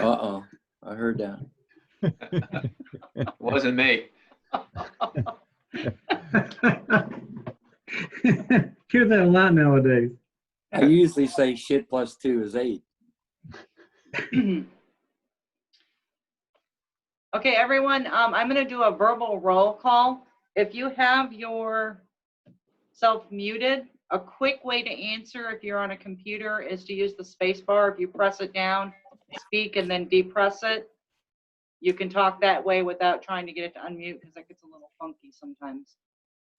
Uh-oh, I heard that. Wasn't me. Hear that a lot nowadays. I usually say shit plus 2 is 8. Okay, everyone, I'm going to do a verbal roll call. If you have yourself muted, a quick way to answer if you're on a computer is to use the space bar. If you press it down, speak, and then depress it, you can talk that way without trying to get it to unmute because that gets a little funky sometimes.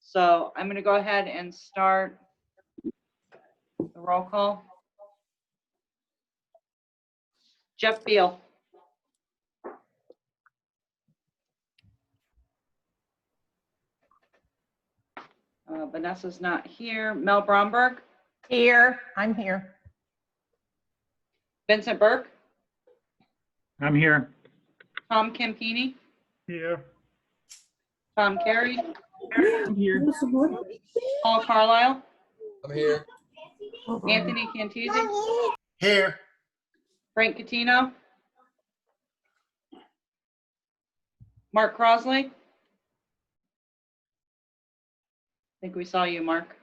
So I'm going to go ahead and start the roll call. Jeff Beal. Vanessa's not here. Mel Bromberg. Here, I'm here. Vincent Burke. I'm here. Tom Campini. Here. Tom Carey. I'm here. Paul Carlisle. I'm here. Anthony Cantizzi. Here. Frank Catino. Mark Crosley. I think we saw you, Mark.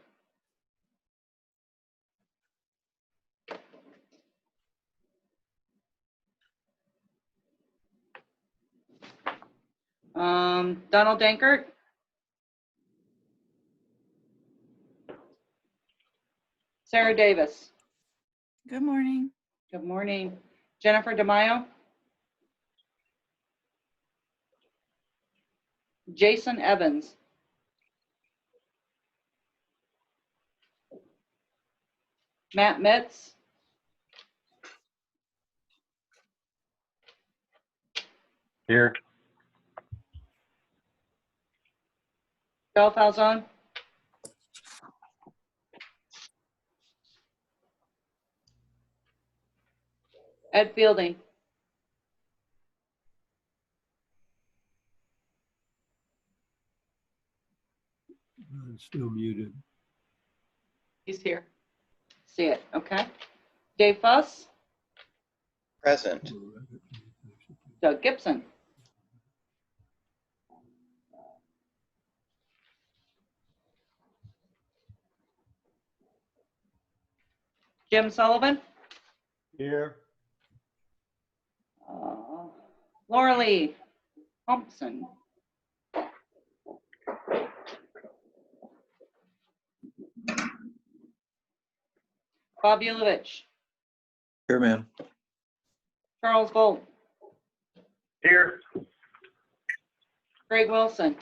Donald Dankert. Sarah Davis. Good morning. Good morning. Jennifer DeMaio. Jason Evans. Matt Metz. Here. Belle Falzone. Ed Fielding. Still muted. He's here. See it, okay. Dave Fuss. Present. Doug Gibson. Jim Sullivan. Here. Laura Lee Thompson. Bob Yulovich. Here, man. Charles Gold. Here. Greg Wilson.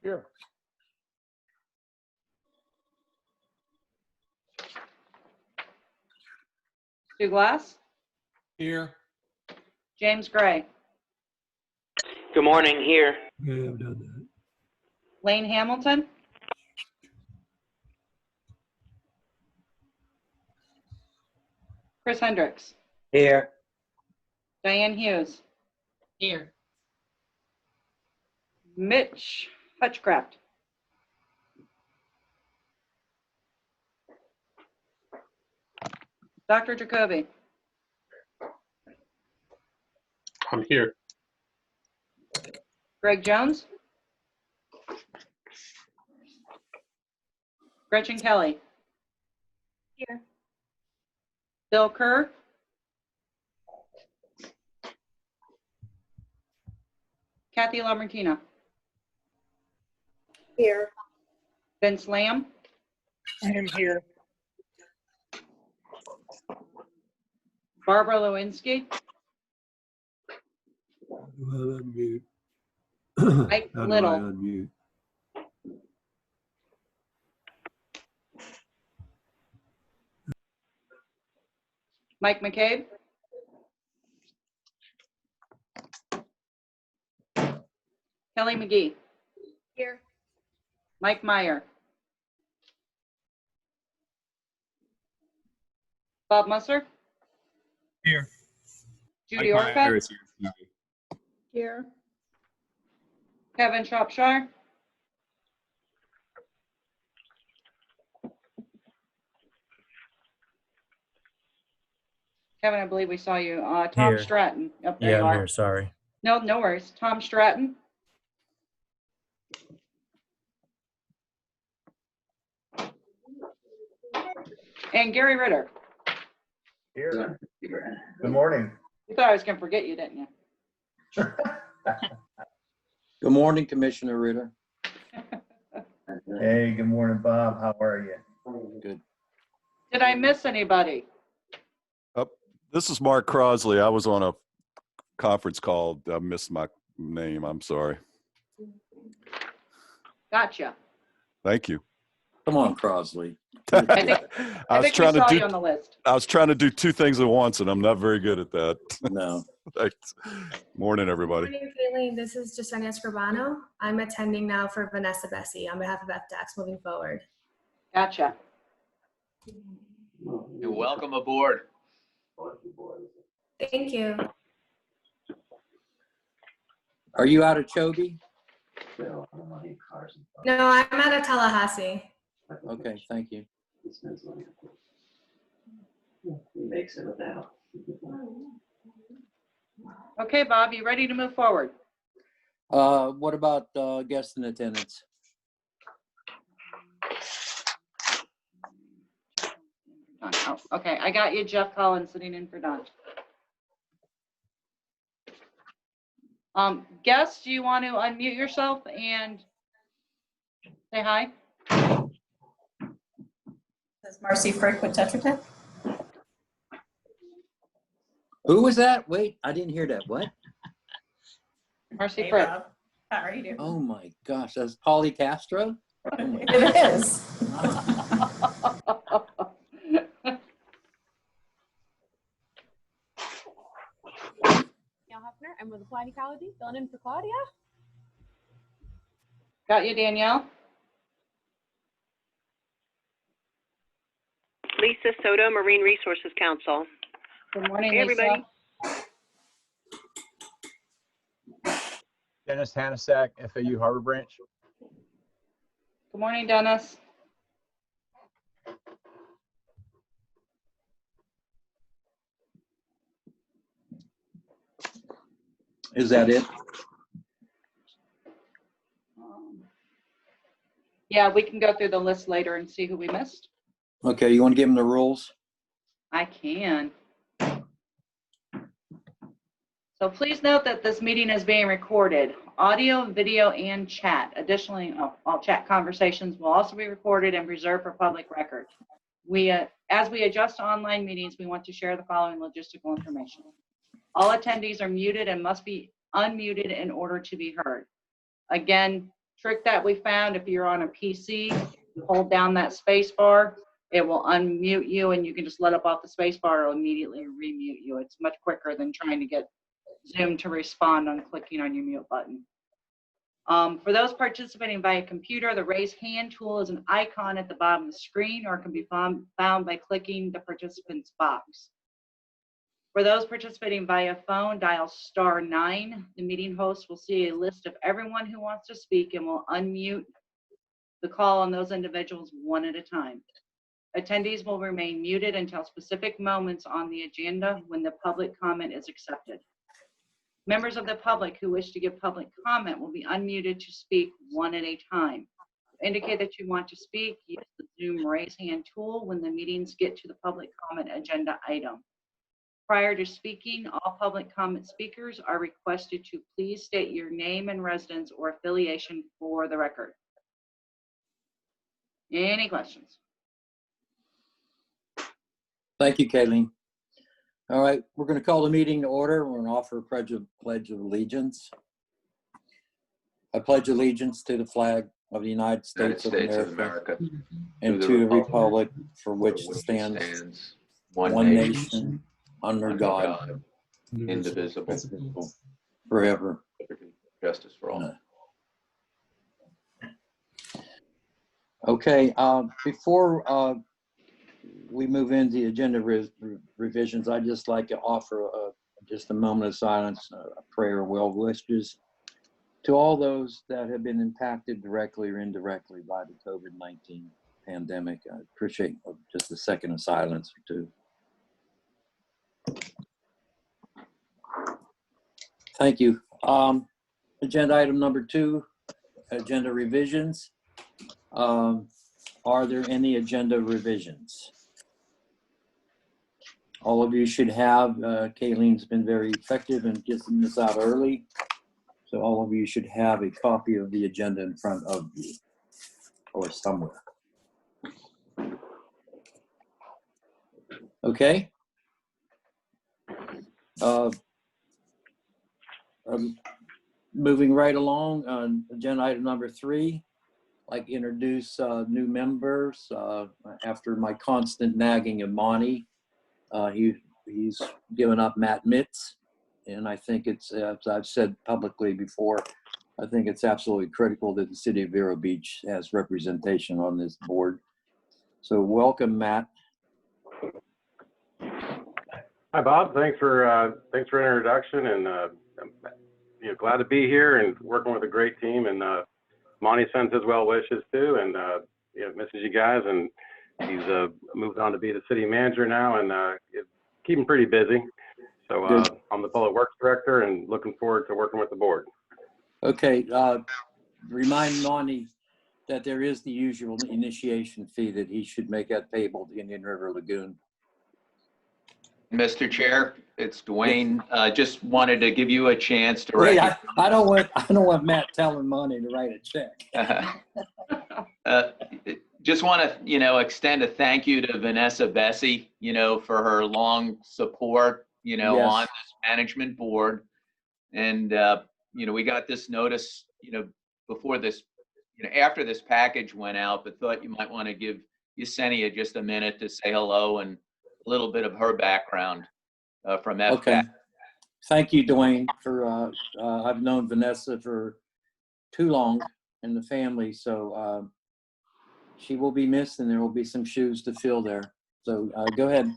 Here. Stu Glass. Here. James Gray. Good morning, here. Yeah, I've done that. Lane Hamilton. Chris Hendricks. Here. Diane Hughes. Here. Mitch Hutchcraft. Dr. Jacoby. I'm here. Greg Jones. Gretchen Kelly. Here. Bill Kerr. Kathy Lamartino. Here. Vince Lamb. I am here. Barbara Lewinsky. Well, unmute. Mike How do I Little. unmute? Mike McCabe. Kelly McGee. Here. Mike Meyer. Bob Musser. Here. Judy Orcutt. Here. Kevin Shropshire. Kevin, I believe we saw you. Tom Here. Stratton. Yep, there Yeah, you I'm are. here. Sorry. No, no worries. Tom Stratton. And Gary Ritter. Here. Good morning. You thought I was going to forget you, didn't you? Good morning, Commissioner Ritter. Hey, good morning, Bob. How are you? Good. Did I miss anybody? This is Mark Crosley. I was on a conference call. I missed my name. I'm sorry. Gotcha. Thank you. Come on, Crosley. I think we saw you on the list. I was trying to do two things at once, and I'm not very good at that. No. Thanks. Morning, everybody. Good morning, Kayleen. This is Jasenia Scribano. I'm attending now for Vanessa Bessie on behalf of FDAX moving forward. Gotcha. You're welcome aboard. Thank you. Are you out of Chobe? No, I'm out of Tallahassee. Okay, thank you. Okay, Bob, you ready to move forward? What about guests in attendance? Oh, okay, I got you, Jeff Collins, sitting in for Don. Guests, do you want to unmute yourself and say hi? This is Marcy Frick with Tetra Tech. Who was that? Wait, I didn't hear that. What? Marcy Hey, Frick. Bob. How are you doing? Oh my gosh, that's Polly Castro? Oh my It is. Huffner. I'm with Applied Ecology, filling in for Claudia. Got you, Danielle. Lisa Soto, Marine Resources Council. Good morning, Hey, Lisa. everybody. Dennis Hanasak, FAU Harbor Branch. Good morning, Dennis. Is that it? Yeah, we can go through the list later and see who we missed. Okay, you want to give them the rules? I can. So please note that this meeting is being recorded. Audio, video, and chat. Additionally, all chat conversations will also be recorded and preserved for public record. As we adjust to online meetings, we want to share the following logistical information. All attendees are muted and must be unmuted in order to be heard. Again, trick that we found, if you're on a PC, you hold down that space bar, it will unmute you and you can just let up off the space bar, it'll immediately remute you. It's much quicker than trying to get Zoom to respond on clicking on your mute button. For those participating via computer, the raise hand tool is an icon at the bottom of the screen or can be found by clicking the participants box. For those participating via phone, dial *9. The meeting host will see a list of everyone who wants to speak and will unmute the call on those individuals one at a time. Attendees will remain muted until specific moments on the agenda when the public comment is accepted. Members of the public who wish to give public comment will be unmuted to speak one at a time. To indicate that you want to speak, use the Zoom raise hand tool when the meetings get to the public comment agenda item. Prior to speaking, all public comment speakers are requested to please state your name and residence or affiliation for the record. Any questions? Thank you, Kayleen. All right, we're going to call the meeting to order. We're going to offer a pledge of allegiance. I pledge allegiance to the flag of the United States of America and to the republic for which it stands, one nation, under God, indivisible, forever. Justice for all. Okay, before we move into the agenda revisions, I'd just like to offer just a moment of silence, a prayer of well wishes to all those that have been impacted directly or indirectly by the COVID-19 pandemic. I appreciate just a second of silence or two. Thank you. Agenda item number 2, agenda revisions. Are there any agenda revisions? All of you should have, Kayleen's been very effective in getting this out early. So all of you should have a copy of the agenda in front of you or somewhere. Okay. Moving right along on agenda item number 3, I'd like to introduce new members after my constant nagging of Monty. He's given up Matt Mitz, and I think it's, as I've said publicly before, I think it's absolutely critical that the city of Vero Beach has representation on this board. So welcome, Matt. Hi, Bob. Thanks for introduction, and glad to be here and working with a great team. And Monty sends his well wishes too, and misses you guys. And he's moved on to be the city manager now, and keeping pretty busy. So I'm the public works director, and looking forward to working with the board. Okay, remind Monty that there is the usual initiation fee that he should make that payable to Indian River Lagoon. Mr. Chair, it's Dwayne. Just wanted to give you a chance to Wait, I don't want Matt telling Monty to write a check. Just want to, extend a thank you to Vanessa Bessie, for her long support, Yes. on this management board. And, we got this notice, before this, after this package went out, but thought you might want to give Yesenia just a minute to say hello and a little bit of her background from FCAT. Okay. Thank you, Dwayne, for, I've known Vanessa for too long in the family, so she will be missed and there will be some shoes to fill there. So go ahead.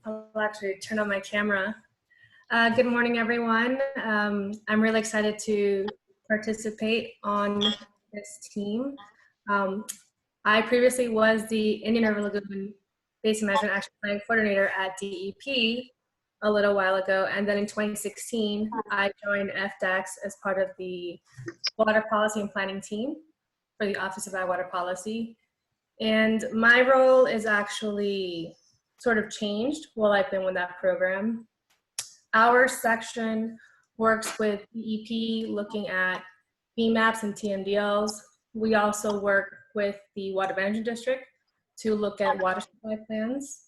I'll actually turn on my camera. Good morning, everyone. I'm really excited to participate on this team. I previously was the Indian River Lagoon Basin Management Action Plan Coordinator at DEP a little while ago, and then in 2016, I joined FDAX as part of the Water Policy and Planning team for the Office of Water Policy. And my role is actually sort of changed while I've been with that program. Our section works with DEP looking at BMAPs and TMDLs. We also work with the Water Management District to look at water supply plans.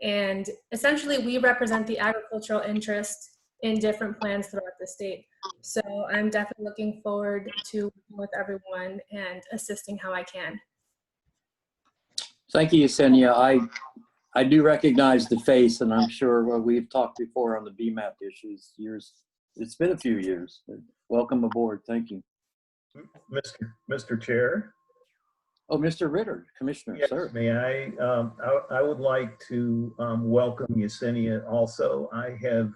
And essentially, we represent the agricultural interest in different plans throughout the state. So I'm definitely looking forward to working with everyone and assisting how I can. Thank you, Yesenia. I do recognize the face, and I'm sure we've talked before on the BMAP issues. It's been a few years. Welcome aboard. Thank you. Mr. Chair. Oh, Mr. Ritter, Commissioner, Yes, sir. may I would like to welcome Yesenia also. I have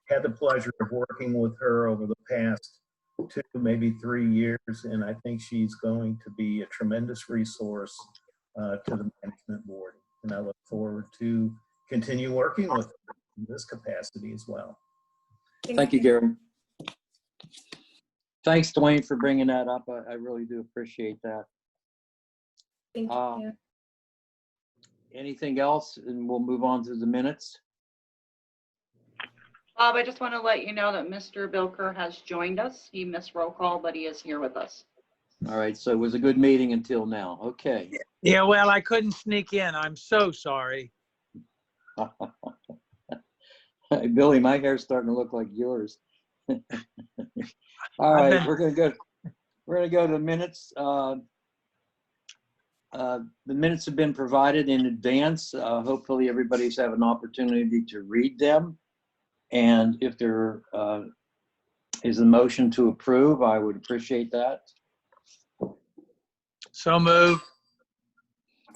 had the pleasure of working with her over the past 2, maybe 3 years, and I think she's going to be a tremendous resource to the management board. And I look forward to continue working with her in this capacity as well. Thank you, Gary. Thanks, Dwayne, for bringing that up. I really do appreciate that. Thank you. Anything else? And we'll move on to the minutes. Bob, I just want to let you know that Mr. Bilker has joined us. He missed roll call, but he is here with us. All right, so it was a good meeting until now. Okay. Yeah, well, I couldn't sneak in. I'm so sorry. Billy, my hair's starting to look like yours. All right, we're gonna go to the minutes. The minutes have been provided in advance. Hopefully everybody's had an opportunity to read them. And if there is a motion to approve, I would appreciate that. So moved.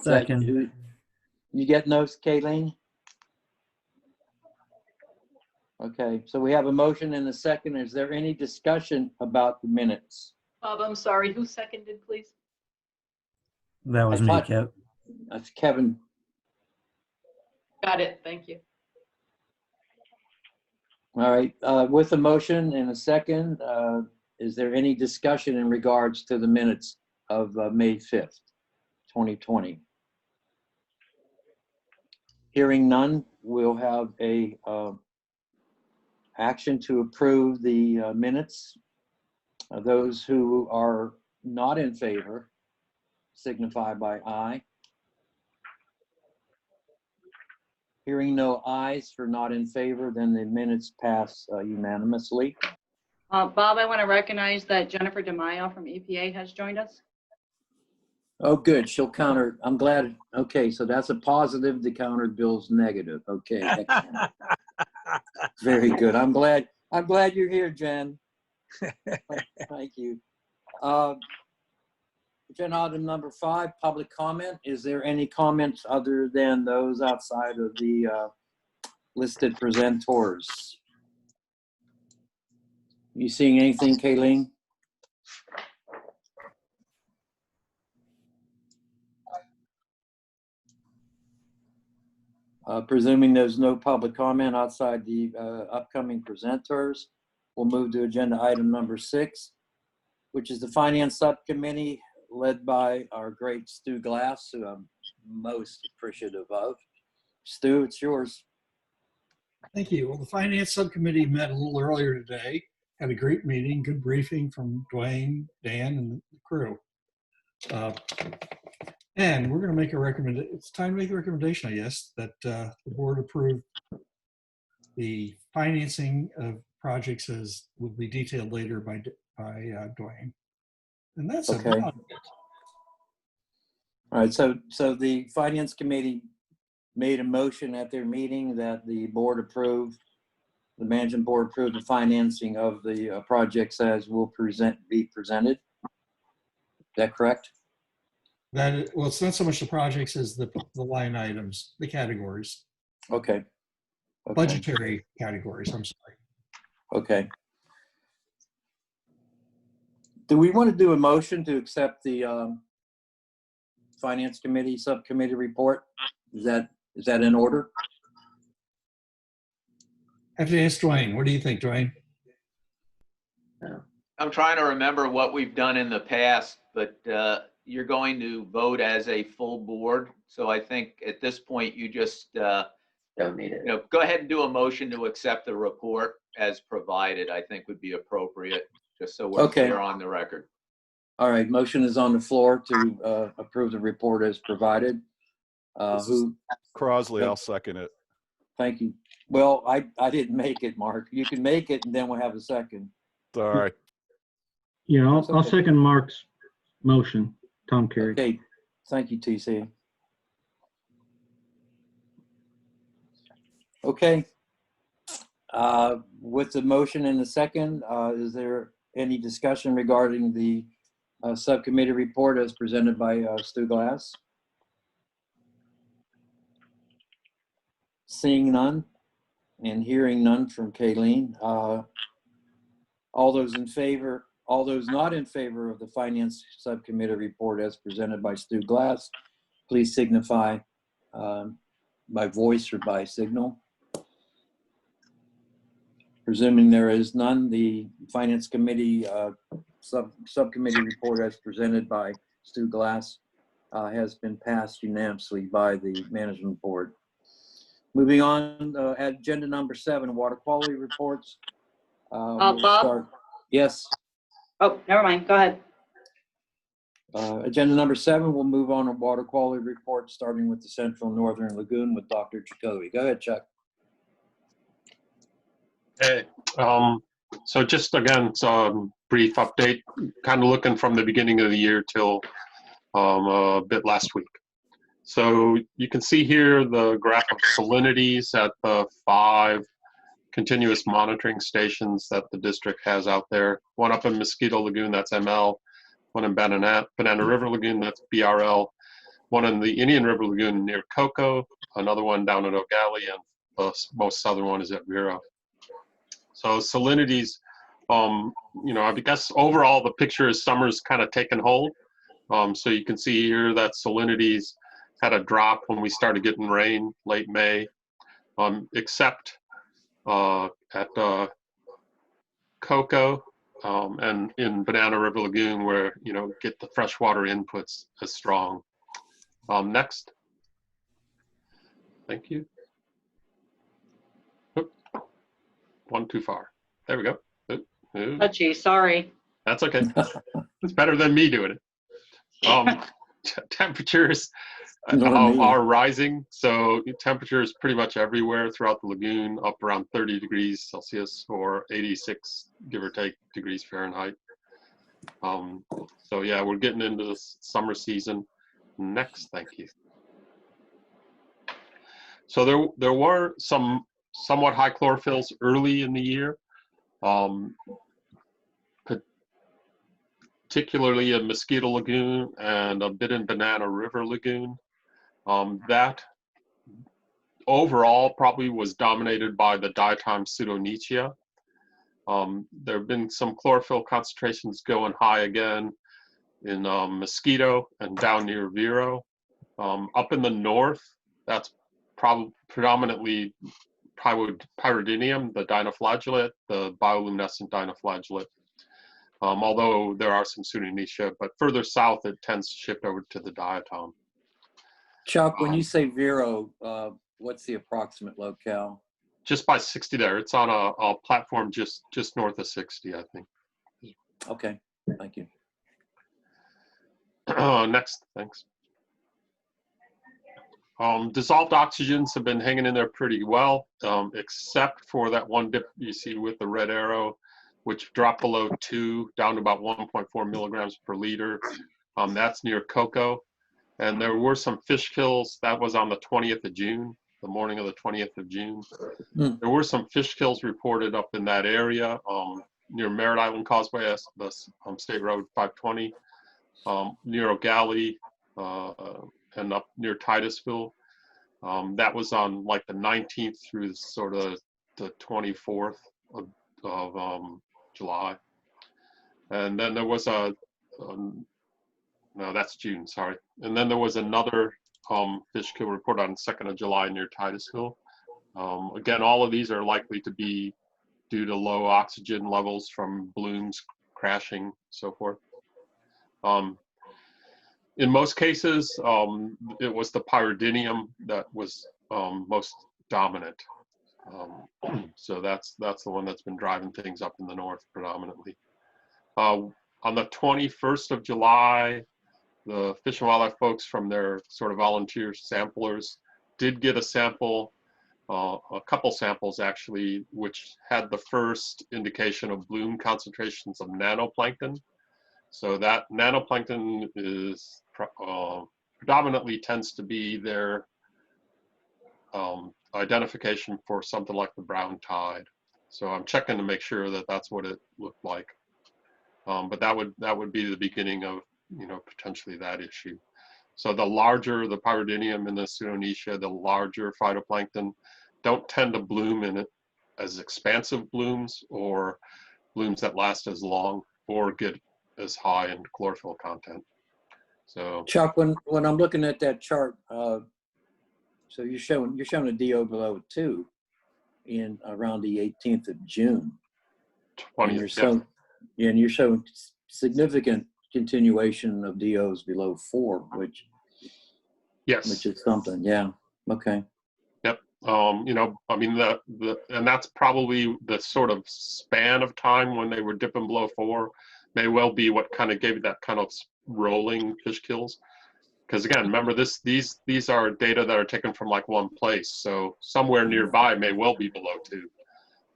Second. You get those, Kayleen? Okay, so we have a motion and a second. Is there any discussion about the minutes? Bob, I'm sorry. Who seconded, please? That was me, Kev. That's Kevin. Got it. Thank you. All right, with a motion and a second, is there any discussion in regards to the minutes of May 5th, 2020? Hearing none, we'll have a action to approve the minutes. Those who are not in favor signify by aye. Hearing no ayes for not in favor, then the minutes pass unanimously. Bob, I want to recognize that Jennifer DeMaio from EPA has joined us. Oh, good. She'll counter. I'm glad. Okay, so that's a positive to counter Bill's negative. Okay, excellent. Very good. I'm glad you're here, Jen. Thank you. Agenda item number 5, public comment. Is there any comments other than those outside of the listed presenters? You seeing anything, Kayleen? Presuming there's no public comment outside the upcoming presenters, we'll move to agenda item number 6, which is the Finance Subcommittee led by our great Stu Glass, who I'm most appreciative of. Stu, it's yours. Thank you. Well, the Finance Subcommittee met a little earlier today, had a great meeting, good briefing from Dwayne, Dan, and the crew. And we're going to make a recommendation. It's time to make a recommendation, I guess, that the board approve the financing of projects as will be detailed later by Dwayne. And that's okay. about it. All right, so the Finance Committee made a motion at their meeting that the board approved, the management board approved the financing of the projects as will be presented. Is that correct? Well, it's not so much the projects as the line items, the categories. Okay. Budgetary categories, I'm sorry. Okay. Do we want to do a motion to accept the Finance Committee subcommittee report? Is that in order? I have to ask Dwayne. What do you think, Dwayne? I'm trying to remember what we've done in the past, but you're going to vote as a full board. So I think at this point, you just Don't need it. go ahead and do a motion to accept the report as provided, I think would be appropriate, just so we're clear on the record. All right, motion is on the floor to approve the report as provided. Crosley, I'll second it. Thank you. Well, I didn't make it, Mark. You can make it and then we'll have a second. All right. Yeah, I'll second Mark's motion. Tom Carey. Okay, thank you, TC. Okay. With the motion and the second, is there any discussion regarding the subcommittee report as presented by Stu Glass? Seeing none and hearing none from Kayleen. All those in favor, all those not in favor of the Finance Subcommittee report as presented by Stu Glass, please signify by voice or by signal. Presuming there is none, the Finance Committee subcommittee report as presented by Stu Glass has been passed unanimously by the Management Board. Moving on, agenda number 7, water quality reports. We'll Bob? Yes. Oh, never mind. Go ahead. Agenda number 7, we'll move on to water quality report, starting with the Central Northern Lagoon with Dr. Jacoby. Go ahead, Chuck. Hey, so just again, some brief update, kind of looking from the beginning of the year till a bit last week. So you can see here the graph of salinities at the 5 continuous monitoring stations that the district has out there. One up in Mosquito Lagoon, that's ML. One in Banana River Lagoon, that's BRL. One in the Indian River Lagoon near Cocoa. Another one down at O'Galley, and the most southern one is at Vero. So salinities, I guess overall the picture is summer's kind of taken hold. So you can see here that salinities had a drop when we started getting rain late May, except at Cocoa and in Banana River Lagoon, where get the freshwater inputs as strong. Next. Thank you. Oop. One too far. There we go. Oop. Oop. Touchy, sorry. That's okay. It's better than me doing it. Temperatures are rising, so temperature is pretty much everywhere throughout the lagoon, up around 30 degrees Celsius or 86, give or take, degrees Fahrenheit. So yeah, we're getting into the summer season. Next, thank you. So there were some somewhat high chlorophylls early in the year, particularly in Mosquito Lagoon and a bit in Banana River Lagoon. That overall probably was dominated by the diatom Pseudonychia. There have been some chlorophyll concentrations going high again in Mosquito and down near Vero. Up in the north, that's predominantly Pyridinium, the dinoflagellate, the bioluminescent dinoflagellate. Although there are some Pseudonychia, but further south it tends to shift over to the diatom. Chuck, when you say Vero, what's the approximate locale? Just by 60 there. It's on a platform just north of 60, I think. Okay, thank you. Next, thanks. Dissolved oxygens have been hanging in there pretty well, except for that one dip you see with the red arrow, which dropped below 2, down to about 1.4 milligrams per liter. That's near Cocoa. And there were some fish kills. That was on the 20th of June, the morning of the 20th of June. There were some fish kills reported up in that area near Merritt Island Causeway, the State Road 520, near O'Galley, and up near Titusville. That was on like the 19th through sort of the 24th of July. And then there was no, that's June, sorry. And then there was another fish kill report on 2nd of July near Titusville. Again, all of these are likely to be due to low oxygen levels from blooms crashing, so forth. In most cases, it was the Pyridinium that was most dominant. So that's the one that's been driving things up in the north predominantly. On the 21st of July, the Fish and Wildlife folks from their sort of volunteer samplers did get a sample, a couple samples actually, which had the first indication of bloom concentrations of nanoplankton. So that nanoplankton is predominantly tends to be their identification for something like the brown tide. So I'm checking to make sure that that's what it looked like. But that would be the beginning of potentially that issue. So the larger the Pyridinium and the Pseudonychia, the larger phytoplankton don't tend to bloom in it as expansive blooms or blooms that last as long or get as high in chlorophyll content. So Chuck, when I'm looking at that chart, so you're showing a DO below 2 in around the 18th of June. 20th, and you're showing significant continuation of DOs below 4, which is something. Yeah. Okay. Yep. I mean and that's probably the sort of span of time when they were dipping below 4 may well be what kind of gave that kind of rolling fish kills. Because again, remember these are data that are taken from like one place, so somewhere nearby may well be below 2,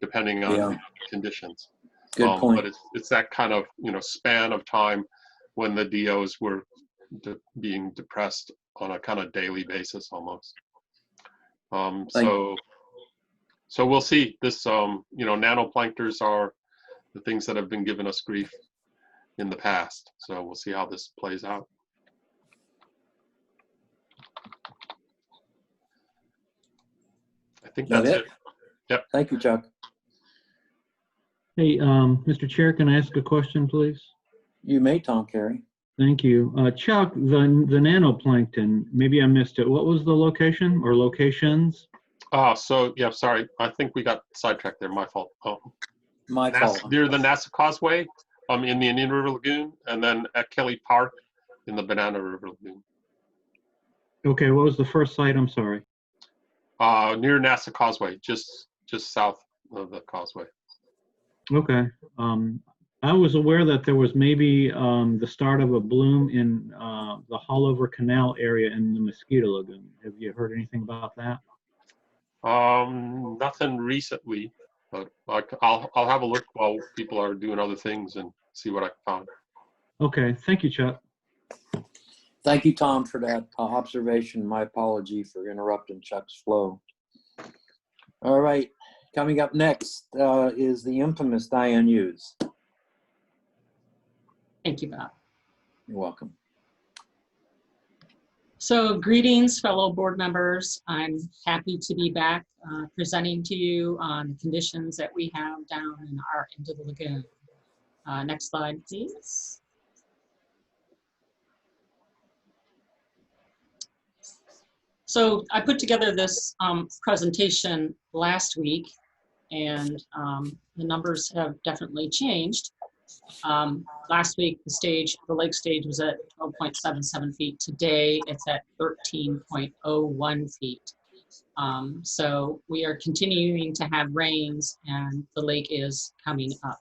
depending on conditions. Good point. But it's that kind of span of time when the DOs were being depressed on a kind of daily basis almost. So we'll see. This nanoplankters are the things that have been giving us grief in the past. So we'll see how this plays out. I think that's it. Yep. Thank you, Chuck. Hey, Mr. Chair, can I ask a question, please? You may, Tom Carey. Thank you. Chuck, the nanoplankton, maybe I missed it. What was the location or locations? So yeah, sorry. I think we got sidetracked there. My fault. My fault. Near the NASA Causeway, in the Indian River Lagoon, and then at Kelly Park in the Banana River Lagoon. Okay, what was the first site? I'm sorry. Near NASA Causeway, just south of the causeway. Okay. I was aware that there was maybe the start of a bloom in the Hollover Canal area in the Mosquito Lagoon. Have you heard anything about that? Nothing recently, but I'll have a look while people are doing other things and see what I can find. Okay, thank you, Chuck. Thank you, Tom, for that observation. My apology for interrupting Chuck's flow. All right, coming up next is the infamous Diane Hughes. Thank you, Bob. You're welcome. So greetings, fellow board members. I'm happy to be back presenting to you on the conditions that we have down in our end of the lagoon. Next slide, please. So I put together this presentation last week, and the numbers have definitely changed. Last week, the lake stage was at 12.77 feet. Today, it's at 13.01 feet. So we are continuing to have rains, and the lake is coming up.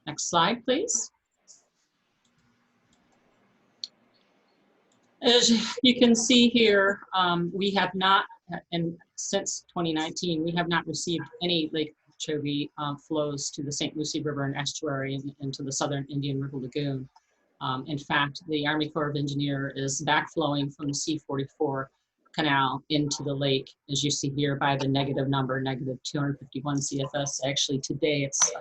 Next slide, please. As you can see here, we have not, and since 2019, we have not received any Lake Okeechobee flows to the St. Lucie River and Estuary and to the Southern Indian River Lagoon. In fact, the Army Corps of Engineers is backflowing from the C-44 canal into the lake, as you see here by the negative number, negative 251 CFS. Actually, today it's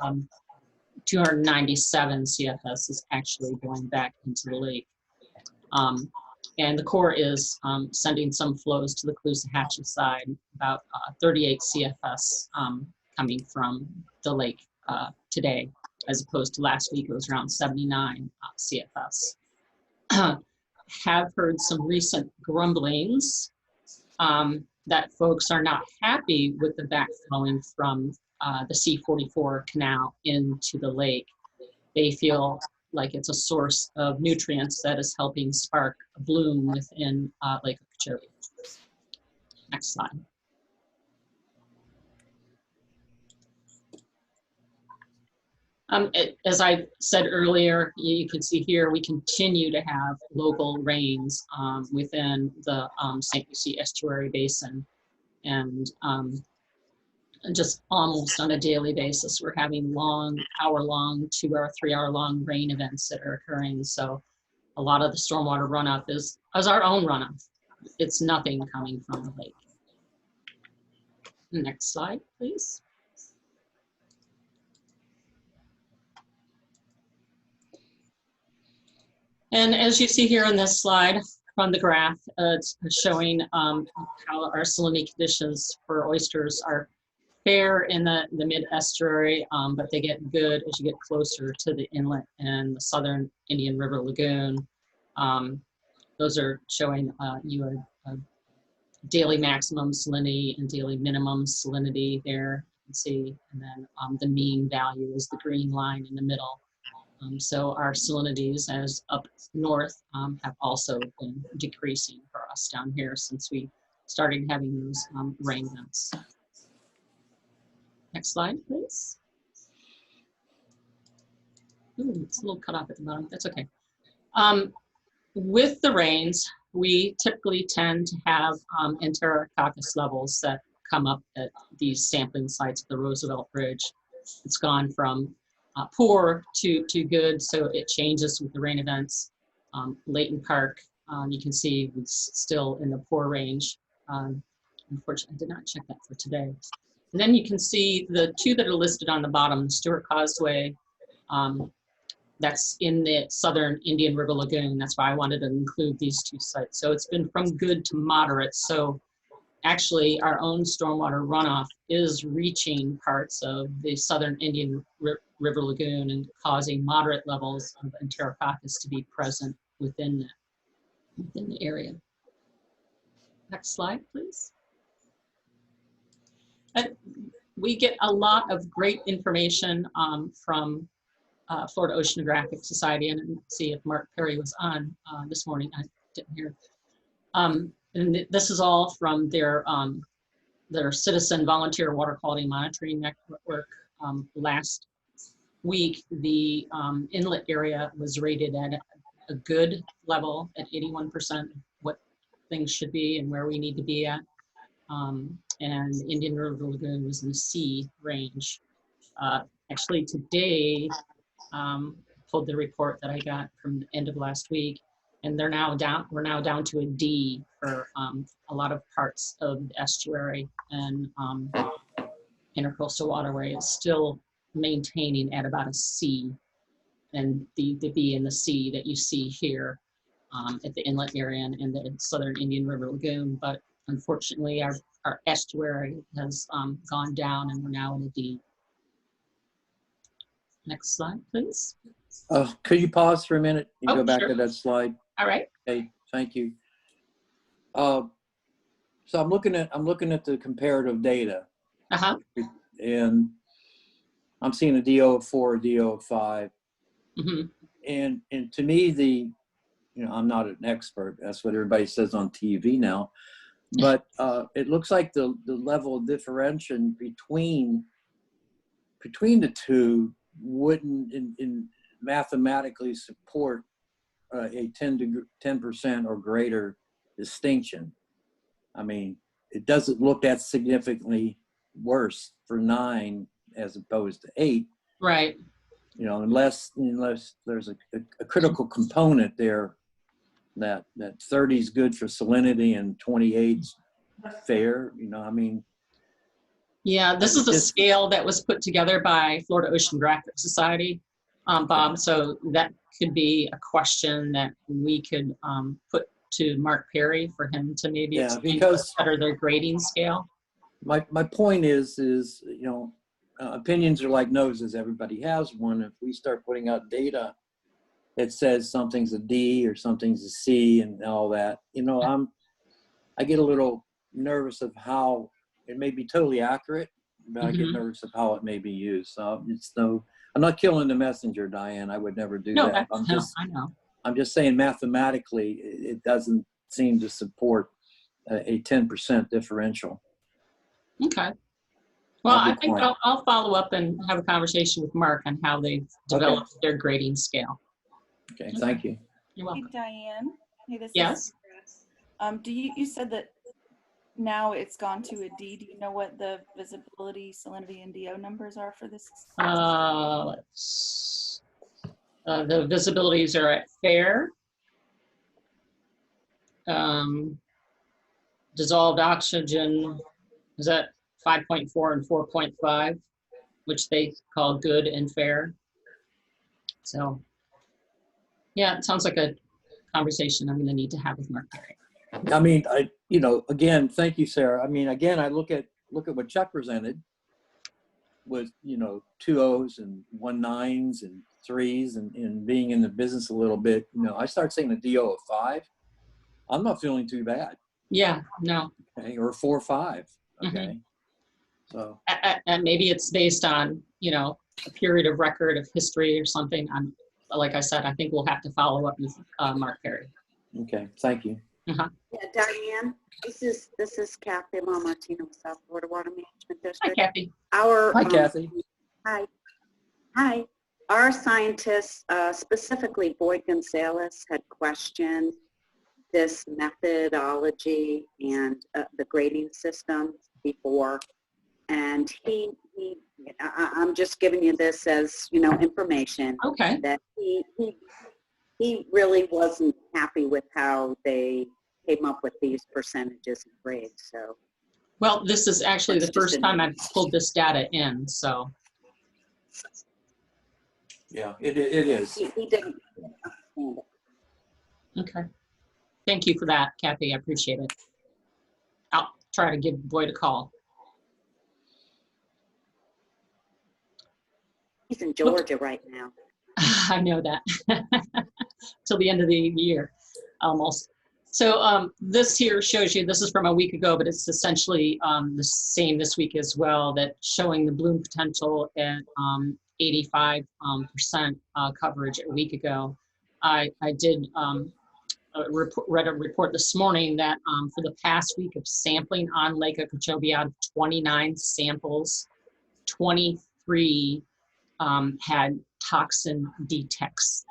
297 CFS is actually going back into the lake. And the Corps is sending some flows to the Caloosahatchee side, about 38 CFS coming from the lake today, as opposed to last week, it was around 79 CFS. Have heard some recent grumblings that folks are not happy with the backflowing from the C-44 canal into the lake. They feel like it's a source of nutrients that is helping spark a bloom within Lake Okeechobee. Next slide. As I said earlier, you can see here, we continue to have local rains within the St. Lucie Estuary Basin. And just almost on a daily basis, we're having hour-long, 2 or 3 hour-long rain events that are occurring. So a lot of the stormwater runoff is our own runoff. It's nothing coming from the lake. Next slide, please. And as you see here on this slide from the graph, it's showing how our salinity conditions for oysters are fair in the mid-estuary, but they get good as you get closer to the inlet and the Southern Indian River Lagoon. Those are showing you a daily maximum salinity and daily minimum salinity there, you can see, and then the mean value is the green line in the middle. So our salinities as up north have also been decreasing for us down here since we started having those rain events. Next slide, please. Ooh, it's a little cut off at the bottom. That's okay. With the rains, we typically tend to have enterococcus levels that come up at these sampling sites at the Roosevelt Bridge. It's gone from poor to good, so it changes with the rain events. Leighton Park, you can see it's still in the poor range. Unfortunately, I did not check that for today. And then you can see the two that are listed on the bottom, the Stewart Causeway, that's in the Southern Indian River Lagoon. That's why I wanted to include these two sites. So it's been from good to moderate. So actually our own stormwater runoff is reaching parts of the Southern Indian River Lagoon and causing moderate levels of Enterococcus to be present within the area. Next slide, please. And we get a lot of great information from Florida Oceanographic Society, and I didn't see if Mark Perry was on this morning. I didn't hear. And this is all from their citizen volunteer water quality monitoring network. Last week, the inlet area was rated at a good level at 81%, what things should be and where we need to be at. And Indian River Lagoon was in the C range. Actually, today, pulled the report that I got from the end of last week, and we're now down to a D for a lot of parts of the estuary, and intercoastal waterway is still maintaining at about a C, and the B and the C that you see here at the inlet area and the southern Indian River Lagoon. But unfortunately, our estuary has gone down, and we're now in a D. Next slide, please. Could you pause for a minute and go back sure. to that slide? All right. Okay, thank you. So I'm looking at the comparative data. And I'm seeing a DO of 4, a DO of 5. And to me, I'm not an expert. That's what everybody says on TV now. But it looks like the level of differentiation between the two wouldn't mathematically support a 10% or greater distinction. I mean, it doesn't look that significantly worse for 9 as opposed to 8. Right. Unless there's a critical component there that 30 is good for salinity and 28's fair. I mean. Yeah, this is a scale that was put together by Florida Oceanographic Society, Bob. So that could be a question that we could put to Mark Perry for him to maybe explain better their grading scale. My point is opinions are like noses. Everybody has one. If we start putting out data that says something's a D or something's a C and all that, I get a little nervous of how it may be totally accurate, but I get nervous of how it may be used. So I'm not killing the messenger, Diane. I would never do that. I know. I'm just saying mathematically, it doesn't seem to support a 10% differential. Okay. Well, I think I'll follow up and have a conversation with Mark on how they've developed their grading scale. Okay, thank you. You're welcome. Hey, Diane. Hey, this Yes. is you said that now it's gone to a D. Do you know what the visibility, salinity, and DO numbers are for this? The visibilities are at fair. Dissolved oxygen is at 5.4 and 4.5, which they call good and fair. So, yeah, it sounds like a conversation I'm going to need to have with Mark Perry. I mean, again, thank you, Sarah. I mean, again, I look at what Chuck presented with, 2 O's and 1 9's and 3's and being in the business a little bit, I start seeing a DO of 5. I'm not feeling too bad. Yeah, no. Okay, or 4 or 5. Okay. So. And maybe it's based on, a period of record of history or something. Like I said, I think we'll have to follow up with Mark Perry. Okay, thank you. Yeah, Diane, this is Kathy Martino with South Florida Water Management District. Hi, Kathy. Hi, Kathy. Hi. Our scientists, specifically Boyd Gonzalez, had questioned this methodology and the grading system before, and I'm just giving you this as information. Okay. That he really wasn't happy with how they came up with these percentages and grades. So, well, this is actually the first time I've pulled this data in. So, yeah, it is. He didn't understand it. Okay. Thank you for that, Kathy. I appreciate it. I'll try to give Boyd a call. He's in Georgia right now. I know that. Till the end of the year, almost. So this here shows you, this is from a week ago, but it's essentially the same this week as well, that showing the bloom potential at 85% coverage a week ago. I did read a report this morning that for the past week of sampling on Lake Okeechobee, out of 29 samples, 23 had toxin detects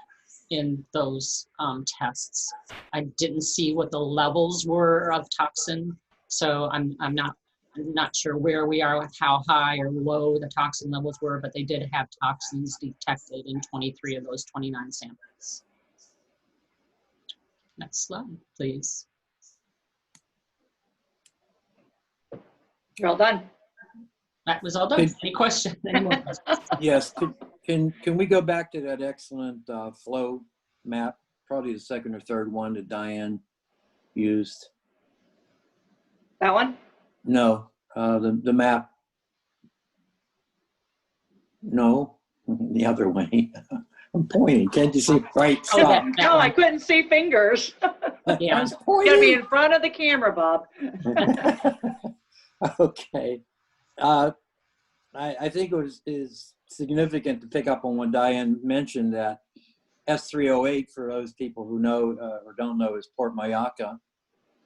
in those tests. I didn't see what the levels were of toxin, so I'm not sure where we are with how high or low the toxin levels were, but they did have toxins detected in 23 of those 29 samples. Next slide, please. You're all done. That was all done. Any questions? Any more questions? Yes. Can we go back to that excellent flow map? Probably the second or third one that Diane used. That one? No, the map. No, the other way. I'm pointing. Can't you see? Right. Oh, Stop. No, I couldn't see fingers. Yeah. You gotta be in front of the camera, Bob. Okay. I think it is significant to pick up on what Diane mentioned, that S308, for those people who know or don't know, is Port Mayaca,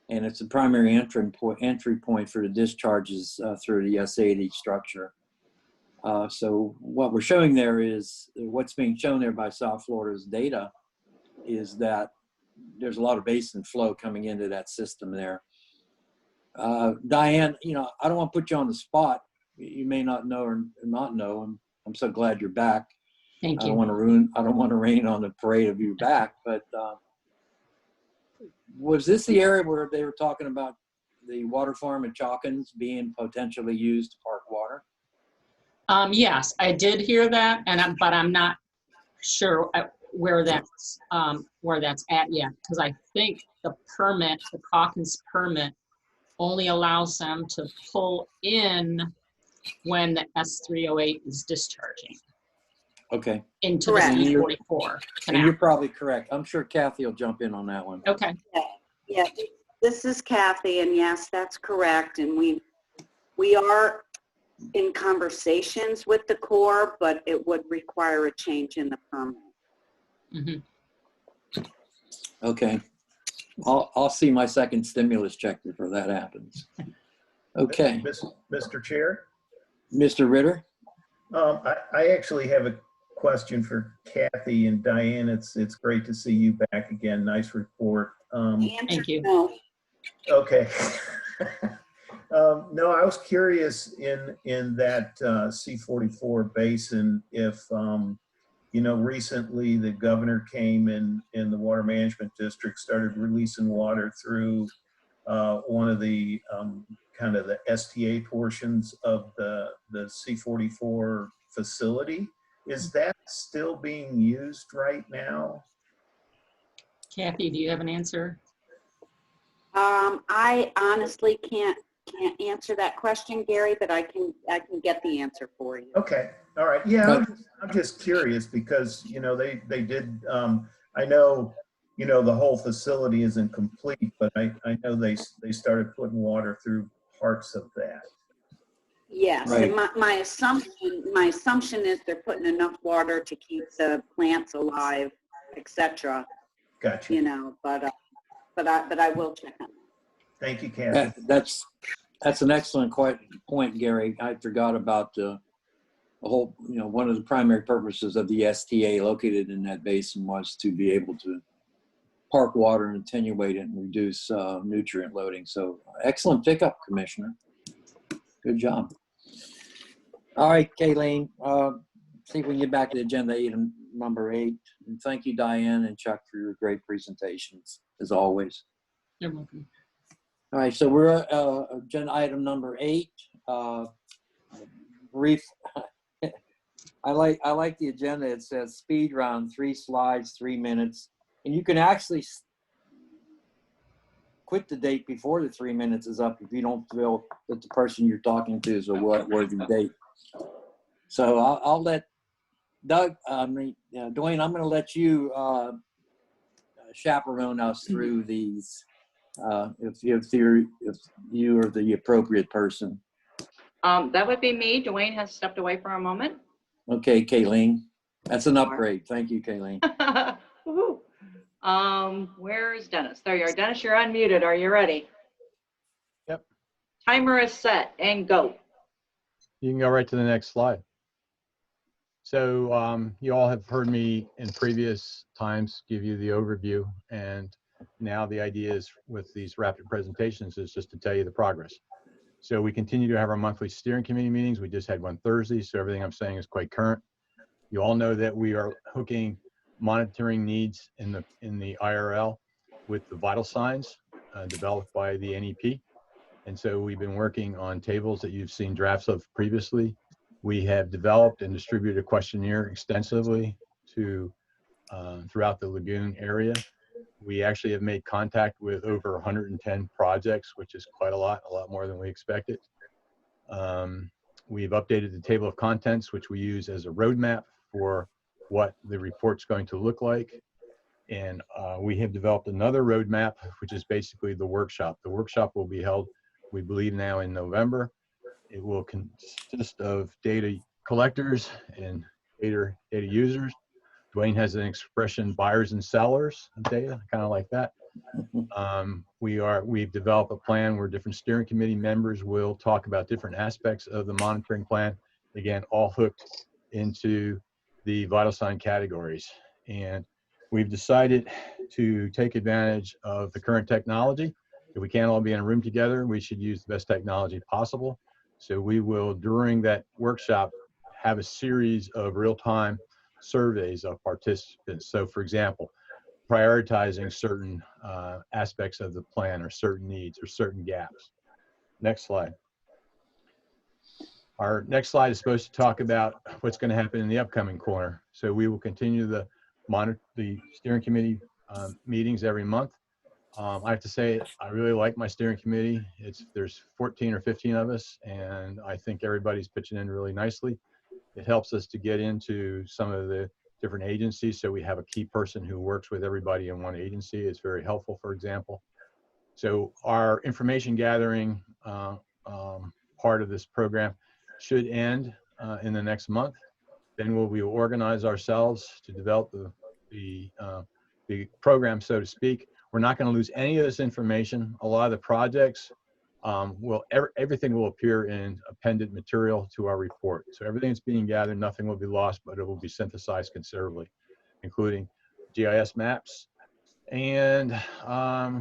and it's the primary entry point for the discharges through the S80 structure. So what we're showing there is, what's being shown there by South Florida's data is that there's a lot of basin flow coming into that system there. Diane, I don't want to put you on the spot. You may not know or not know, and I'm so glad you're back. Thank you. I don't want to rain on the parade of you back, but was this the area where they were talking about the water farm at Chalkins being potentially used to park water? Yes, I did hear that, but I'm not sure where that's at yet, because I think the Chalkins permit, only allows them to pull in when the S308 is discharging. Okay. Into the C44 And canal. you're probably correct. I'm sure Kathy will jump in on that one. Okay. Yeah, this is Kathy, and yes, that's correct. And we are in conversations with the Corps, but it would require a change in the permit. Mm-hmm. Okay. I'll see my second stimulus check before that happens. Okay. Mr. Chair? Mr. Ritter? I actually have a question for Kathy and Diane. It's great to see you back again. Nice report. Thank you. No. Okay. No, I was curious in that C44 basin if, recently the governor came in the water management district, started releasing water through one of the kind of the STA portions of the C44 facility. Is that still being used right now? Kathy, do you have an answer? I honestly can't answer that question, Gary, but I can get the answer for you. Okay. All right. Yeah, I'm just curious because, they did, I know, the whole facility isn't complete, but I know they started putting water through parts of that. Yes, Right. and my assumption is they're putting enough water to keep the plants alive, etc. Gotcha. But I will check on that. Thank you, Kathy. That's an excellent point, Gary. I forgot about the whole, one of the primary purposes of the STA located in that basin was to be able to park water and attenuate it and reduce nutrient loading. So excellent pickup, Commissioner. Good job. All right, Kayleen, see if we can get back to agenda item number 8. And thank you, Diane and Chuck, for your great presentations, as always. You're welcome. All right, so we're agenda item number 8. Brief. I like the agenda. It says speed round, 3 slides, 3 minutes, and you can actually quit the date before the 3 minutes is up if you don't feel that the person you're talking to is a worthy date. So I'll let Doug, Dwayne, I'm going to let you chaperone us through these if you are the appropriate person. That would be me. Dwayne has stepped away for a moment. Okay, Kayleen. That's an upgrade. Thank you, Kayleen. Woohoo. Where's Dennis? There you are. Dennis, you're unmuted. Are you ready? Yep. Timer is set and go. You can go right to the next slide. So you all have heard me in previous times give you the overview, and now the idea is with these rapid presentations is just to tell you the progress. So we continue to have our monthly steering committee meetings. We just had one Thursday, so everything I'm saying is quite current. You all know that we are hooking monitoring needs in the IRL with the vital signs developed by the NEP. And so we've been working on tables that you've seen drafts of previously. We have developed and distributed a questionnaire extensively to throughout the Lagoon area. We actually have made contact with over 110 projects, which is quite a lot more than we expected. We've updated the table of contents, which we use as a roadmap for what the report's going to look like. And we have developed another roadmap, which is basically the workshop. The workshop will be held, we believe, now in November. It will consist of data collectors and data users. Dwayne has an expression, buyers and sellers of data, kind of like that. We've developed a plan where different steering committee members will talk about different aspects of the monitoring plan. Again, all hooked into the vital sign categories. And we've decided to take advantage of the current technology. If we can't all be in a room together, we should use the best technology possible. So we will, during that workshop, have a series of real-time surveys of participants. So for example, prioritizing certain aspects of the plan or certain needs or certain gaps. Next slide. Our next slide is supposed to talk about what's going to happen in the upcoming quarter. So we will continue the steering committee meetings every month. I have to say, I really like my steering committee. There's 14 or 15 of us, and I think everybody's pitching in really nicely. It helps us to get into some of the different agencies. So we have a key person who works with everybody in one agency. It's very helpful, for example. So our information gathering part of this program should end in the next month. Then we will organize ourselves to develop the program, so to speak. We're not going to lose any of this information. A lot of the projects everything will appear in appended material to our report. So everything that's being gathered, nothing will be lost, but it will be synthesized considerably, including GIS maps. And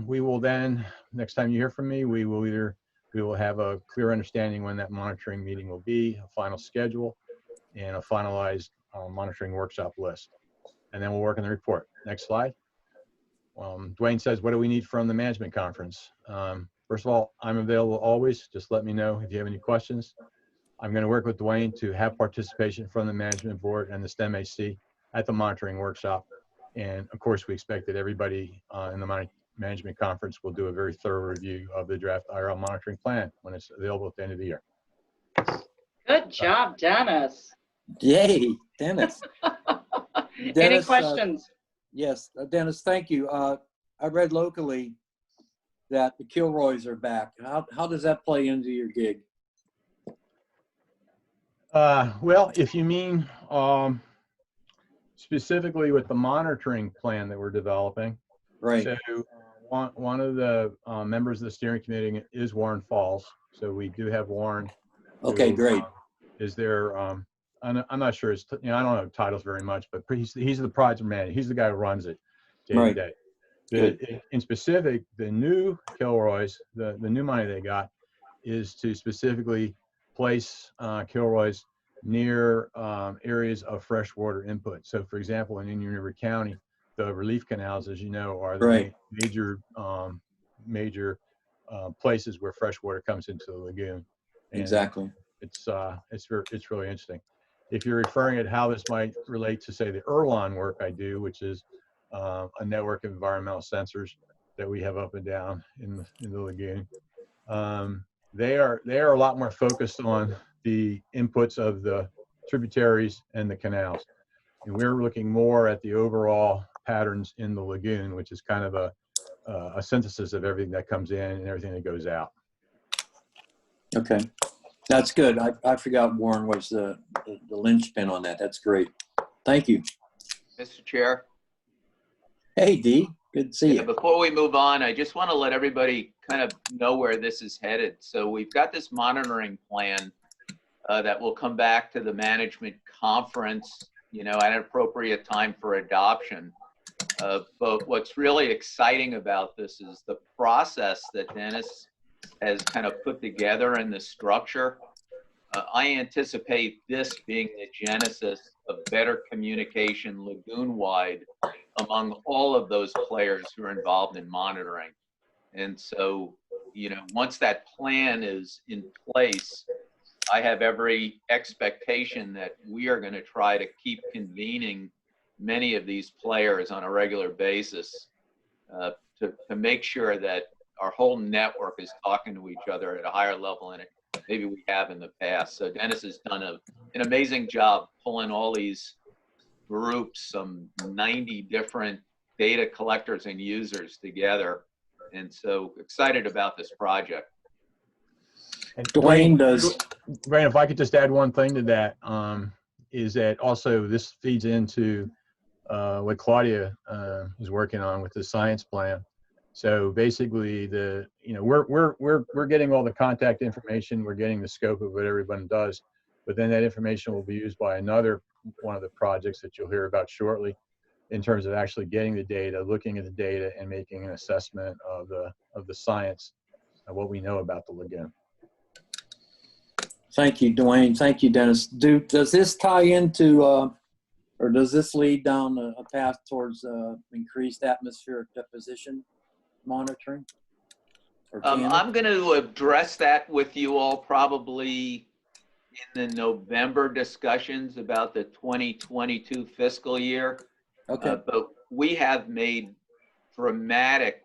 we will then, next time you hear from me, we will have a clear understanding when that monitoring meeting will be, a final schedule, and a finalized monitoring workshop list. And then we'll work on the report. Next slide. Dwayne says, what do we need from the management conference? First of all, I'm available always. Just let me know if you have any questions. I'm going to work with Dwayne to have participation from the management board and the STEM AC at the monitoring workshop. And of course, we expect that everybody in the management conference will do a very thorough review of the draft IRL monitoring plan when it's available at the end of the year. Good job, Dennis. Yay, Dennis. Any questions? Yes, Dennis, thank you. I read locally that the Kilroys are back. How does that play into your gig? Well, if you mean specifically with the monitoring plan that we're developing, right? So one of the members of the steering committee is Warren Falls. So we do have Warren. Okay, great. Is there? I'm not sure. I don't know titles very much, but he's the project manager. He's the guy who runs it day to day. In specific, the new Kilroys, the new money they got is to specifically place Kilroys near areas of freshwater input. So for example, in Indian River County, the relief canals, as you know, are the major places where freshwater comes into the lagoon. And exactly. It's really interesting. If you're referring at how this might relate to, say, the IRLNEP work I do, which is a network of environmental sensors that we have up and down in the lagoon, they are a lot more focused on the inputs of the tributaries and the canals. And we're looking more at the overall patterns in the lagoon, which is kind of a synthesis of everything that comes in and everything that goes out. Okay, that's good. I forgot Warren was the linchpin on that. That's great. Thank you. Mr. Chair. Hey, Dee. Good to see you. Before we move on, I just want to let everybody kind of know where this is headed. So we've got this monitoring plan that will come back to the management conference, you know, at an appropriate time for adoption. But what's really exciting about this is the process that Dennis has kind of put together and the structure. I anticipate this being the genesis of better communication lagoon-wide among all of those players who are involved in monitoring. And so, you know, once that plan is in place, I have every expectation that we are going to try to keep convening many of these players on a regular basis to make sure that our whole network is talking to each other at a higher level than maybe we have in the past. So Dennis has done an amazing job pulling all these groups, some 90 different data collectors and users together. And so excited about this project. And Dwayne does. Dwayne, if I could just add one thing to that, is that also this feeds into what Claudia is working on with the science plan. So basically, we're getting all the contact information, we're getting the scope of what everyone does, but then that information will be used by another one of the projects that you'll hear about shortly, in terms of actually getting the data, looking at the data, and making an assessment of the science of what we know about the lagoon. Thank you, Dwayne. Thank you, Dennis. Does this tie into, or does this lead down a path towards increased atmospheric deposition monitoring? I'm going to address that with you all probably in the November discussions about the 2022 fiscal year. Okay. But we have made dramatic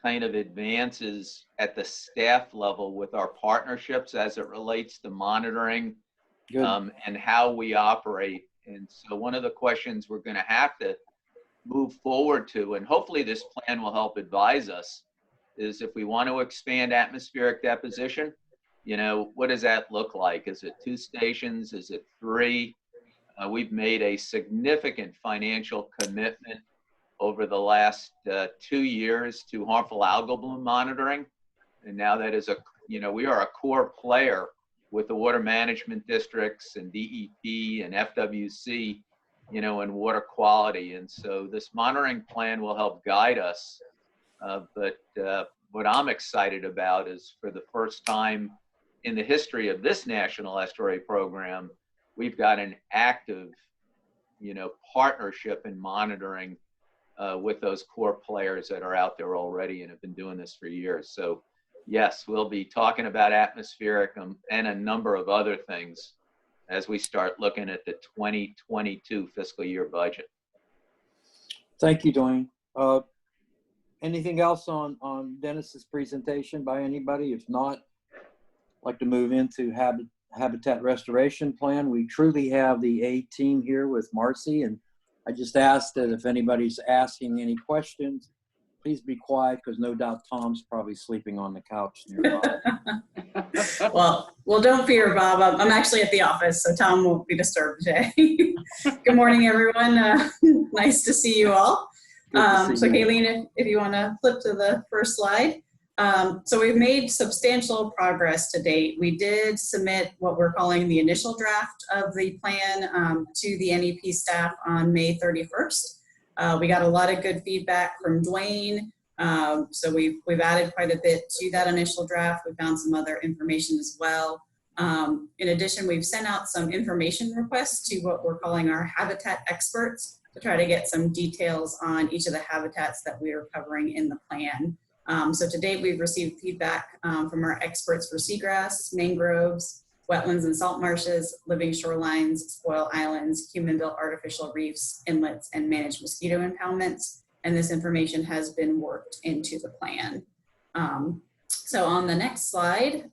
kind of advances at the staff level with our partnerships as it relates to monitoring and how we operate. And so one of the questions we're going to have to move forward to, and hopefully this plan will help advise us, is if we want to expand atmospheric deposition, you know, what does that look like? Is it 2 stations? Is it 3? We've made a significant financial commitment over the last 2 years to harmful algal bloom monitoring. And now that is we are a core player with the water management districts and DEP and FWC, you know, and water quality. And so this monitoring plan will help guide us. But what I'm excited about is, for the first time in the history of this National Estuary Program, we've got an active, you know, partnership in monitoring with those core players that are out there already and have been doing this for years. So yes, we'll be talking about atmospheric and a number of other things as we start looking at the 2022 fiscal year budget. Thank you, Dwayne. Anything else on Dennis's presentation by anybody? If not, I'd like to move into habitat restoration plan. We truly have the A team here with Marcy, and I just asked that if anybody's asking any questions, please be quiet, because no doubt Tom's probably sleeping on the couch nearby. Well, don't fear, Bob. I'm actually at the office, so Tom won't be disturbed today. Good morning, everyone. Nice to see you all. So Kayleen, if you want to flip to the first slide. So we've made substantial progress to date. We did submit what we're calling the initial draft of the plan to the NEP staff on May 31st. We got a lot of good feedback from Dwayne. So we've added quite a bit to that initial draft. We found some other information as well. In addition, we've sent out some information requests to what we're calling our habitat experts to try to get some details on each of the habitats that we are covering in the plan. So to date, we've received feedback from our experts for seagrass, mangroves, wetlands and salt marshes, living shorelines, spoil islands, human-built artificial reefs, inlets, and managed mosquito impoundments. And this information has been worked into the plan. So on the next slide,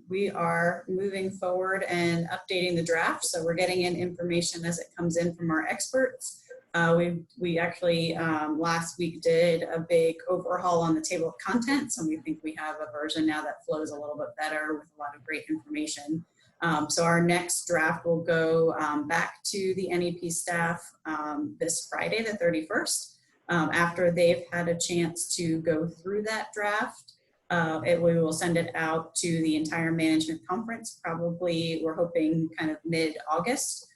we are moving forward and updating the draft. So we're getting in information as it comes in from our experts. We actually last week did a big overhaul on the table of contents, and we think we have a version now that flows a little bit better with a lot of great information. So our next draft will go back to the NEP staff this Friday, the 31st, after they've had a chance to go through that draft. We will send it out to the entire management conference, probably we're hoping kind of mid-August.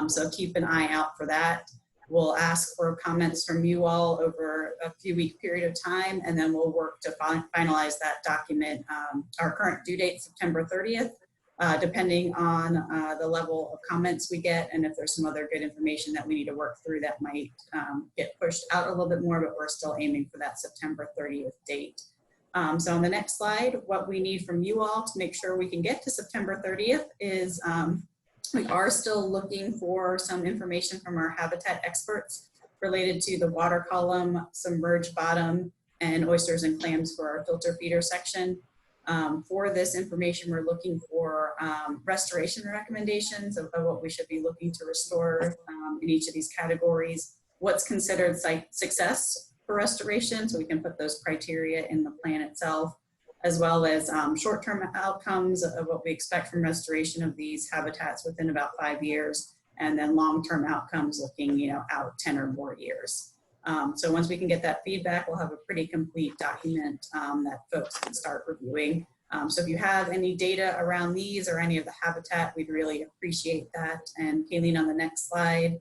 So keep an eye out for that. We'll ask for comments from you all over a few week period of time, and then we'll work to finalize that document. Our current due date, September 30th, depending on the level of comments we get, and if there's some other good information that we need to work through that might get pushed out a little bit more, but we're still aiming for that September 30th date. So on the next slide, what we need from you all to make sure we can get to September 30th is we are still looking for some information from our habitat experts related to the water column, submerged bottom, and oysters and clams for our filter feeder section. For this information, we're looking for restoration recommendations of what we should be looking to restore in each of these categories. What's considered site success for restoration, so we can put those criteria in the plan itself, as well as short-term outcomes of what we expect from restoration of these habitats within about 5 years, and then long-term outcomes looking, out 10 or more years. So once we can get that feedback, we'll have a pretty complete document that folks can start reviewing. So if you have any data around these or any of the habitat, we'd really appreciate that. And Kayleen, on the next slide.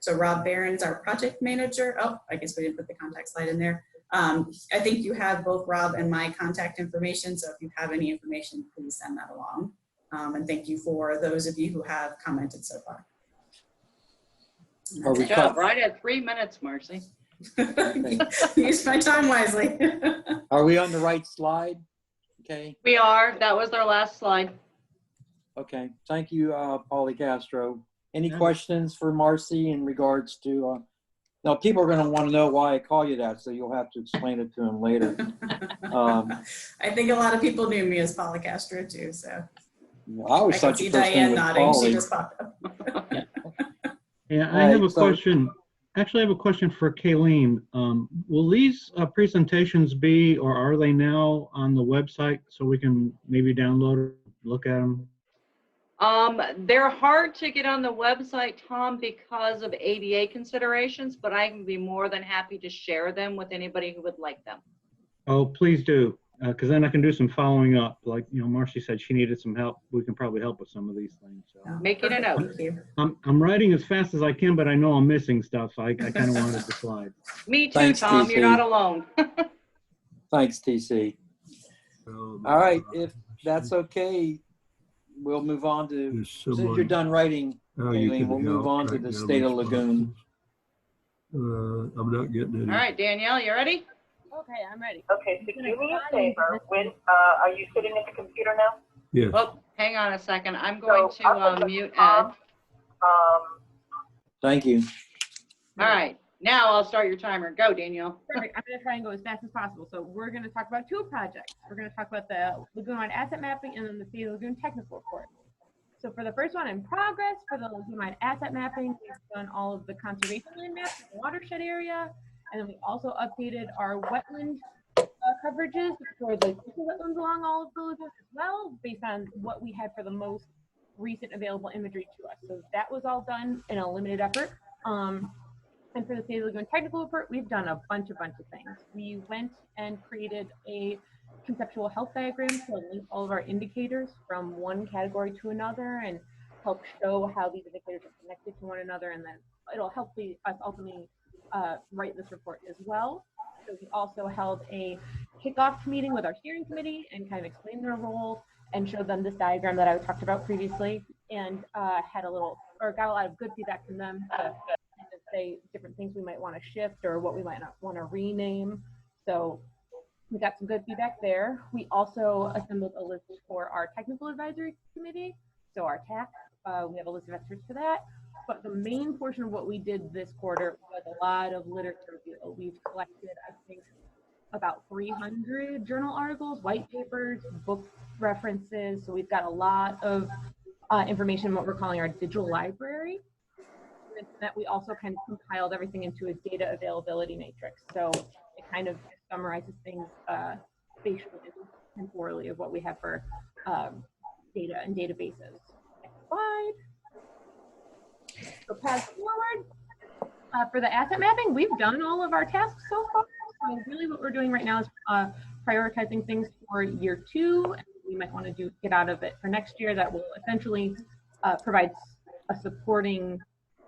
So Rob Barron's our project manager. Oh, I guess we didn't put the contact slide in there. I think you have both Rob and my contact information. So if you have any information, please send that along. And thank you for those of you who have commented so far. Good job. Right at 3 minutes, Marcy. Use my time wisely. Are we on the right slide? Okay. We are. That was our last slide. Okay. Thank you, Paulie Castro. Any questions for Marcy in regards to, now people are going to want to know why I call you that, so you'll have to explain it to them later. I think a lot of people knew me as Paula Castro too, so. I always thought your first name was nodding. She Paulie. just popped up. Yeah, I have a question. Actually, I have a question for Kayleen. Will these presentations be, or are they now on the website so we can maybe download or look at them? They're hard to get on the website, Tom, because of ADA considerations, but I can be more than happy to share them with anybody who would like them. Oh, please do, because then I can do some following up. Like, Marcy said she needed some help. We can probably help with some of these things. So. Making a note. I'm writing as fast as I can, but I know I'm missing stuff. So I kind of wanted to slide. Me too, Thanks, Tom. TC. You're not alone. Thanks, TC. All right, if that's okay, we'll move on to, since you're done writing, Kayleen, we'll move on to the state of Lagoon. I'm not getting any. All right, Danielle, you ready? Okay, I'm ready. Okay, so do me a favor. When are you sitting at the computer now? Yes. Oh, hang on a second. I'm going to mute Ed. Thank you. All right, now I'll start your timer. Go, Danielle. Perfect. I'm going to try and go as fast as possible. So we're going to talk about two projects. We're going to talk about the Lagoon-wide asset mapping and then the State of Lagoon technical report. So for the first one in progress, for the Lagoon-wide asset mapping, we've done all of the conservation land maps in the watershed area. And then we also updated our wetland coverages for the wetlands along all of the lagoons as well, based on what we had for the most recent available imagery to us. So that was all done in a limited effort. And for the State of Lagoon technical report, we've done a bunch of things. We went and created a conceptual health diagram to link all of our indicators from one category to another and help show how these indicators are connected to one another, and then it'll help us ultimately write this report as well. So we also held a kickoff meeting with our steering committee and kind of explained their role and showed them this diagram that I talked about previously, and got a lot of good feedback from them to say different things we might want to shift or what we might not want to rename. So we got some good feedback there. We also assembled a list for our technical advisory committee, so our TAC. We have a list of experts for that. But the main portion of what we did this quarter was a lot of literature review. We've collected, I think, about 300 journal articles, white papers, book references. So we've got a lot of information, what we're calling our digital library. And that we also kind of compiled everything into a data availability matrix. So it kind of summarizes things spatially and temporally of what we have for data and databases. Next slide. So path forward. For the asset mapping, we've done all of our tasks so far. So really what we're doing right now is prioritizing things for year 2. And we might want to get out of it for next year that will essentially provide a supporting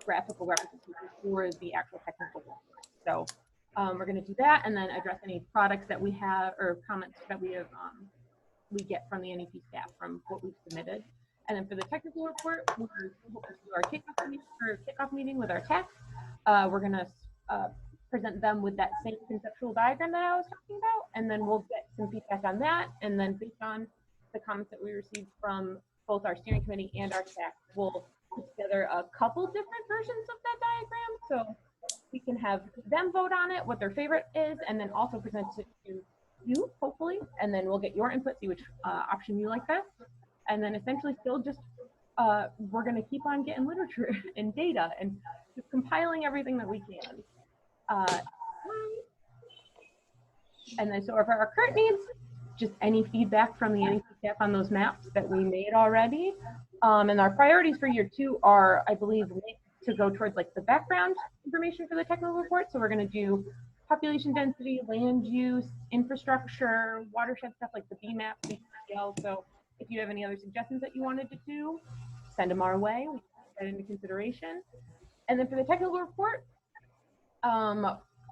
graphical representation for the actual technical work. So we're going to do that and then address any products that we have or comments that we have we get from the NEP staff from what we've submitted. And then for the technical report, we're going to do our kickoff meeting with our techs. We're going to present them with that same conceptual diagram that I was talking about, and then we'll get some feedback on that. And then based on the comments that we received from both our steering committee and our staff, we'll put together a couple different versions of that diagram. So we can have them vote on it, what their favorite is, and then also present it to you, hopefully. And then we'll get your input, see which option you like best. And then essentially still just, we're gonna keep on getting literature and data and just compiling everything that we can. And then so for our current needs, just any feedback from the NEP staff on those maps that we made already. And our priorities for year 2 are, I believe, to go towards like the background information for the technical report. So we're gonna do population density, land use, infrastructure, watershed stuff like the BMAP, BCL. So if you have any other suggestions that you wanted to do, send them our way. We can take that into consideration. And then for the technical report,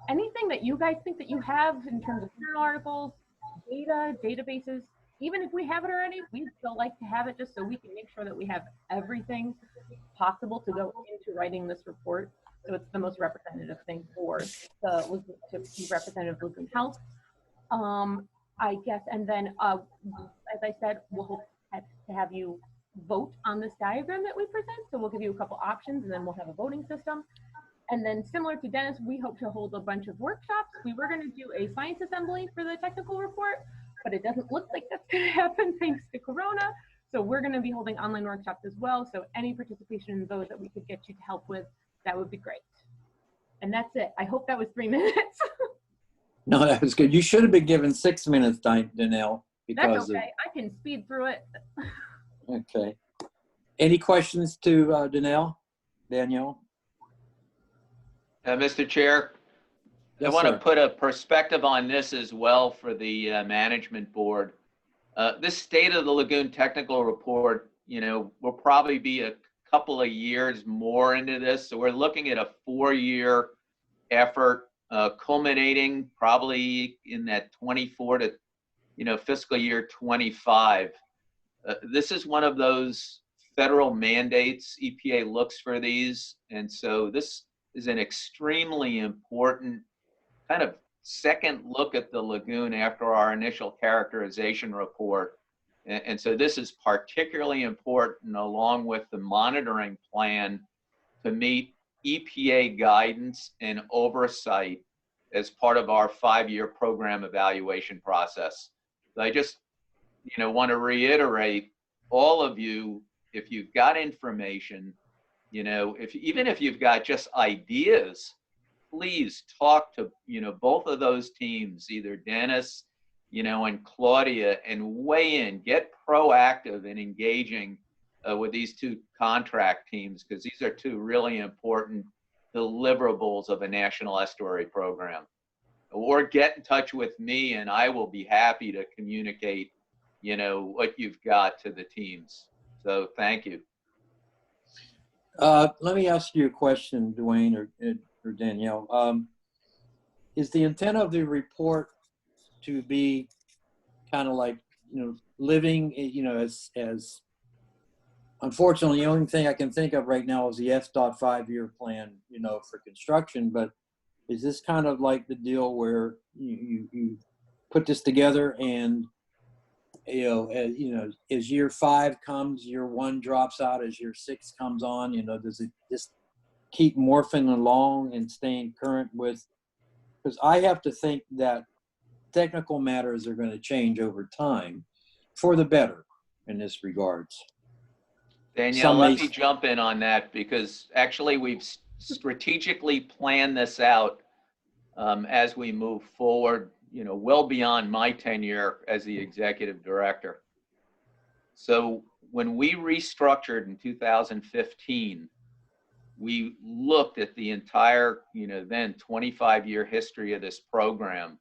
anything that you guys think that you have in terms of journal articles, data, databases, even if we have it already, we'd still like to have it just so we can make sure that we have everything possible to go into writing this report. So it's the most representative thing for the to be representative of Lagoon Health. I guess, and then as I said, we'll hope to have you vote on this diagram that we present. So we'll give you a couple options and then we'll have a voting system. And then similar to Dennis, we hope to hold a bunch of workshops. We were going to do a science assembly for the technical report, but it doesn't look like that's going to happen thanks to Corona. So we're going to be holding online workshops as well. So any participation in those that we could get you to help with, that would be great. And that's it. I hope that was 3 minutes. No, that was good. You should have been given 6 minutes, Danelle. That's okay. I can speed through it. Okay. Any questions to Danielle? Mr. Chair, Yes, I want to sir. put a perspective on this as well for the management board. This State of the Lagoon technical report, will probably be a couple of years more into this. So we're looking at a 4-year effort, culminating probably in that 24 to, fiscal year 25. This is one of those federal mandates. EPA looks for these. And so this is an extremely important kind of second look at the lagoon after our initial characterization report. And so this is particularly important along with the monitoring plan to meet EPA guidance and oversight as part of our 5-year program evaluation process. So I just, want to reiterate, all of you, if you've got information, even if you've got just ideas, please talk to, both of those teams, either Dennis, and Claudia, and weigh in, get proactive in engaging with these 2 contract teams, because these are 2 really important deliverables of a national estuary program. Or get in touch with me and I will be happy to communicate, what you've got to the teams. So thank you. Let me ask you a question, Dwayne or Danielle. Is the intent of the report to be kind of like, living, as unfortunately, the only thing I can think of right now is the FDOT 5-year plan, for construction, but is this kind of like the deal where you put this together and, as year 5 comes, year 1 drops out, as year 6 comes on, does it just keep morphing along and staying current with, because I have to think that technical matters are going to change over time for the better in this regards. Danielle, Some let may- me jump in on that because actually we've strategically planned this out as we move forward, you know, well beyond my tenure as the executive director. So when we restructured in 2015, we looked at the entire, you know, then 25-year history of this program.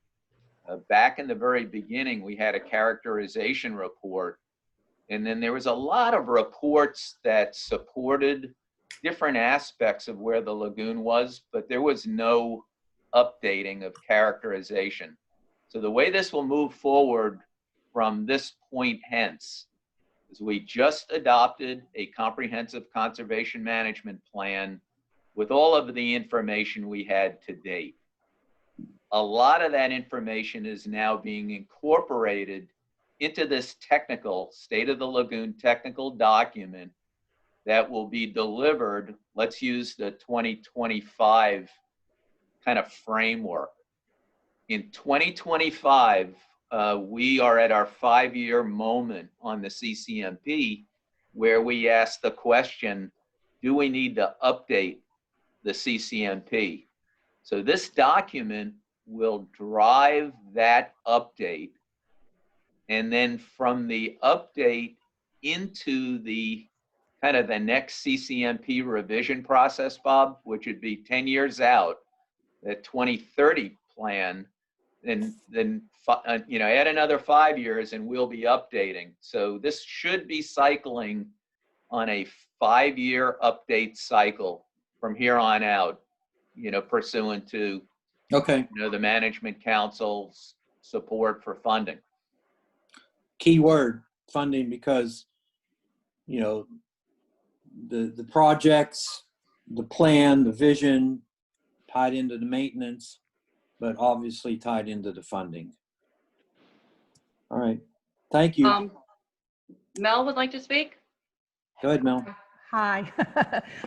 Back in the very beginning, we had a characterization report. And then there was a lot of reports that supported different aspects of where the lagoon was, but there was no updating of characterization. So the way this will move forward from this point hence is we just adopted a comprehensive conservation management plan with all of the information we had to date. A lot of that information is now being incorporated into this technical State of the Lagoon technical document that will be delivered, let's use the 2025 kind of framework. In 2025, we are at our 5-year moment on the CCMP where we ask the question, do we need to update the CCMP? So this document will drive that update. And then from the update into the kind of the next CCMP revision process, Bob, which would be 10 years out, that 2030 plan, and then you know, add another 5 years and we'll be updating. So this should be cycling on a 5-year update cycle from here on out, you know, pursuant to Okay. you know, the Management Council's support for funding. Key word, funding, because, you know, the projects, the plan, the vision tied into the maintenance, but obviously tied into the funding. All right. Thank you. Mel would like to speak. Go ahead, Mel. Hi.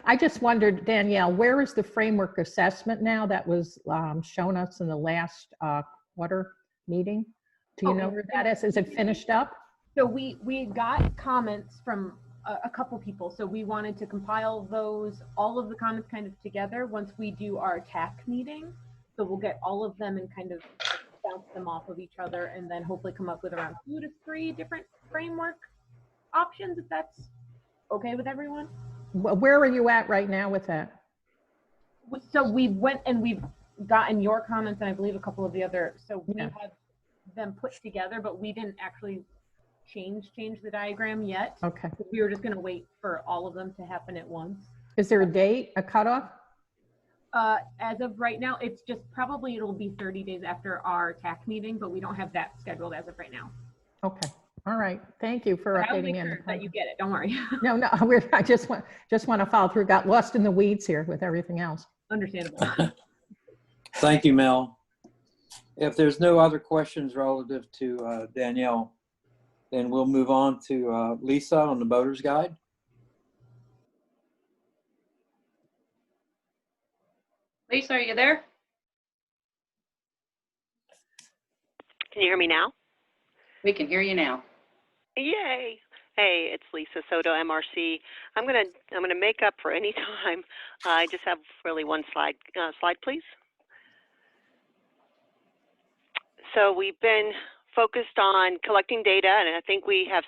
I just wondered, Danielle, where is the framework assessment now that was shown us in the last quarter meeting? Do you know where that is? Is it finished up? So we got comments from a couple people. So we wanted to compile those, all of the comments kind of together once we do our TAC meeting. So we'll get all of them and kind of bounce them off of each other and then hopefully come up with around 2 to 3 different framework options, if that's okay with everyone. Where are you at right now with that? So we went and we've gotten your comments and I believe a couple of the other, so we have them put together, but we didn't actually change the diagram yet. Okay. We were just going to wait for all of them to happen at once. Is there a date, a cutoff? As of right now, it's just probably it'll be 30 days after our TAC meeting, but we don't have that scheduled as of right now. Okay. All right. Thank you for I'll updating make me. sure that you get it. Don't worry. No, I just want to follow through. Got lost in the weeds here with everything else. Understandable. Thank you, Mel. If there's no other questions relative to Danielle, then we'll move on to Lisa on the Boater's Guide. Lisa, are you there? Can you hear me now? We can hear you now. Yay! Hey, it's Lisa Soto, MRC. I'm gonna make up for any time. I just have really one slide. Slide, please. So we've been focused on collecting data, and I think we have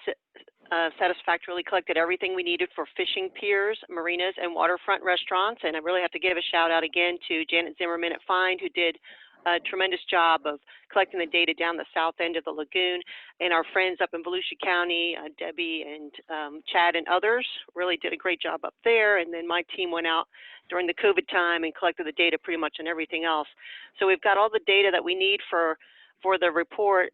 satisfactorily collected everything we needed for fishing piers, marinas, and waterfront restaurants. And I really have to give a shout out again to Janet Zimmerman at Find, who did a tremendous job of collecting the data down the south end of the lagoon, and our friends up in Volusia County, Debbie and Chad and others really did a great job up there. And then my team went out during the COVID time and collected the data pretty much on everything else. So we've got all the data that we need for the report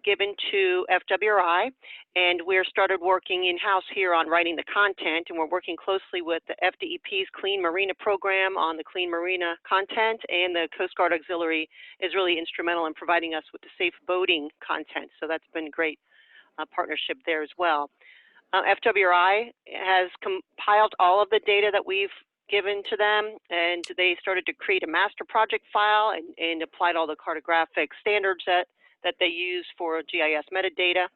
given to FWRI, and we're started working in-house here on writing the content, and we're working closely with the FDEP's Clean Marina program on the Clean Marina content, and the Coast Guard Auxiliary is really instrumental in providing us with the safe boating content, so that's been great partnership there as well. FWRI has compiled all of the data that we've given to them, and they started to create a master project file and applied all the cartographic standards that that they use for GIS metadata.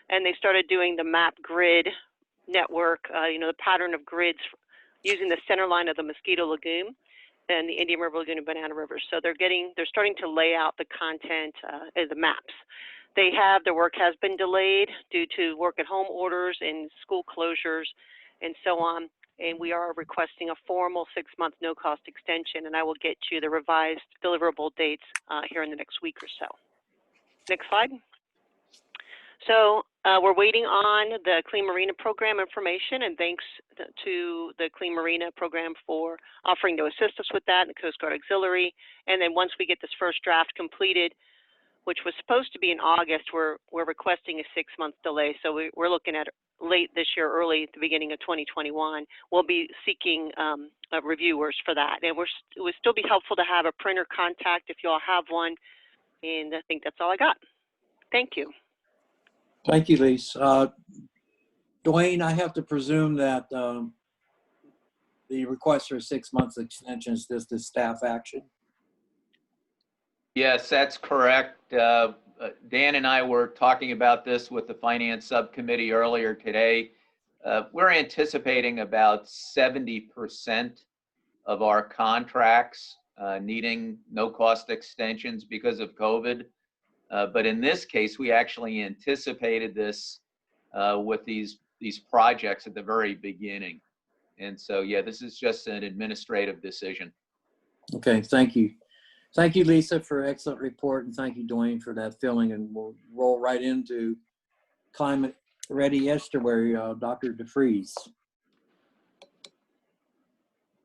And they started doing the map grid network, the pattern of grids using the center line of the Mosquito Lagoon and the Indian River Lagoon and Banana River. So they're starting to lay out the content as the maps. Their work has been delayed due to work at home orders and school closures and so on. And we are requesting a formal 6-month no-cost extension, and I will get you the revised deliverable dates here in the next week or so. Next slide. So we're waiting on the Clean Marina Program information, and thanks to the Clean Marina Program for offering to assist us with that, and the Coast Guard Auxiliary. And then once we get this first draft completed, which was supposed to be in August, we're requesting a 6-month delay. So we're looking at late this year, early at the beginning of 2021. We'll be seeking reviewers for that. And it would still be helpful to have a printer contact if you all have one. And I think that's all I got. Thank you. Thank you, Lisa. Dwayne, I have to presume that the request for a 6-month extension is just a staff action. Yes, that's correct. Dan and I were talking about this with the Finance Subcommittee earlier today. We're anticipating about 70% of our contracts needing no-cost extensions because of COVID. But in this case, we actually anticipated this with these projects at the very beginning. And so, yeah, this is just an administrative decision. Okay, thank you. Thank you, Lisa, for an excellent report, and thank you, Dwayne, for that filling. And we'll roll right into Climate Ready Estuary, Dr. DeFries.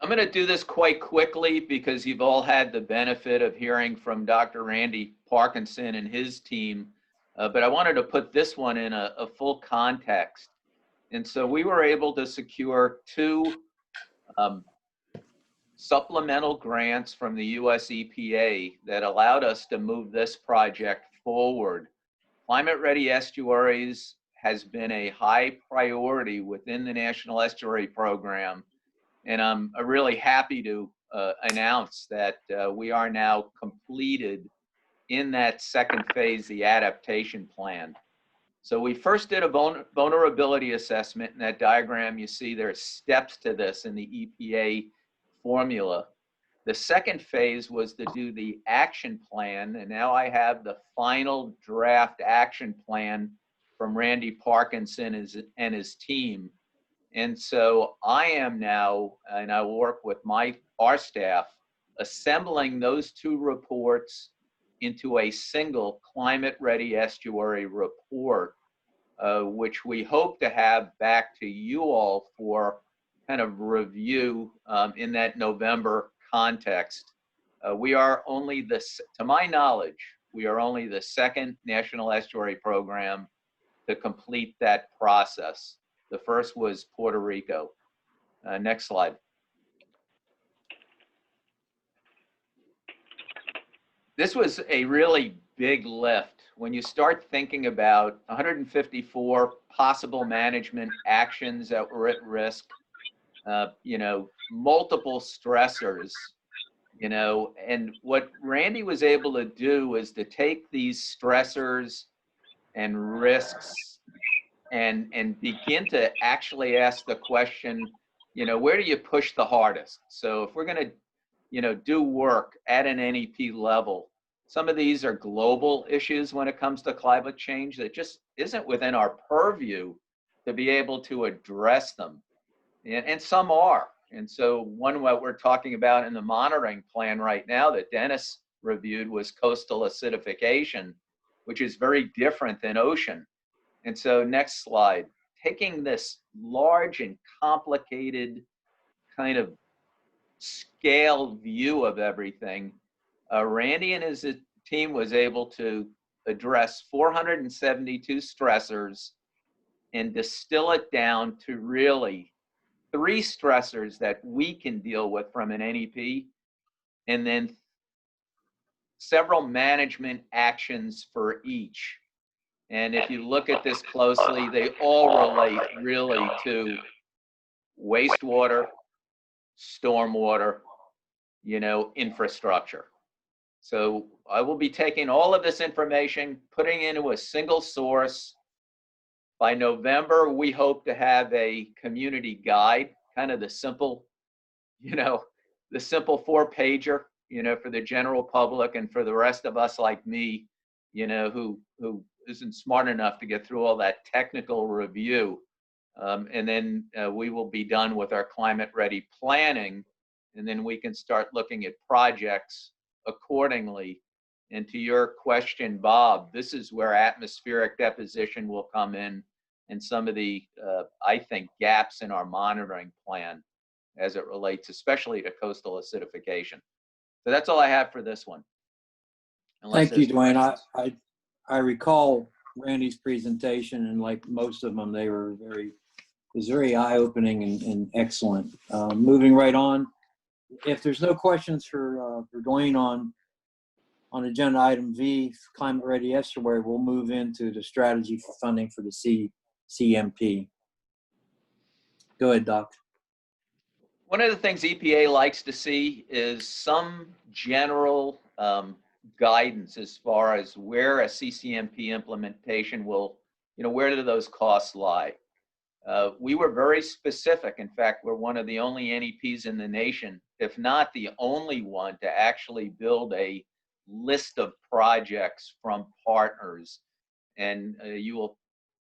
I'm going to do this quite quickly because you've all had the benefit of hearing from Dr. Randy Parkinson and his team, but I wanted to put this one in a full context. And so we were able to secure 2 supplemental grants from the US EPA that allowed us to move this project forward. Climate Ready Estuaries has been a high priority within the National Estuary Program, and I'm really happy to announce that we are now completed in that second phase, the adaptation plan. So we first did a vulnerability assessment. In that diagram, you see there's steps to this in the EPA formula. The second phase was to do the action plan, and now I have the final draft action plan from Randy Parkinson and his team. And so I am now, and I will work with our staff, assembling those 2 reports into a single Climate Ready Estuary report, which we hope to have back to you all for kind of review in that November context. We are only to my knowledge, we are only the 2nd National Estuary Program to complete that process. The first was Puerto Rico. Next slide. This was a really big lift. When you start thinking about 154 possible management actions that were at risk, multiple stressors, and what Randy was able to do is to take these stressors and risks and begin to actually ask the question, where do you push the hardest? So if we're going to, do work at an NEP level, some of these are global issues when it comes to climate change that just isn't within our purview to be able to address them. And some are. And so one what we're talking about in the monitoring plan right now that Dennis reviewed was coastal acidification, which is very different than ocean. And so next slide, taking this large and complicated kind of scale view of everything, Randy and his team was able to address 472 stressors and distill it down to really 3 stressors that we can deal with from an NEP, and then several management actions for each. And if you look at this closely, they all relate really to wastewater, stormwater, infrastructure. So I will be taking all of this information, putting it into a single source. By November, we hope to have a community guide, kind of the simple, the simple 4-pager, for the general public and for the rest of us like me, who isn't smart enough to get through all that technical review. And then we will be done with our climate ready planning, and then we can start looking at projects accordingly. And to your question, Bob, this is where atmospheric deposition will come in and some of the, I think, gaps in our monitoring plan as it relates, especially to coastal acidification. So that's all I have for this one. Unless Thank you, there's Dwayne. questions. I recall Randy's presentation, and like most of them, it was very eye-opening and excellent. Moving right on, if there's no questions for Dwayne on agenda item V, Climate Ready Estuary, we'll move into the strategy for funding for the CMP. Go ahead, Doc. One of the things EPA likes to see is some general guidance as far as where a CCMP implementation will, where do those costs lie? We were very specific. In fact, we're one of the only NEPs in the nation, if not the only one, to actually build a list of projects from partners. And you will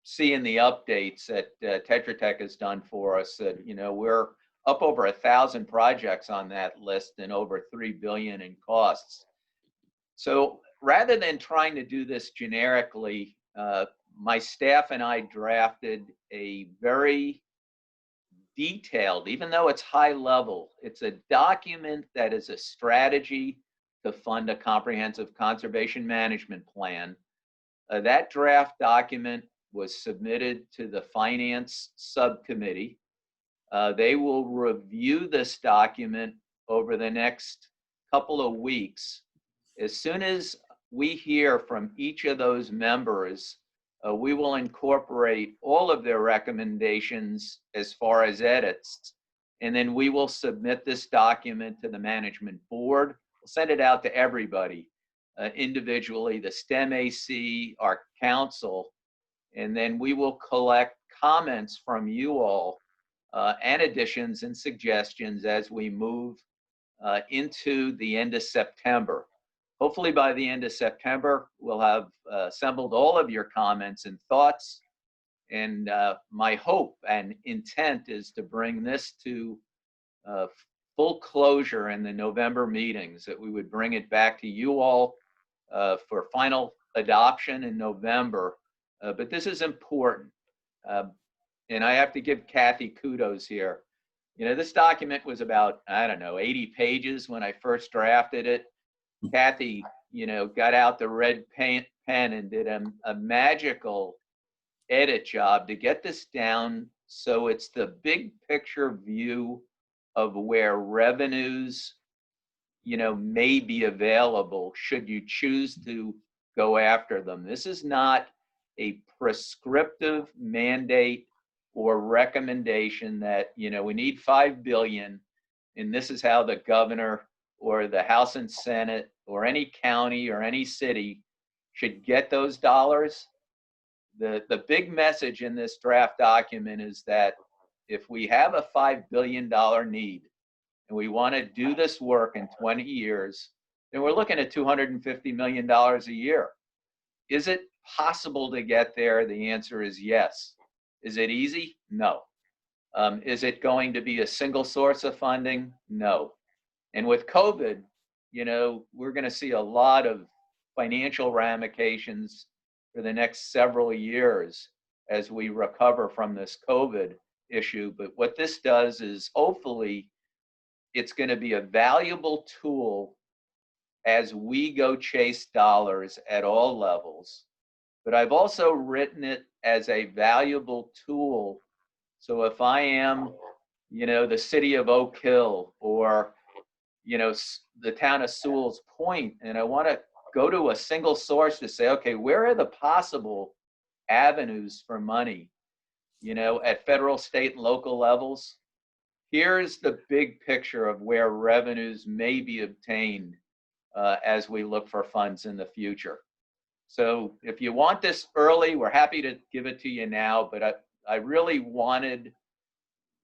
see in the updates that Tetra Tech has done for us that, we're up over 1,000 projects on that list and over $3 billion in costs. So rather than trying to do this generically, my staff and I drafted a very detailed, even though it's high level, it's a document that is a strategy to fund a comprehensive conservation management plan. That draft document was submitted to the Finance Subcommittee. They will review this document over the next couple of weeks. As soon as we hear from each of those members, we will incorporate all of their recommendations as far as edits, and then we will submit this document to the management board. We'll send it out to everybody individually, the STEM AC, our council, and then we will collect comments from you all and additions and suggestions as we move into the end of September. Hopefully by the end of September, we'll have assembled all of your comments and thoughts. And my hope and intent is to bring this to full closure in the November meetings, that we would bring it back to you all for final adoption in November. But this is important. And I have to give Kathy kudos here. This document was about, 80 pages when I first drafted it. Kathy, got out the red pen and did a magical edit job to get this down so it's the big picture view of where revenues, may be available should you choose to go after them. This is not a prescriptive mandate or recommendation that, we need $5 billion and this is how the governor or the House and Senate or any county or any city should get those dollars. The big message in this draft document is that if we have a $5 billion need and we want to do this work in 20 years, then we're looking at $250 million a year. Is it possible to get there? The answer is yes. Is it easy? No. Is it going to be a single source of funding? No. And with COVID, we're going to see a lot of financial ramifications for the next several years as we recover from this COVID issue. But what this does is hopefully it's going to be a valuable tool as we go chase dollars at all levels. But I've also written it as a valuable tool. So if I am, the city of Oak Hill or, the town of Sewell's Point, and I want to go to a single source to say, okay, where are the possible avenues for money, at federal, state, and local levels? Here's the big picture of where revenues may be obtained as we look for funds in the future. So if you want this early, we're happy to give it to you now, but I really wanted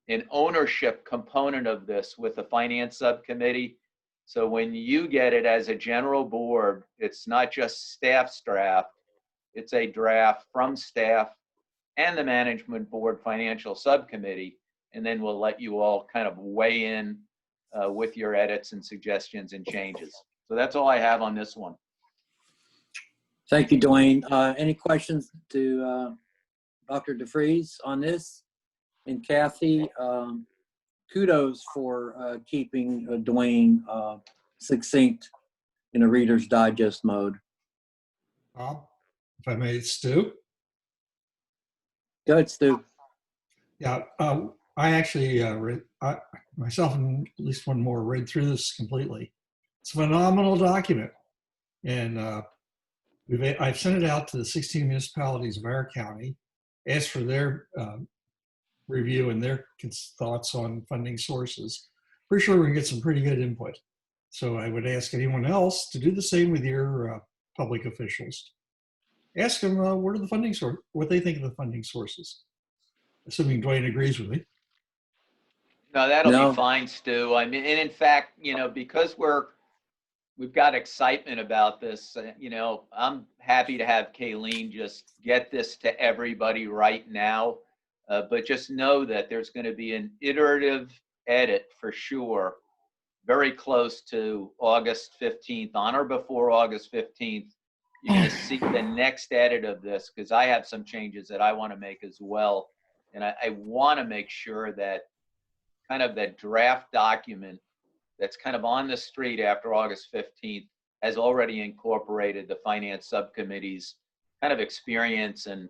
an ownership component of this with the finance subcommittee. So when you get it as a general board, it's not just staff's draft, it's a draft from staff and the management board financial subcommittee. And then we'll let you all kind of weigh in with your edits and suggestions and changes. So that's all I have on this one. Thank you, Dwayne. Any questions to Dr. DeFries on this? And Kathy, kudos for keeping Dwayne succinct in a Reader's Digest mode. Bob, if I may, Stu? Go ahead, Stu. Yeah, I actually read, myself and at least one more read through this completely. It's a phenomenal document. And I've sent it out to the 16 municipalities of our county, asked for their review and their thoughts on funding sources. Pretty sure we can get some pretty good input. So I would ask anyone else to do the same with your public officials. Ask them what are the funding source, what they think of the funding sources. Assuming Dwayne agrees with me. No, that'll be fine, Stu. I mean, and in fact, you know, because we've got excitement about this, you know, I'm happy to have Kayleen just get this to everybody right now. But just know that there's going to be an iterative edit for sure, very close to August 15th, on or before August 15th. You're going to see the next edit of this because I have some changes that I want to make as well. And I want to make sure that kind of that draft document that's kind of on the street after August 15th has already incorporated the finance subcommittee's kind of experience and,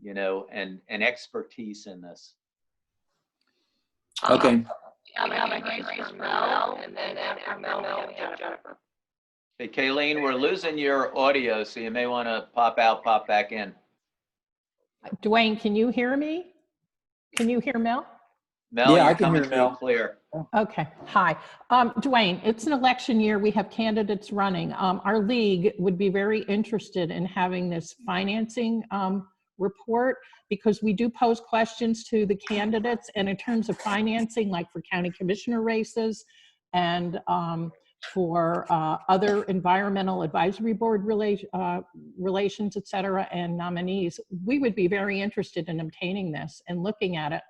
you know, and expertise in this. Okay. Hey, Kayleen, we're losing your audio, so you may want to pop out, pop back in. Dwayne, can you hear me? Can you hear Mel? Mel, Yeah, you're I can coming hear through Mel. clear. Okay, hi. Dwayne, it's an election year. We have candidates running. Our league would be very interested in having this financing report because we do pose questions to the candidates, and in terms of financing, like for county commissioner races and for other environmental advisory board relations, et cetera, and nominees, we would be very interested in obtaining this and looking at it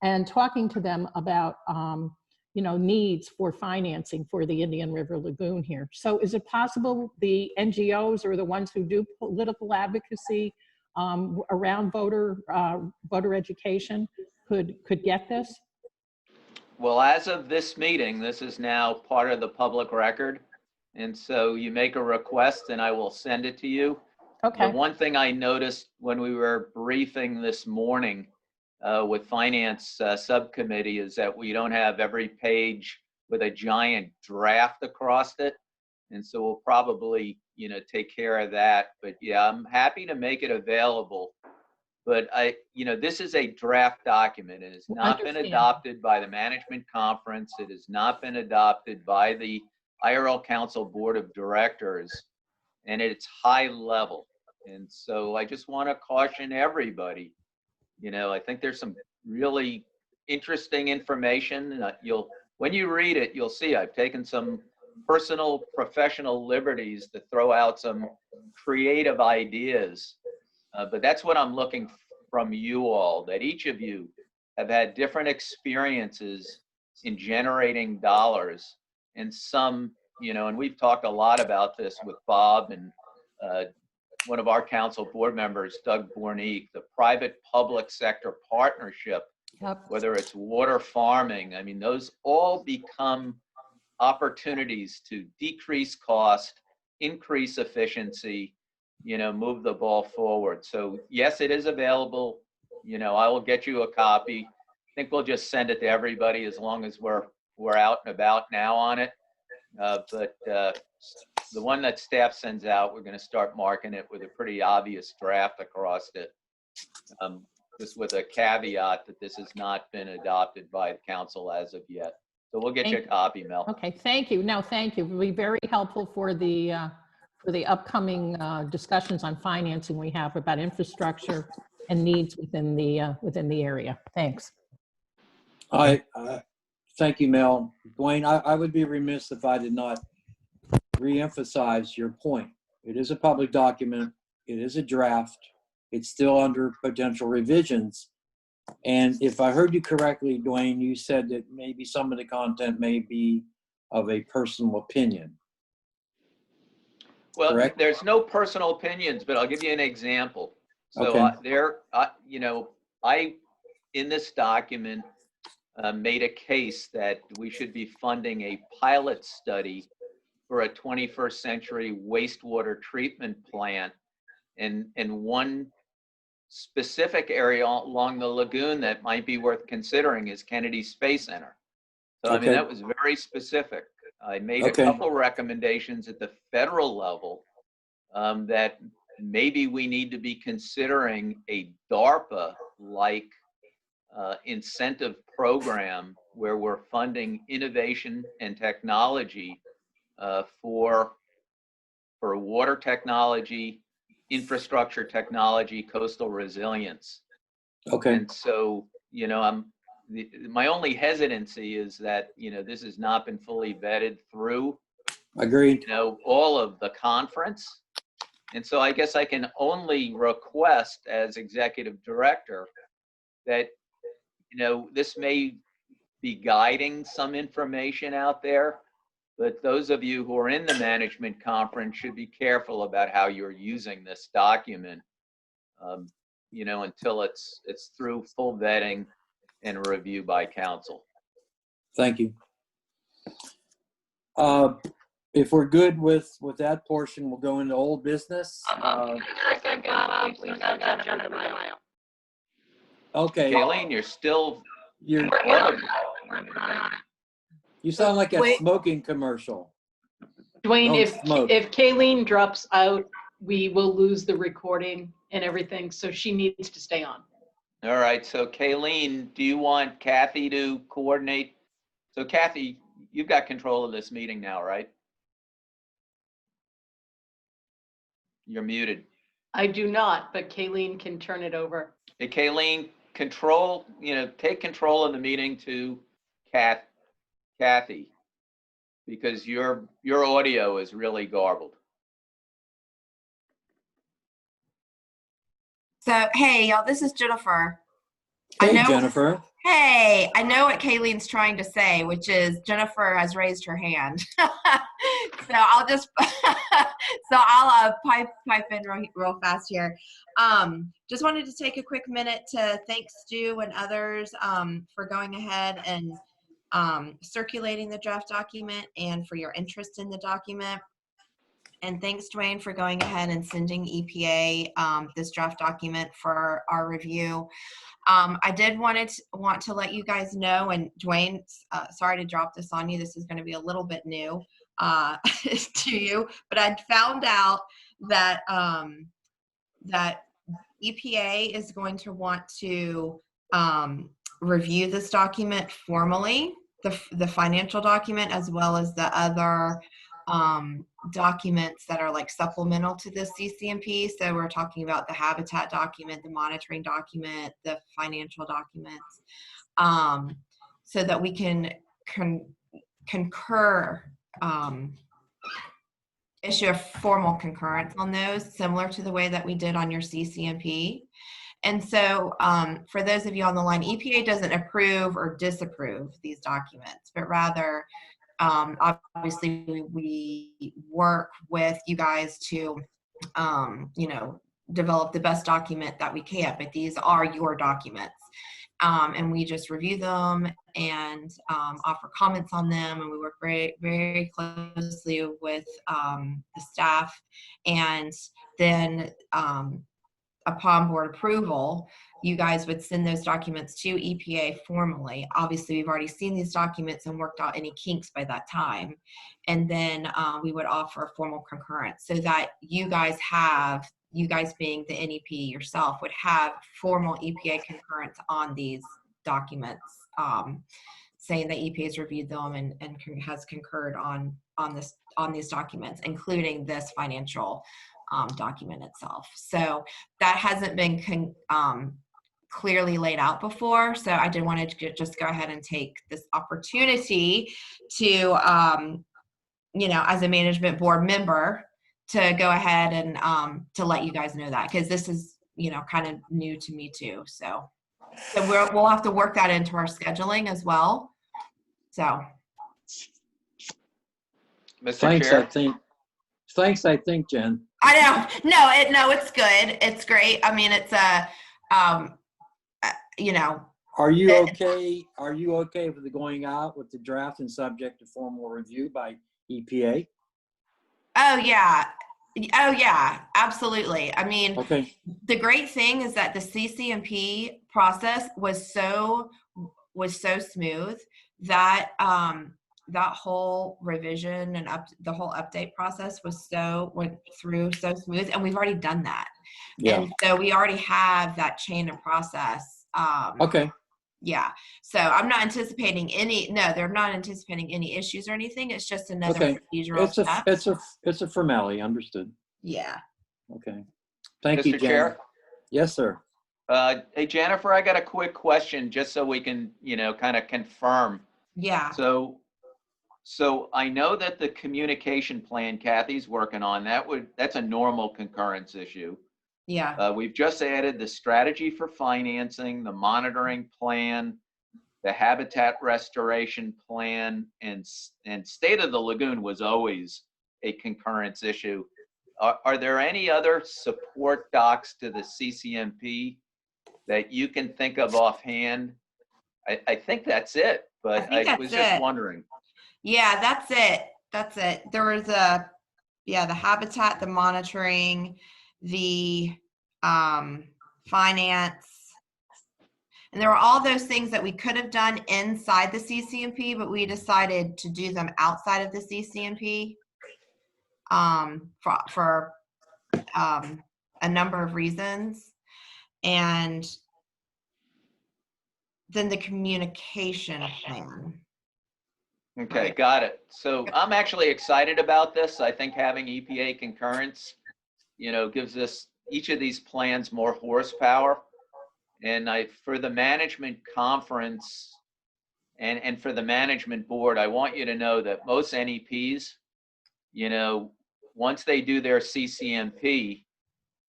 and talking to them about you know, needs for financing for the Indian River Lagoon here. So is it possible the NGOs or the ones who do political advocacy around voter education could get this? Well, as of this meeting, this is now part of the public record. And so you make a request and I will send it to you. Okay. The one thing I noticed when we were briefing this morning with finance subcommittee is that we don't have every page with a giant draft across it. And so we'll probably, you know, take care of that. But yeah, I'm happy to make it available. But you know, this is a draft document. It has not been adopted by the management conference. It has not been adopted by the IRL Council Board of Directors, and it's high level. And so I just want to caution everybody, you know, I think there's some really interesting information. When you read it, you'll see I've taken some personal, professional liberties to throw out some creative ideas. But that's what I'm looking from you all, that each of you have had different experiences in generating dollars. And some, you know, and we've talked a lot about this with Bob and one of our council board members, Doug Bornique, the private-public sector partnership, whether it's water farming, I mean, those all become opportunities to decrease cost, increase efficiency, you know, move the ball forward. So yes, it is available. You know, I will get you a copy. I think we'll just send it to everybody as long as we're out and about now on it. But the one that staff sends out, we're going to start marking it with a pretty obvious draft across it. Just with a caveat that this has not been adopted by the council as of yet. So we'll get you a copy, Mel. Okay, thank you. No, thank you. It'll be very helpful for the upcoming discussions on financing we have about infrastructure and needs within the area. Thanks. Thank you, Mel. Dwayne, I would be remiss if I did not reemphasize your point. It is a public document. It is a draft. It's still under potential revisions. And if I heard you correctly, Dwayne, you said that maybe some of the content may be of a personal opinion. Well, correct? There's no personal opinions, but I'll give you an example. So Okay. in this document, made a case that we should be funding a pilot study for a 21st century wastewater treatment plant in one specific area along the lagoon that might be worth considering is Kennedy Space Center. So, I mean, that was very specific. I made a couple recommendations at the federal level that maybe we need to be considering a DARPA-like incentive program where we're funding innovation and technology for water technology, infrastructure technology, coastal resilience. Okay. And so, my only hesitancy is that, this has not been fully vetted through, Agreed. all of the conference. And so I guess I can only request as executive director that, this may be guiding some information out there, but those of you who are in the management conference should be careful about how you're using this document, until it's through full vetting and review by council. Thank you. If we're good with that portion, we'll go into old business. Okay. Kayleen, you're still. You sound like a smoking commercial. Dwayne, Don't if Kayleen drops out, we will lose the recording and everything, so she needs to stay on. All right, so Kayleen, do you want Kathy to coordinate? So Kathy, you've got control of this meeting now, right? You're muted. I do not, but Kayleen can turn it over. Hey, Kayleen, take control of the meeting to Kathy, because your audio is really garbled. So, hey, y'all, this is Jennifer. Hey, Jennifer. Hey, I know what Kayleen's trying to say, which is Jennifer has raised her hand. So I'll just, pipe in real fast here. Just wanted to take a quick minute to thank Stu and others for going ahead and circulating the draft document and for your interest in the document. And thanks, Dwayne, for going ahead and sending EPA this draft document for our review. I did want to let you guys know, and Dwayne, sorry to drop this on you. This is going to be a little bit new to you, but I found out that that EPA is going to want to review this document formally, the financial document, as well as the other documents that are like supplemental to the CCMP. So we're talking about the habitat document, the monitoring document, the financial documents, so that we can concur, issue a formal concurrence on those, similar to the way that we did on your CCMP. And so for those of you on the line, EPA doesn't approve or disapprove these documents, but rather obviously we work with you guys to develop the best document that we can, but these are your documents. And we just review them and offer comments on them, and we work very, very closely with the staff. And then upon board approval, you guys would send those documents to EPA formally. Obviously, we've already seen these documents and worked out any kinks by that time. And then we would offer a formal concurrence so that you guys being the NEP yourself would have formal EPA concurrence on these documents. saying that EPA has reviewed them and has concurred on these documents, including this financial document itself. So that hasn't been clearly laid out before. So I did want to just go ahead and take this opportunity to, as a management board member, to go ahead and to let you guys know that, because this is, kind of new to me too. So we'll have to work that into our scheduling as well. So. Mr. Thanks, Chair. Thanks, I think, Jen. I know. No, it's good. It's great. I mean, it's Are you okay? Are you okay with the going out with the draft and subject to formal review by EPA? Oh yeah, absolutely. I mean, okay. The great thing is that the CCMP process was so smooth that that whole revision and the whole update process went through so smooth, and we've already done that. Yeah. And so we already have that chain of process. Okay. Yeah. So I'm not anticipating they're not anticipating any issues or anything. It's just another procedural step. It's a formality, understood. Yeah. Okay. Thank you, Mr. Jen. Chair. Yes, sir. Hey, Jennifer, I got a quick question just so we can, kind of confirm. Yeah. So I know that the communication plan Kathy's working on, that's a normal concurrence issue. Yeah. We've just added the strategy for financing, the monitoring plan, the habitat restoration plan, and State of the Lagoon was always a concurrence issue. Are there any other support docs to the CCMP that you can think of offhand? I think that's it, but I was just wondering. Yeah, that's it. There was the habitat, the monitoring, the finance, and there were all those things that we could have done inside the CCMP, but we decided to do them outside of the CCMP for a number of reasons. And then the communication plan. Okay, got it. So I'm actually excited about this. I think having EPA concurrence, gives us each of these plans more horsepower. And for the management conference and for the management board, I want you to know that most NEPs, once they do their CCMP,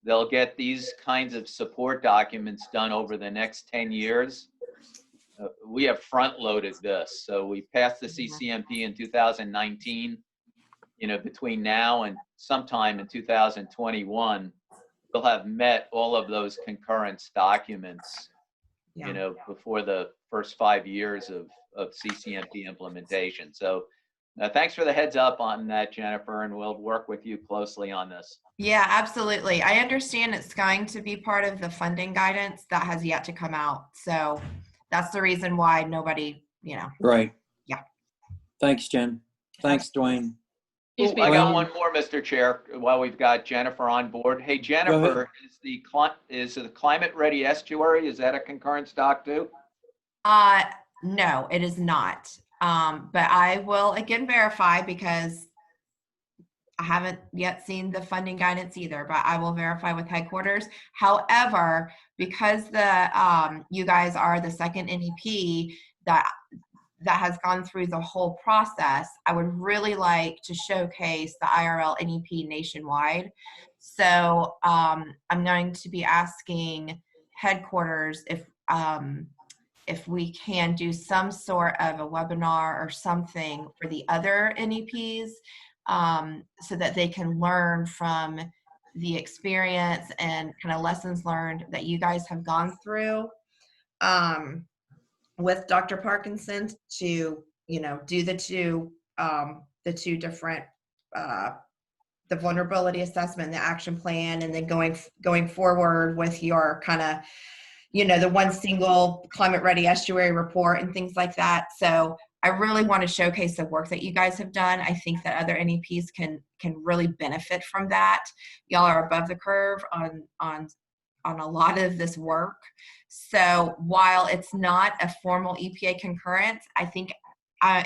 they'll get these kinds of support documents done over the next 10 years. We have front-loaded this. So we passed the CCMP in 2019. Between now and sometime in 2021, we'll have met all of those concurrence documents, before the first 5 years of CCMP implementation. So thanks for the heads up on that, Jennifer, and we'll work with you closely on this. Yeah, absolutely. I understand it's going to be part of the funding guidance that has yet to come out. So that's the reason why nobody, Right. Yeah. Thanks, Jen. Thanks, Dwayne. I got one more, Mr. Chair, while we've got Jennifer on board. Hey, Jennifer, is the Climate Ready Estuary, is that a concurrence doc too? No, it is not. But I will again verify, because I haven't yet seen the funding guidance either, but I will verify with headquarters. However, because you guys are the second NEP that has gone through the whole process, I would really like to showcase the IRLNEP nationwide. So I'm going to be asking headquarters if we can do some sort of a webinar or something for the other NEPs, so that they can learn from the experience and kind of lessons learned that you guys have gone through with Dr. Parkinson to, do the two different, the vulnerability assessment and the action plan, and then going forward with your kind of, the one single Climate Ready Estuary report and things like that. So I really want to showcase the work that you guys have done. I think that other NEPs can really benefit from that. Y'all are above the curve on on a lot of this work. So while it's not a formal EPA concurrence, I think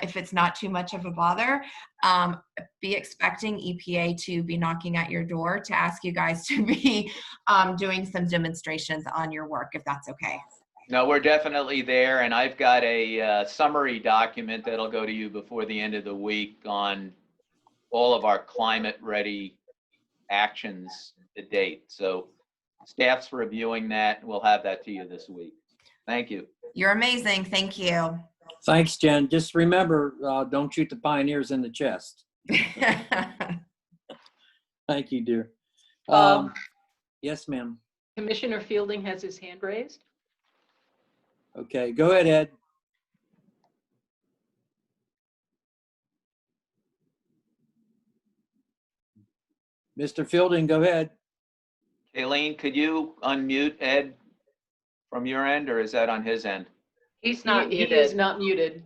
if it's not too much of a bother, be expecting EPA to be knocking at your door to ask you guys to be doing some demonstrations on your work, if that's okay. No, we're definitely there, and I've got a summary document that'll go to you before the end of the week on all of our climate-ready actions to date. So staff's reviewing that, and we'll have that to you this week. Thank you. You're amazing. Thank you. Thanks, Jen. Just remember, don't shoot the pioneers in the chest. Thank you, dear. Yes, ma'am. Commissioner Fielding has his hand raised. Okay, go ahead, Ed. Mr. Fielding, go ahead. Aileen, could you unmute Ed from your end, or is that on his end? He's not He muted. is not muted.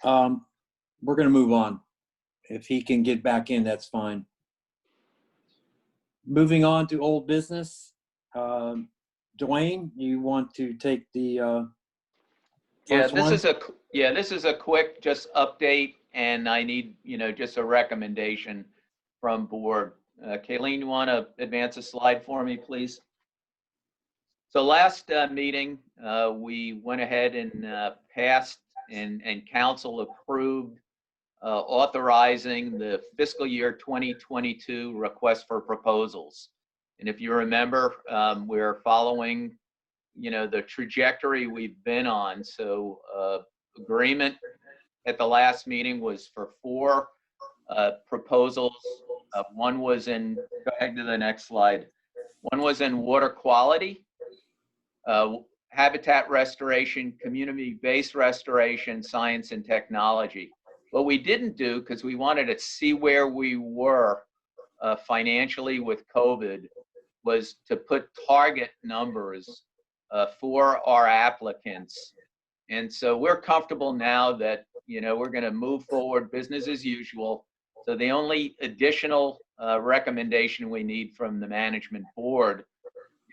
We're going to move on. If he can get back in, that's fine. Moving on to old business. Dwayne, you want to take the Yeah, first one? this is a quick just update, and I need, just a recommendation from board. Kayleen, you want to advance a slide for me, please? So last meeting, we went ahead and passed and council approved authorizing the fiscal year 2022 request for proposals. And if you remember, we're following, the trajectory we've been on. So agreement at the last meeting was for 4 proposals. One was in, go ahead to the next slide. One was in water quality, habitat restoration, community-based restoration, science and technology. What we didn't do, because we wanted to see where we were financially with COVID, was to put target numbers for our applicants. And so we're comfortable now that, we're going to move forward business as usual. So the only additional recommendation we need from the management board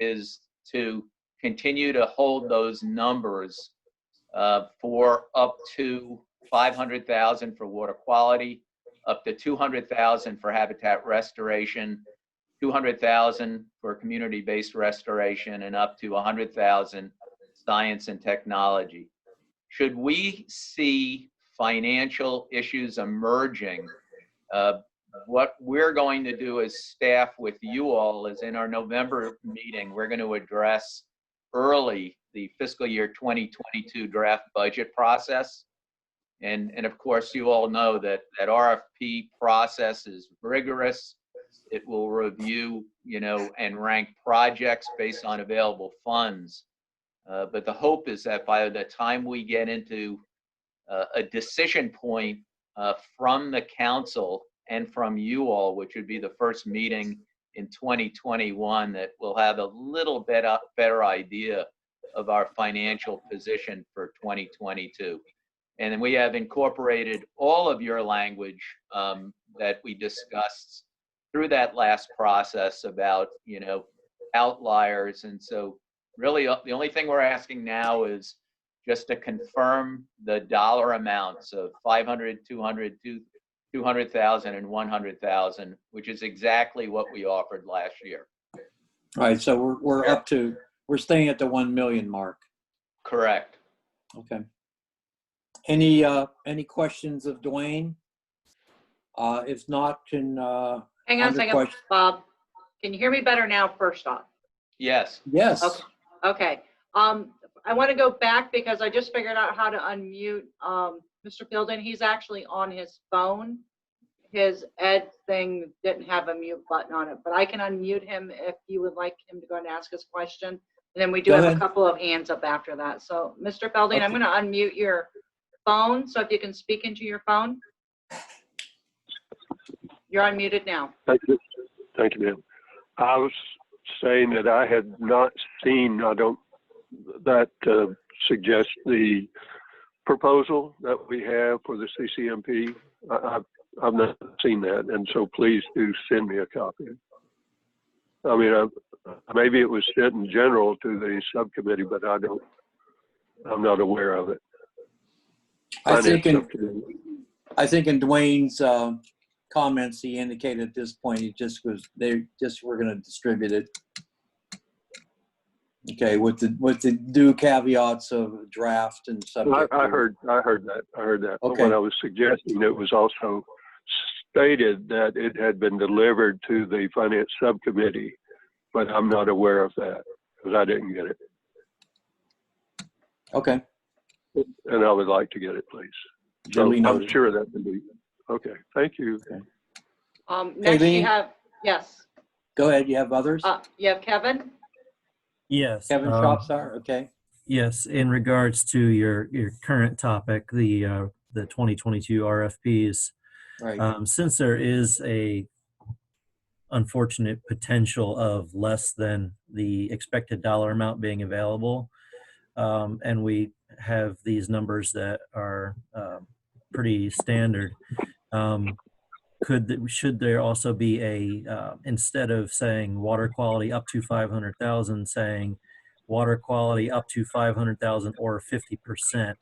is to continue to hold those numbers for up to 500,000 for water quality, up to 200,000 for habitat restoration, 200,000 for community-based restoration, and up to 100,000 science and technology. Should we see financial issues emerging, what we're going to do as staff with you all is in our November meeting, we're going to address early the fiscal year 2022 draft budget process. And of course, you all know that that RFP process is rigorous. It will review, and rank projects based on available funds. But the hope is that by the time we get into a decision point from the council and from you all, which would be the first meeting in 2021, that we'll have a little bit better idea of our financial position for 2022. And then we have incorporated all of your language that we discussed through that last process about, outliers. And so really the only thing we're asking now is just to confirm the dollar amounts of 500, 200, 200,000 and 100,000, which is exactly what we offered last year. All right, so we're staying at the 1 million mark. Correct. Okay. Any questions of Dwayne? If not, can Hang on a second, Bob. Can you hear me better now, first off? Yes. Yes. Okay. I want to go back because I just figured out how to unmute Mr. Fielding. He's actually on his phone. His Ed thing didn't have a mute button on it, but I can unmute him if you would like him to go and ask his question. And then we do have a couple of hands up after that. So, Mr. Fielding, okay. I'm going to unmute your phone. So if you can speak into your phone. You're unmuted now. Thank you. Thank you, ma'am. I was saying that I had not seen, that suggests the proposal that we have for the CCMP? I've not seen that, and so please do send me a copy. I mean, maybe it was sent in general to the subcommittee, but I'm not aware of it. I think in Dwayne's comments, he indicated at this point they just were going to distribute it. Okay, with the due caveats of draft and subject. I heard that. Okay. But what I was suggesting, it was also stated that it had been delivered to the finance subcommittee, but I'm not aware of that because I didn't get it. Okay. And I would like to get it, please. So I'm sure that can be. Okay, thank you. Okay. Next you have, yes. Go ahead, you have others? You have Kevin? Yes. Kevin Shopstar, okay. Yes, in regards to your current topic, the 2022 RFPs, right. Since there is a unfortunate potential of less than the expected dollar amount being available, and we have these numbers that are pretty standard, should there also be a instead of saying water quality up to 500,000, saying water quality up to 500,000 or 50%,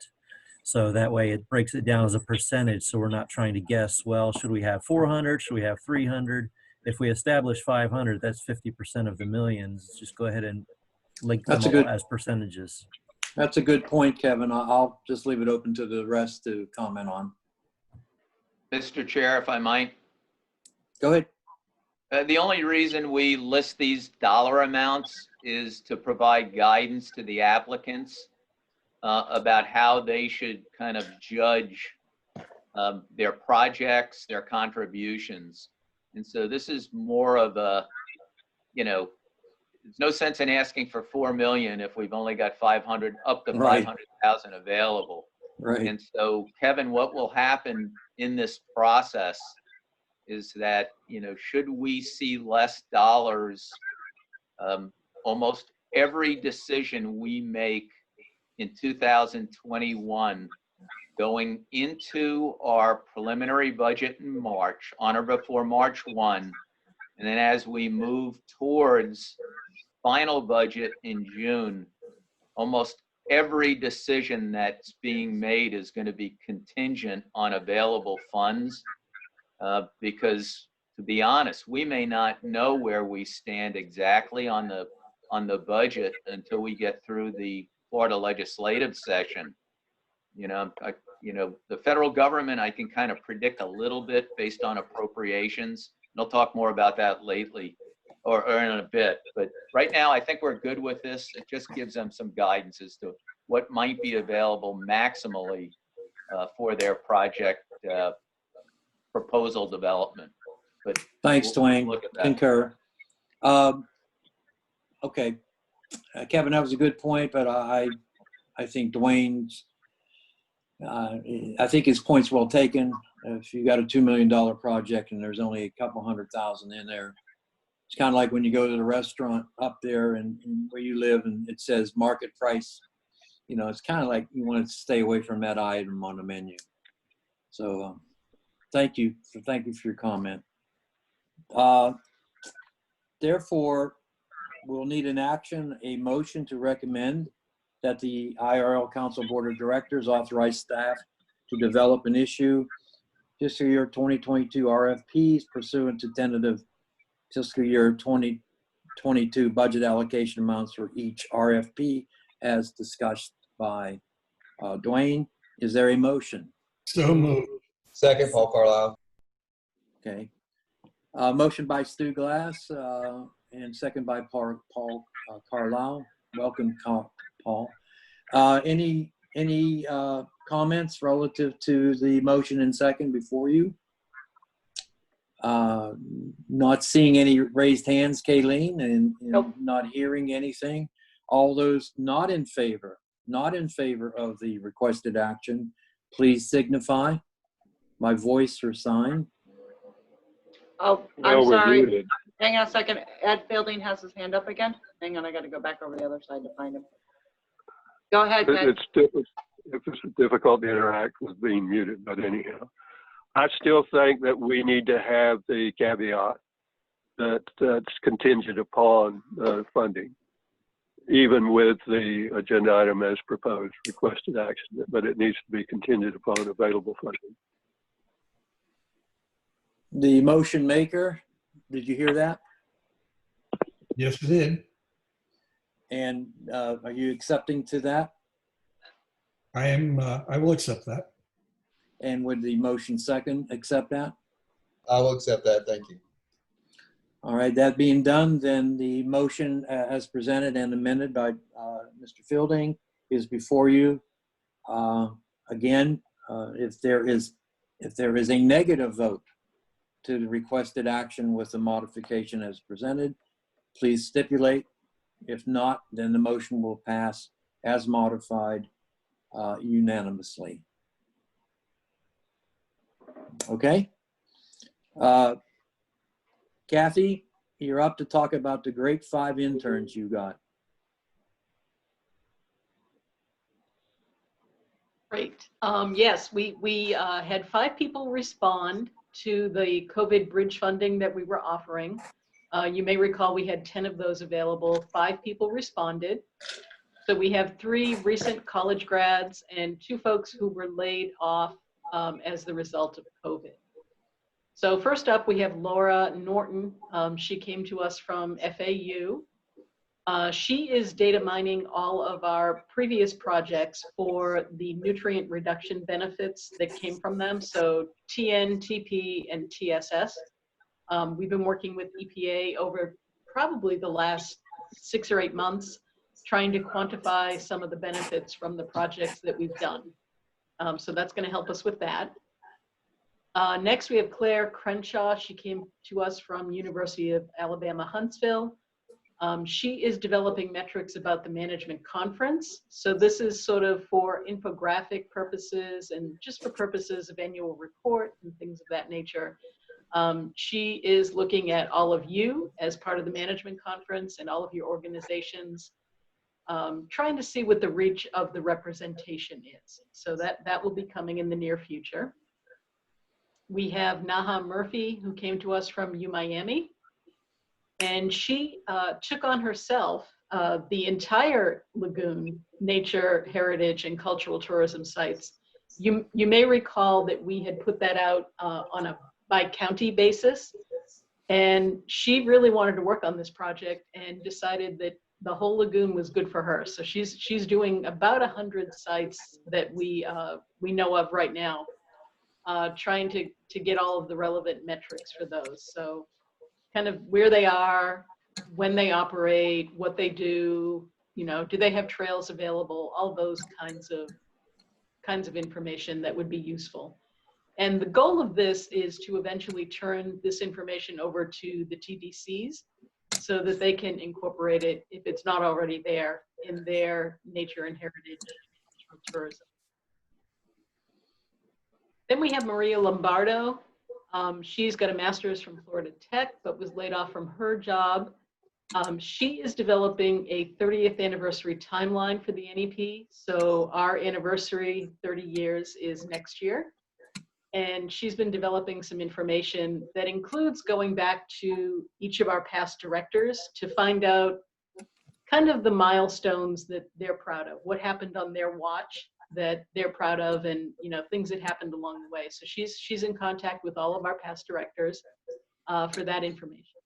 so that way it breaks it down as a percentage, so we're not trying to guess, well, should we have 400, should we have 300? If we establish 500, that's 50% of the millions. Just go ahead and link them all as percentages. That's a good point, Kevin. I'll just leave it open to the rest to comment on. Mr. Chair, if I might. Go ahead. The only reason we list these dollar amounts is to provide guidance to the applicants about how they should kind of judge their projects, their contributions. And so this is more of a, there's no sense in asking for 4 million if we've only got 500, up to 500,000 available. Right. And so, Kevin, what will happen in this process is that, should we see less dollars, almost every decision we make in 2021 going into our preliminary budget in March, on or before March 1, and then as we move towards final budget in June, almost every decision that's being made is going to be contingent on available funds, because, to be honest, we may not know where we stand exactly on the budget until we get through the Florida legislative session. The federal government, I can kind of predict a little bit based on appropriations. And I'll talk more about that lately or in a bit. But right now, I think we're good with this. It just gives them some guidance as to what might be available maximally for their project proposal development. But thanks, Dwayne. Look at that. Concur. Okay, Kevin, that was a good point, but I think Dwayne's, I think his point's well taken. If you got a $2 million project and there's only a couple $100,000 in there, it's kind of like when you go to the restaurant up there and where you live and it says market price. It's kind of like you want to stay away from that item on the menu. So thank you for your comment. Therefore, we'll need an action, a motion to recommend that the IRL Council Board of Directors authorize staff to develop and issue fiscal year 2022 RFPs pursuant to tentative fiscal year 2022 budget allocation amounts for each RFP as discussed by Dwayne. Is there a motion? So moved. Second, Paul Carlisle. Okay. Motion by Stu Glass and second by Paul Carlisle. Welcome, Paul. Any comments relative to the motion and second before you? Not seeing any raised hands, Kayleen, and Nope. Not hearing anything. All those not in favor of the requested action, please signify by voice or sign. Oh, I'm sorry. Hang on a second. Ed Fielding has his hand up again. Hang on, I got to go back over the other side to find him. Go ahead, Ed. if it's difficult to interact with being muted, but anyhow. I still think that we need to have the caveat that that's contingent upon funding, even with the agenda item as proposed, requested action, but it needs to be contingent upon available funding. The motion maker, did you hear that? Yes, I did. And are you accepting to that? I am. I will accept that. And would the motion second accept that? I will accept that. Thank you. All right, that being done, then the motion as presented and amended by Mr. Fielding is before you. Again, if there is a negative vote to the requested action with the modification as presented, please stipulate. If not, then the motion will pass as modified unanimously. Okay? Kathy, you're up to talk about the great 5 interns you got. Great. Yes, we had 5 people respond to the COVID bridge funding that we were offering. You may recall we had 10 of those available. 5 people responded. So we have 3 recent college grads and 2 folks who were laid off as the result of COVID. So first up, we have Laura Norton. She came to us from FAU. She is data mining all of our previous projects for the nutrient reduction benefits that came from them. So TN, TP, and TSS. We've been working with EPA over probably the last 6 or 8 months, trying to quantify some of the benefits from the projects that we've done. So that's going to help us with that. Next, we have Claire Crenshaw. She came to us from University of Alabama, Huntsville. She is developing metrics about the management conference. So this is sort of for infographic purposes and just for purposes of annual report and things of that nature. She is looking at all of you as part of the management conference and all of your organizations, trying to see what the reach of the representation is. So that will be coming in the near future. We have Naha Murphy, who came to us from UMiami, and she took on herself the entire Lagoon nature, heritage, and cultural tourism sites. You may recall that we had put that out on a by county basis, and she really wanted to work on this project and decided that the whole lagoon was good for her. So she's doing about 100 sites that we know of right now, trying to get all of the relevant metrics for those. So kind of where they are, when they operate, what they do, do they have trails available, all those kinds of information that would be useful. And the goal of this is to eventually turn this information over to the TDCs so that they can incorporate it, if it's not already there, in their nature and heritage tourism. Then we have Maria Lombardo. She's got a master's from Florida Tech, but was laid off from her job. She is developing a 30th anniversary timeline for the NEP. So our anniversary, 30 years, is next year. And she's been developing some information that includes going back to each of our past directors to find out kind of the milestones that they're proud of, what happened on their watch that they're proud of, and things that happened along the way. So she's in contact with all of our past directors for that information.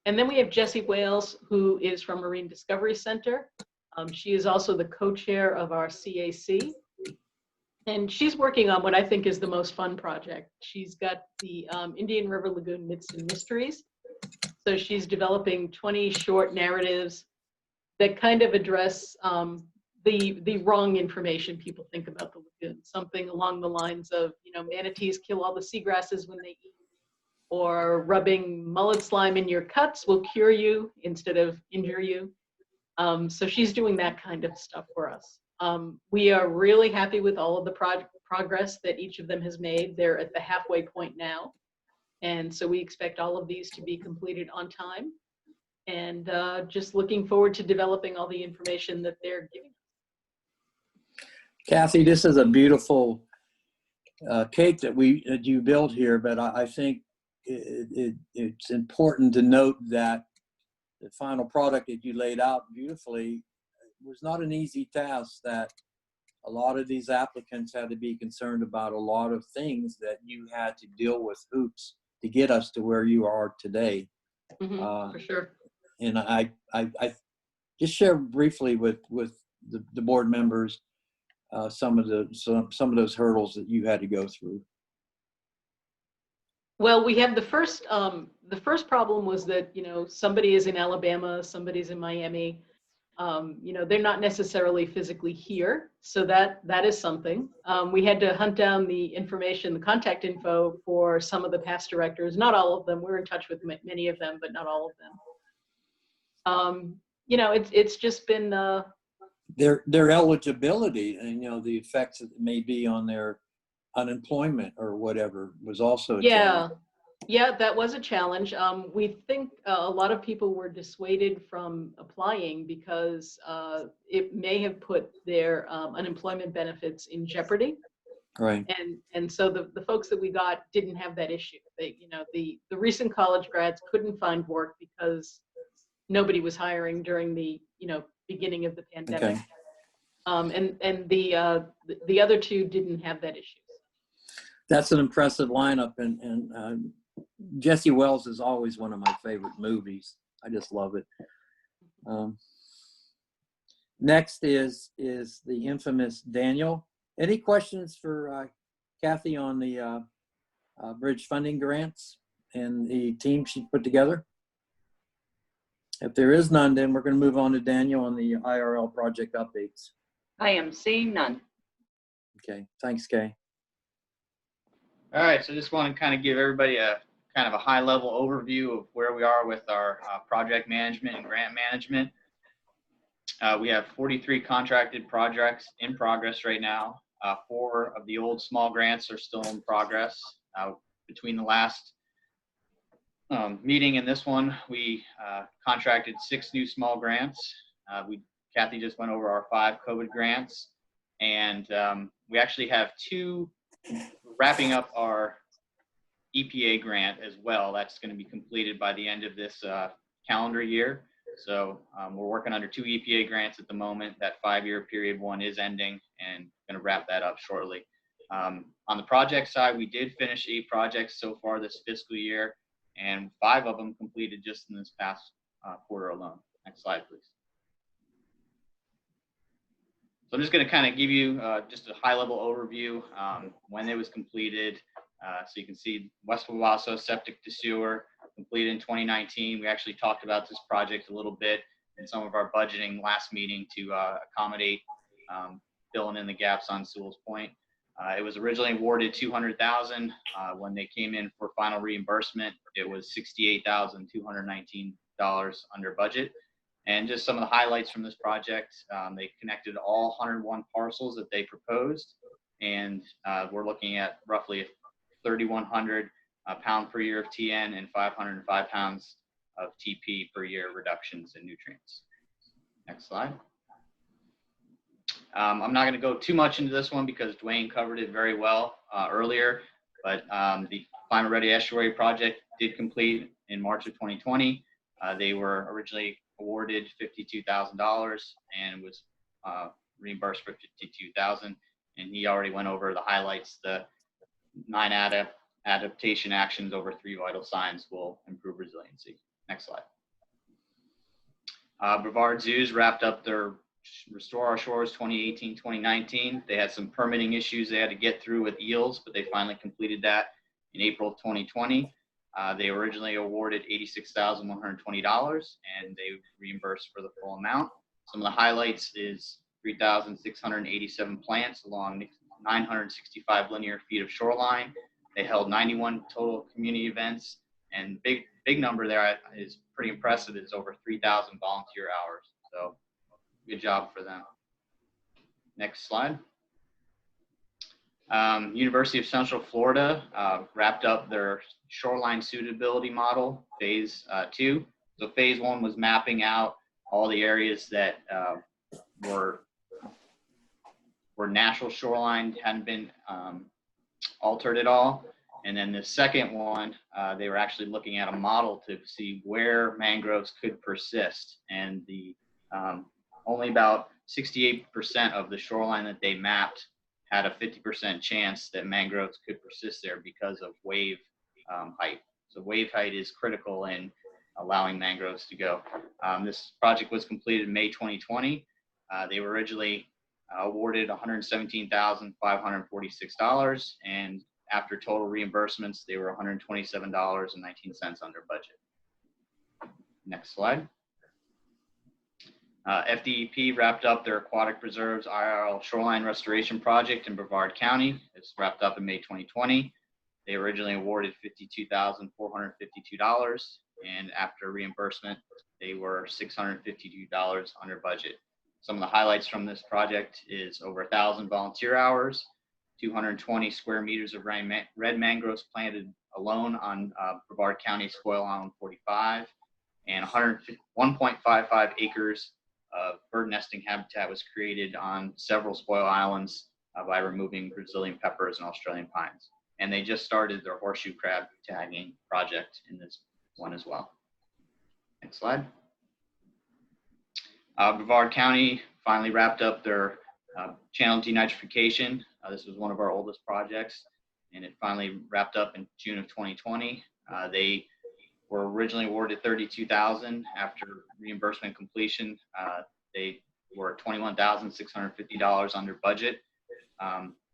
And then we have Jessie Wales, who is from Marine Discovery Center. She is also the co-chair of our CAC. And she's working on what I think is the most fun project. She's got the Indian River Lagoon Myths and Mysteries. So she's developing 20 short narratives that kind of address the wrong information people think about the lagoon. Something along the lines of, manatees kill all the seagrasses when they eat, or rubbing mullet slime in your cuts will cure you instead of injure you. So she's doing that kind of stuff for us. We are really happy with all of the progress that each of them has made. They're at the halfway point now. And so we expect all of these to be completed on time. And just looking forward to developing all the information that they're giving. Kathy, this is a beautiful cake that you built here, but I think it's important to note that the final product that you laid out beautifully was not an easy task, that a lot of these applicants had to be concerned about a lot of things that you had to deal with hoops to get us to where you are today. For sure. And I just share briefly with the board members some of those hurdles that you had to go through. Well, we have the first problem was that, you know, somebody is in Alabama, somebody's in Miami. You know, they're not necessarily physically here. So that is something. We had to hunt down the information, the contact info for some of the past directors, not all of them. We're in touch with many of them, but not all of them. You know, it's just been their eligibility and, you know, the effects that it may be on their unemployment or whatever was also a challenge. Yeah, that was a challenge. We think a lot of people were dissuaded from applying because it may have put their unemployment benefits in jeopardy. Right. And so the folks that we got didn't have that issue. They, you know, the recent college grads couldn't find work because nobody was hiring during the, you know, beginning of the pandemic. Okay. And the other two didn't have that issue. That's an impressive lineup, and Jesse Wells is always one of my favorite movies. I just love it. Next is the infamous Daniel. Any questions for Kathy on the bridge funding grants and the team she put together? If there is none, then we're going to move on to Daniel on the IRL project updates. I am seeing none. Okay, thanks, Kay. All right, so just want to kind of give everybody a kind of a high-level overview of where we are with our project management and grant management. We have 43 contracted projects in progress right now. 4 of the old small grants are still in progress. Between the last meeting and this one, we contracted 6 new small grants. Kathy just went over our 5 COVID grants, and we actually have 2 wrapping up our EPA grant as well. That's going to be completed by the end of this calendar year. So we're working under 2 EPA grants at the moment. That 5-year period one is ending, and going to wrap that up shortly. On the project side, we did finish 8 projects so far this fiscal year, and 5 of them completed just in this past quarter alone. Next slide, please. So I'm just going to kind of give you just a high-level overview when it was completed. So you can see West Wawasso septic to sewer completed in 2019. We actually talked about this project a little bit in some of our budgeting last meeting to accommodate filling in the gaps on Sewell's Point. It was originally awarded $200,000. When they came in for final reimbursement, it was $68,219 under budget. And just some of the highlights from this project, they connected all 101 parcels that they proposed, and we're looking at roughly 3,100 pound per year of TN and 505 pounds of TP per year reductions in nutrients. Next slide. I'm not going to go too much into this one because Dwayne covered it very well earlier, but the Climate Ready Estuary project did complete in March of 2020. They were originally awarded $52,000 and was reimbursed for $52,000. And he already went over the highlights. The 9 adaptation actions over 3 vital signs will improve resiliency. Next slide. Brevard Zoos wrapped up their Restore Our Shores 2018-2019. They had some permitting issues they had to get through with eels, but they finally completed that in April 2020. They originally awarded $86,120, and they reimbursed for the full amount. Some of the highlights is 3,687 plants along 965 linear feet of shoreline. They held 91 total community events, and big number there is pretty impressive. Is over 3,000 volunteer hours. So good job for them. Next slide. University of Central Florida wrapped up their shoreline suitability model, phase 2. So phase 1 was mapping out all the areas that were where natural shoreline hadn't been altered at all. And then the second one, they were actually looking at a model to see where mangroves could persist. And the only about 68% of the shoreline that they mapped had a 50% chance that mangroves could persist there because of wave height. So wave height is critical in allowing mangroves to go. This project was completed in May 2020. They were originally awarded $117,546, and after total reimbursements, they were $127.19 under budget. Next slide. FDEP wrapped up their aquatic preserves IRL shoreline restoration project in Brevard County. It's wrapped up in May 2020. They originally awarded $52,452, and after reimbursement, they were $652 under budget. Some of the highlights from this project is over 1,000 volunteer hours, 220 square meters of red mangroves planted alone on Brevard County Spoil Island 45, and 1.55 acres of bird nesting habitat was created on several spoil islands by removing Brazilian peppers and Australian pines. And they just started their horseshoe crab tagging project in this one as well. Next slide. Brevard County finally wrapped up their channel denitrification. This was one of our oldest projects, and it finally wrapped up in June of 2020. They were originally awarded $32,000. After reimbursement completion, they were $21,650 under budget.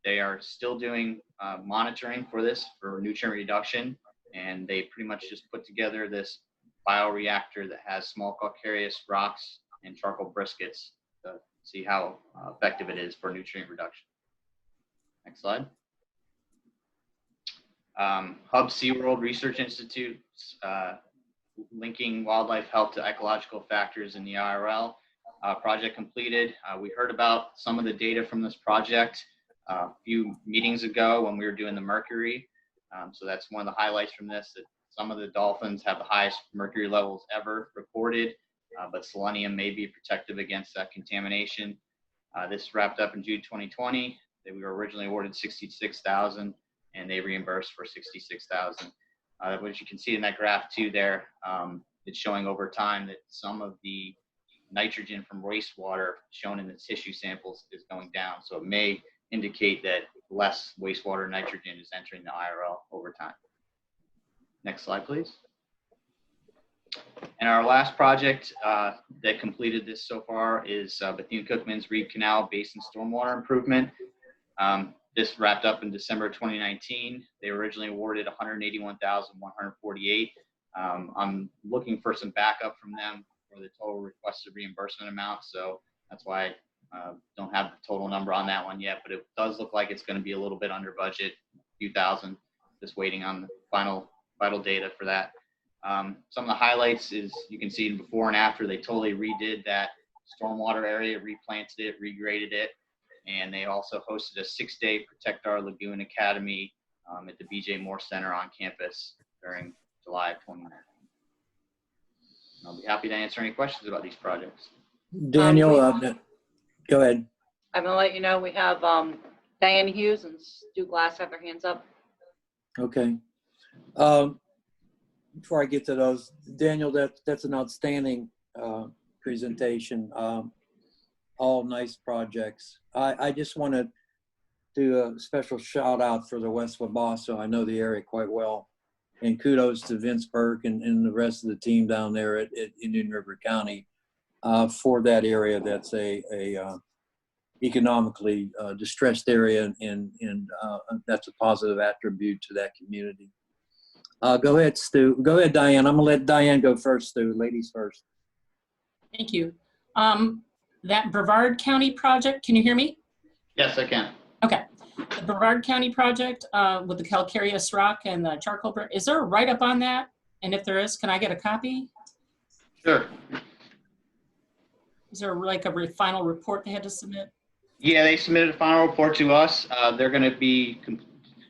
They are still doing monitoring for this for nutrient reduction, and they pretty much just put together this bioreactor that has small calcareous rocks and charcoal briskets to see how effective it is for nutrient reduction. Next slide. Hub SeaWorld Research Institute's linking wildlife health to ecological factors in the IRL project completed. We heard about some of the data from this project a few meetings ago when we were doing the mercury. So that's one of the highlights from this, that some of the dolphins have the highest mercury levels ever recorded, but selenium may be protective against that contamination. This wrapped up in June 2020. We were originally awarded $66,000, and they reimbursed for $66,000. What you can see in that graph too there, it's showing over time that some of the nitrogen from wastewater shown in the tissue samples is going down. So it may indicate that less wastewater nitrogen is entering the IRL over time. Next slide, please. And our last project that completed this so far is Bethune-Cookman's Reed Canal Basin Stormwater Improvement. This wrapped up in December 2019. They were originally awarded $181,148. I'm looking for some backup from them for the total requested reimbursement amount, so that's why I don't have the total number on that one yet, but it does look like it's going to be a little bit under budget, a few thousand, just waiting on the final data for that. Some of the highlights is you can see before and after. They totally redid that stormwater area, replanted it, regraded it, and they also hosted a 6-day Protect Our Lagoon Academy at the BJ Moore Center on campus during July of 2019. I'll be happy to answer any questions about these projects. Daniel, go ahead. I'm gonna let you know we have Diane Hughes and Stu Glass have their hands up. Okay. Before I get to those, Daniel, that's an outstanding presentation. All nice projects. I just want to do a special shout out for the West Wabasso. I know the area quite well. And kudos to Vince Burke and the rest of the team down there at Indian River County for that area. That's a economically distressed area, and that's a positive attribute to that community. Go ahead, Stu. Go ahead, Diane. I'm gonna let Diane go first, Stu. Ladies first. Thank you. That Brevard County project, can you hear me? Yes, I can. Okay. The Brevard County project with the calcareous rock and the charcoal, is there a write-up on that? And if there is, can I get a copy? Sure. Is there like a final report they had to submit? Yeah, they submitted a final report to us. They're going to be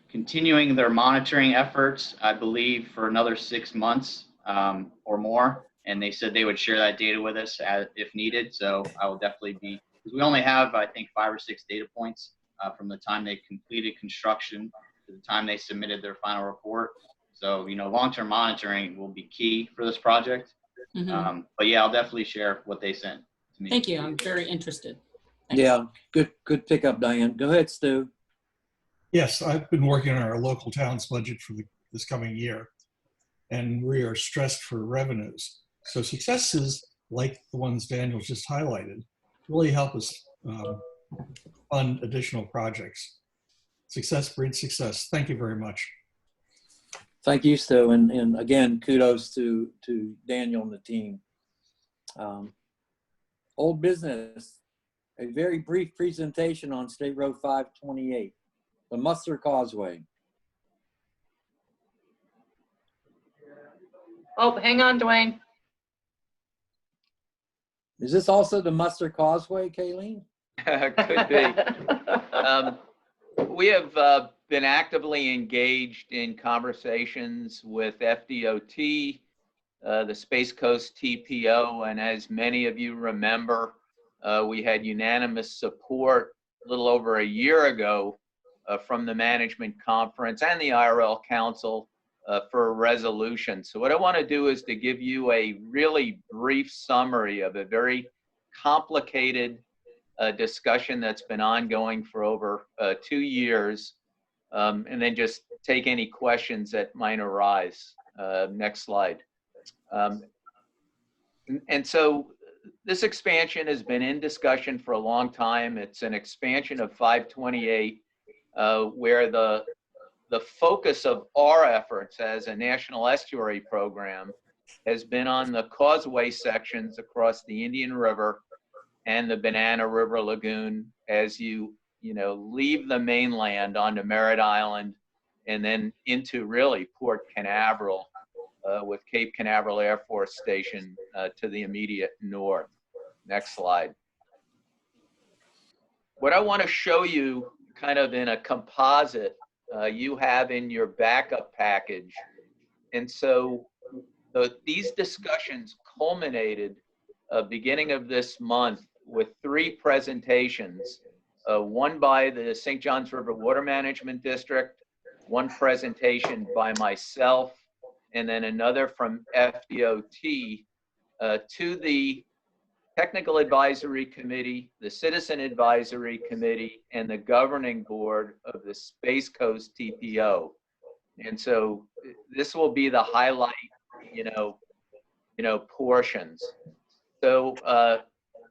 continuing their monitoring efforts, I believe, for another 6 months or more. And they said they would share that data with us if needed. So I will definitely be because we only have, I think, 5 or 6 data points from the time they completed construction to the time they submitted their final report. So, long-term monitoring will be key for this project. But yeah, I'll definitely share what they sent to me. Thank you. I'm very interested. Yeah, good pickup, Diane. Go ahead, Stu. Yes, I've been working on our local town's budget for this coming year, and we are stressed for revenues. So successes like the ones Daniel just highlighted really help us fund additional projects. Success breeds success. Thank you very much. Thank you, Stu, and again, kudos to Daniel and the team. Old business, a very brief presentation on State Road 528, the Muster Causeway. Oh, hang on, Dwayne. Is this also the Muster Causeway, Kayleen? Could be. We have been actively engaged in conversations with FDOT, the Space Coast TPO, and as many of you remember, we had unanimous support a little over a year ago from the management conference and the IRL Council for a resolution. So what I want to do is to give you a really brief summary of a very complicated discussion that's been ongoing for over 2 years, and then just take any questions that might arise. Next slide. And so this expansion has been in discussion for a long time. It's an expansion of 528, where the focus of our efforts as a national estuary program has been on the causeway sections across the Indian River and the Banana River Lagoon as you leave the mainland onto Merritt Island and then into really Port Canaveral with Cape Canaveral Air Force Station to the immediate north. Next slide. What I want to show you kind of in a composite you have in your backup package. And so these discussions culminated beginning of this month with 3 presentations, one by the St. Johns River Water Management District, one presentation by myself, and then another from FDOT to the Technical Advisory Committee, the Citizen Advisory Committee, and the Governing Board of the Space Coast TPO. And so this will be the highlight, portions. So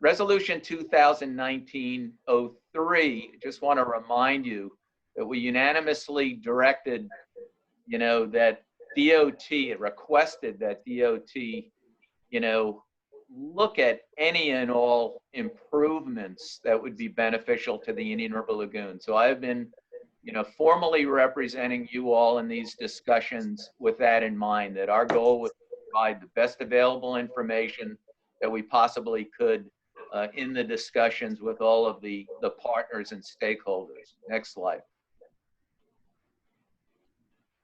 Resolution 2019-03, just want to remind you that we unanimously directed, that DOT, it requested that DOT, look at any and all improvements that would be beneficial to the Indian River Lagoon. So I've been, formally representing you all in these discussions with that in mind, that our goal was to provide the best available information that we possibly could in the discussions with all of the partners and stakeholders. Next slide.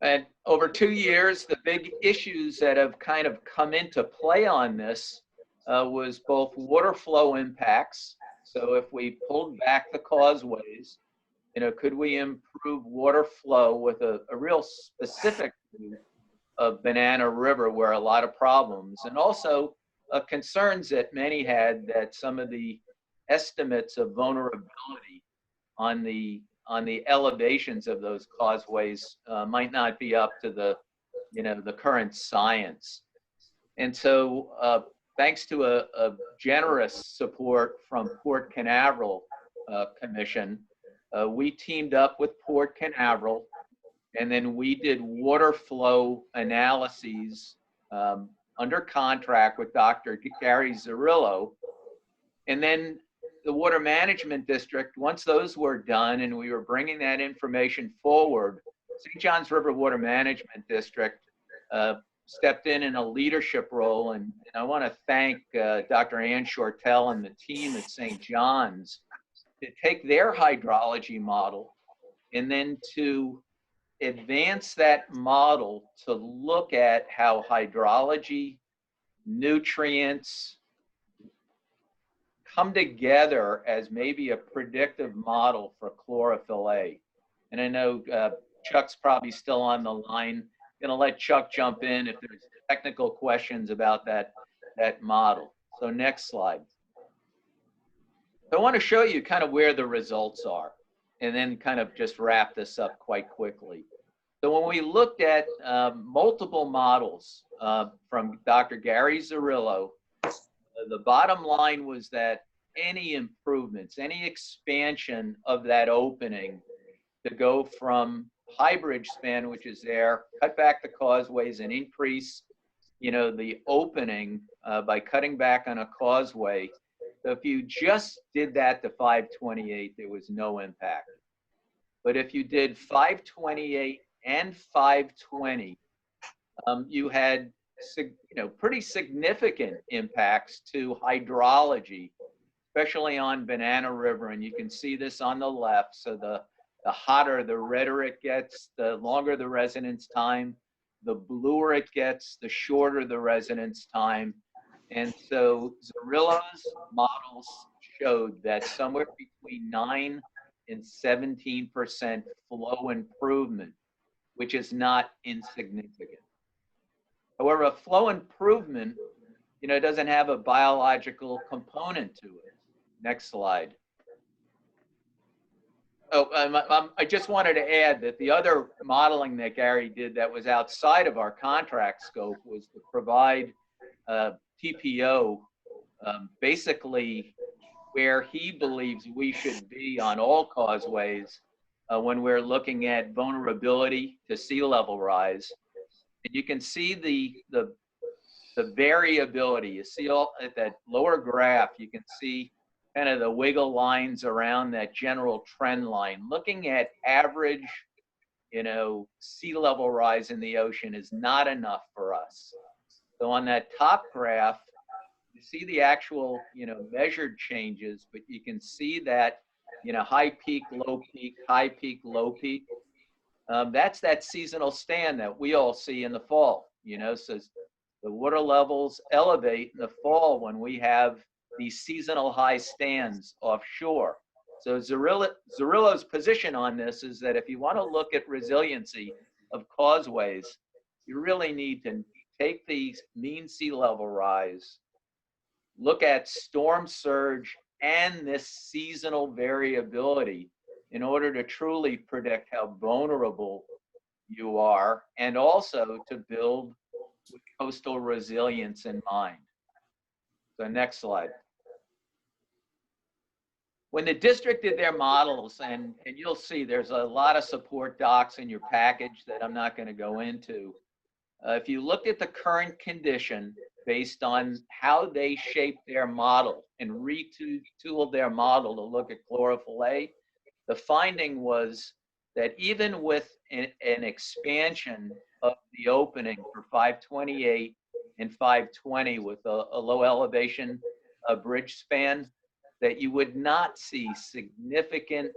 And over 2 years, the big issues that have kind of come into play on this was both water flow impacts. So if we pulled back the causeways, could we improve water flow with a real specific view of Banana River, where a lot of problems, and also concerns that many had that some of the estimates of vulnerability on the elevations of those causeways might not be up to the current science. And so thanks to a generous support from Port Canaveral Commission, we teamed up with Port Canaveral, and then we did water flow analyses under contract with Dr. Gary Zerillo. And then the Water Management District, once those were done and we were bringing that information forward, St. Johns River Water Management District stepped in a leadership role. And I want to thank Dr. Ann Shortell and the team at St. John's to take their hydrology model and then to advance that model to look at how hydrology, nutrients, come together as maybe a predictive model for chlorophyll A. And I know Chuck's probably still on the line. Going to let Chuck jump in if there's technical questions about that model. So next slide. I want to show you kind of where the results are and then kind of just wrap this up quite quickly. So when we looked at multiple models from Dr. Gary Zerillo, the bottom line was that any improvements, any expansion of that opening to go from high bridge span, which is there, cut back the causeways and increase, the opening by cutting back on a causeway. So if you just did that to 528, there was no impact. But if you did 528 and 520, you had pretty significant impacts to hydrology, especially on Banana River. And you can see this on the left. So the hotter, the redder it gets, the longer the residence time. The bluer it gets, the shorter the residence time. And so Zerillo's models showed that somewhere between 9 and 17% flow improvement, which is not insignificant. However, a flow improvement, doesn't have a biological component to it. Next slide. Oh, I just wanted to add that the other modeling that Gary did that was outside of our contract scope was to provide TPO basically where he believes we should be on all causeways when we're looking at vulnerability to sea level rise. And you can see the variability. You see at that lower graph, you can see kind of the wiggle lines around that general trend line. Looking at average, sea level rise in the ocean is not enough for us. So on that top graph, you see the actual, measured changes, but you can see that, high peak, low peak, high peak, low peak. That's that seasonal stand that we all see in the fall, so the water levels elevate in the fall when we have these seasonal high stands offshore. So Zerillo's position on this is that if you want to look at resiliency of causeways, you really need to take the mean sea level rise, look at storm surge and this seasonal variability in order to truly predict how vulnerable you are, and also to build with coastal resilience in mind. So next slide. When the district did their models, and you'll see there's a lot of support docs in your package that I'm not going to go into. If you looked at the current condition based on how they shaped their model and retooled their model to look at chlorophyll A, the finding was that even with an expansion of the opening for 528 and 520 with a low elevation bridge span, that you would not see significant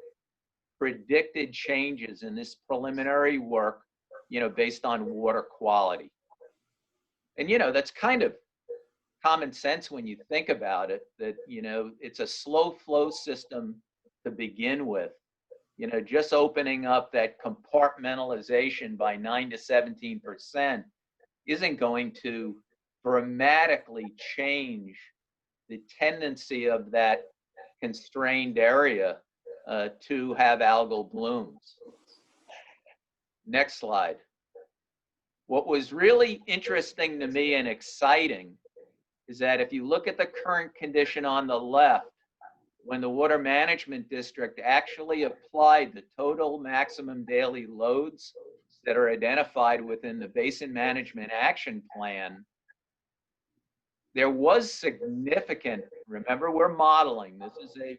predicted changes in this preliminary work, based on water quality. And, that's kind of common sense when you think about it, that, it's a slow flow system to begin with. Just opening up that compartmentalization by 9 to 17% isn't going to dramatically change the tendency of that constrained area to have algal blooms. Next slide. What was really interesting to me and exciting is that if you look at the current condition on the left, when the Water Management District actually applied the total maximum daily loads that are identified within the Basin Management Action Plan, there was significant, remember we're modeling, this is a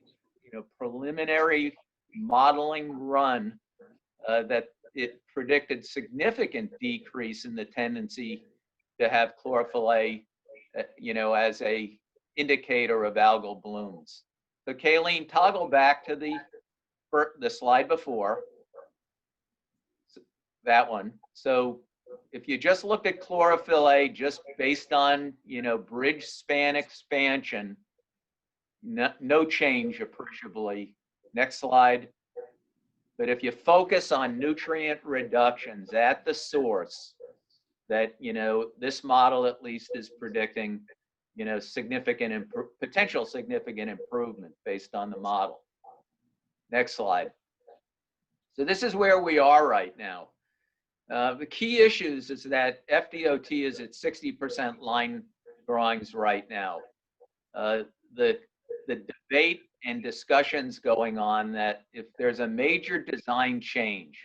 preliminary modeling run that it predicted significant decrease in the tendency to have chlorophyll A, as a indicator of algal blooms. So Kayleen, toggle back to the slide before, that one. So if you just looked at chlorophyll A just based on, bridge span expansion, no change appreciably. Next slide. But if you focus on nutrient reductions at the source, that, this model at least is predicting, potential significant improvement based on the model. Next slide. So this is where we are right now. The key issues is that FDOT is at 60% line drawings right now. The debate and discussions going on that if there's a major design change,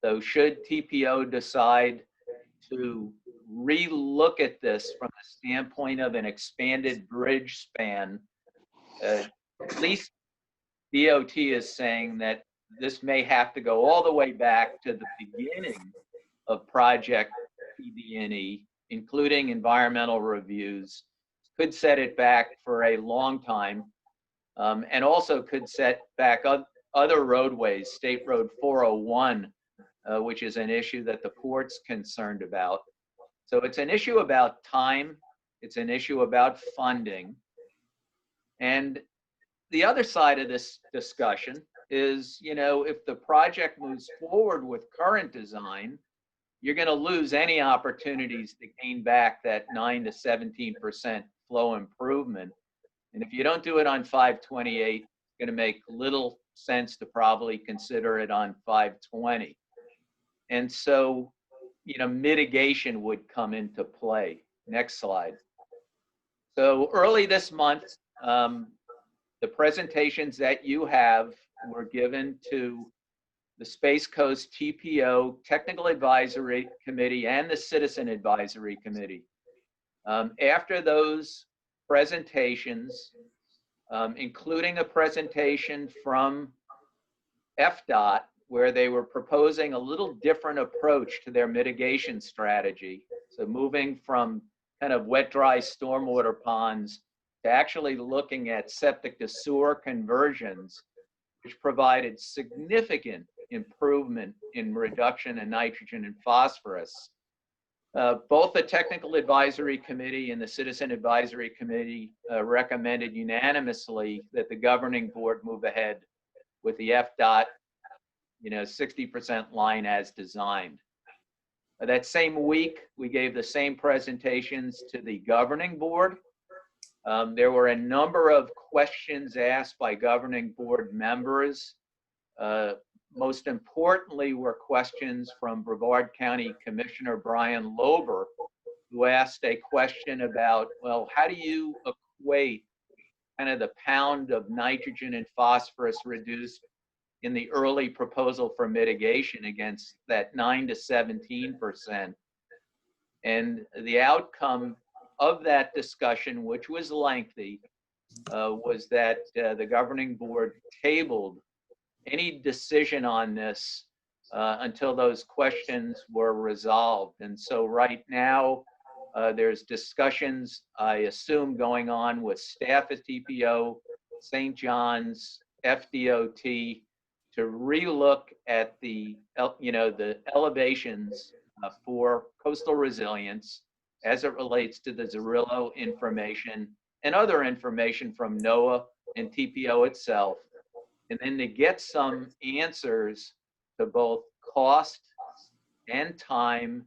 so should TPO decide to re-look at this from the standpoint of an expanded bridge span, at least DOT is saying that this may have to go all the way back to the beginning of project PD&E, including environmental reviews, could set it back for a long time, and also could set back other roadways, State Road 401, which is an issue that the port's concerned about. So it's an issue about time, it's an issue about funding. And the other side of this discussion is, if the project moves forward with current design, you're going to lose any opportunities to gain back that 9 to 17% flow improvement. And if you don't do it on 528, it's going to make little sense to probably consider it on 520. And so, mitigation would come into play. Next slide. So early this month, the presentations that you have were given to the Space Coast TPO Technical Advisory Committee and the Citizen Advisory Committee. After those presentations, including a presentation from FDOT, where they were proposing a little different approach to their mitigation strategy. So moving from kind of wet, dry stormwater ponds to actually looking at septic to sewer conversions, which provided significant improvement in reduction in nitrogen and phosphorus. Both the Technical Advisory Committee and the Citizen Advisory Committee recommended unanimously that the governing board move ahead with the FDOT 60% line as designed. That same week, we gave the same presentations to the governing board. There were a number of questions asked by governing board members. Most importantly were questions from Brevard County Commissioner Brian Lober, who asked a question about, well, how do you equate kind of the pound of nitrogen and phosphorus reduced in the early proposal for mitigation against that 9 to 17%. And the outcome of that discussion, which was lengthy, was that the governing board tabled any decision on this until those questions were resolved. And so right now, there's discussions, I assume, going on with staff at TPO, St. John's, FDOT, to relook at the elevations for coastal resilience as it relates to the Zerillo information and other information from NOAA and TPO itself, and then to get some answers to both cost and time,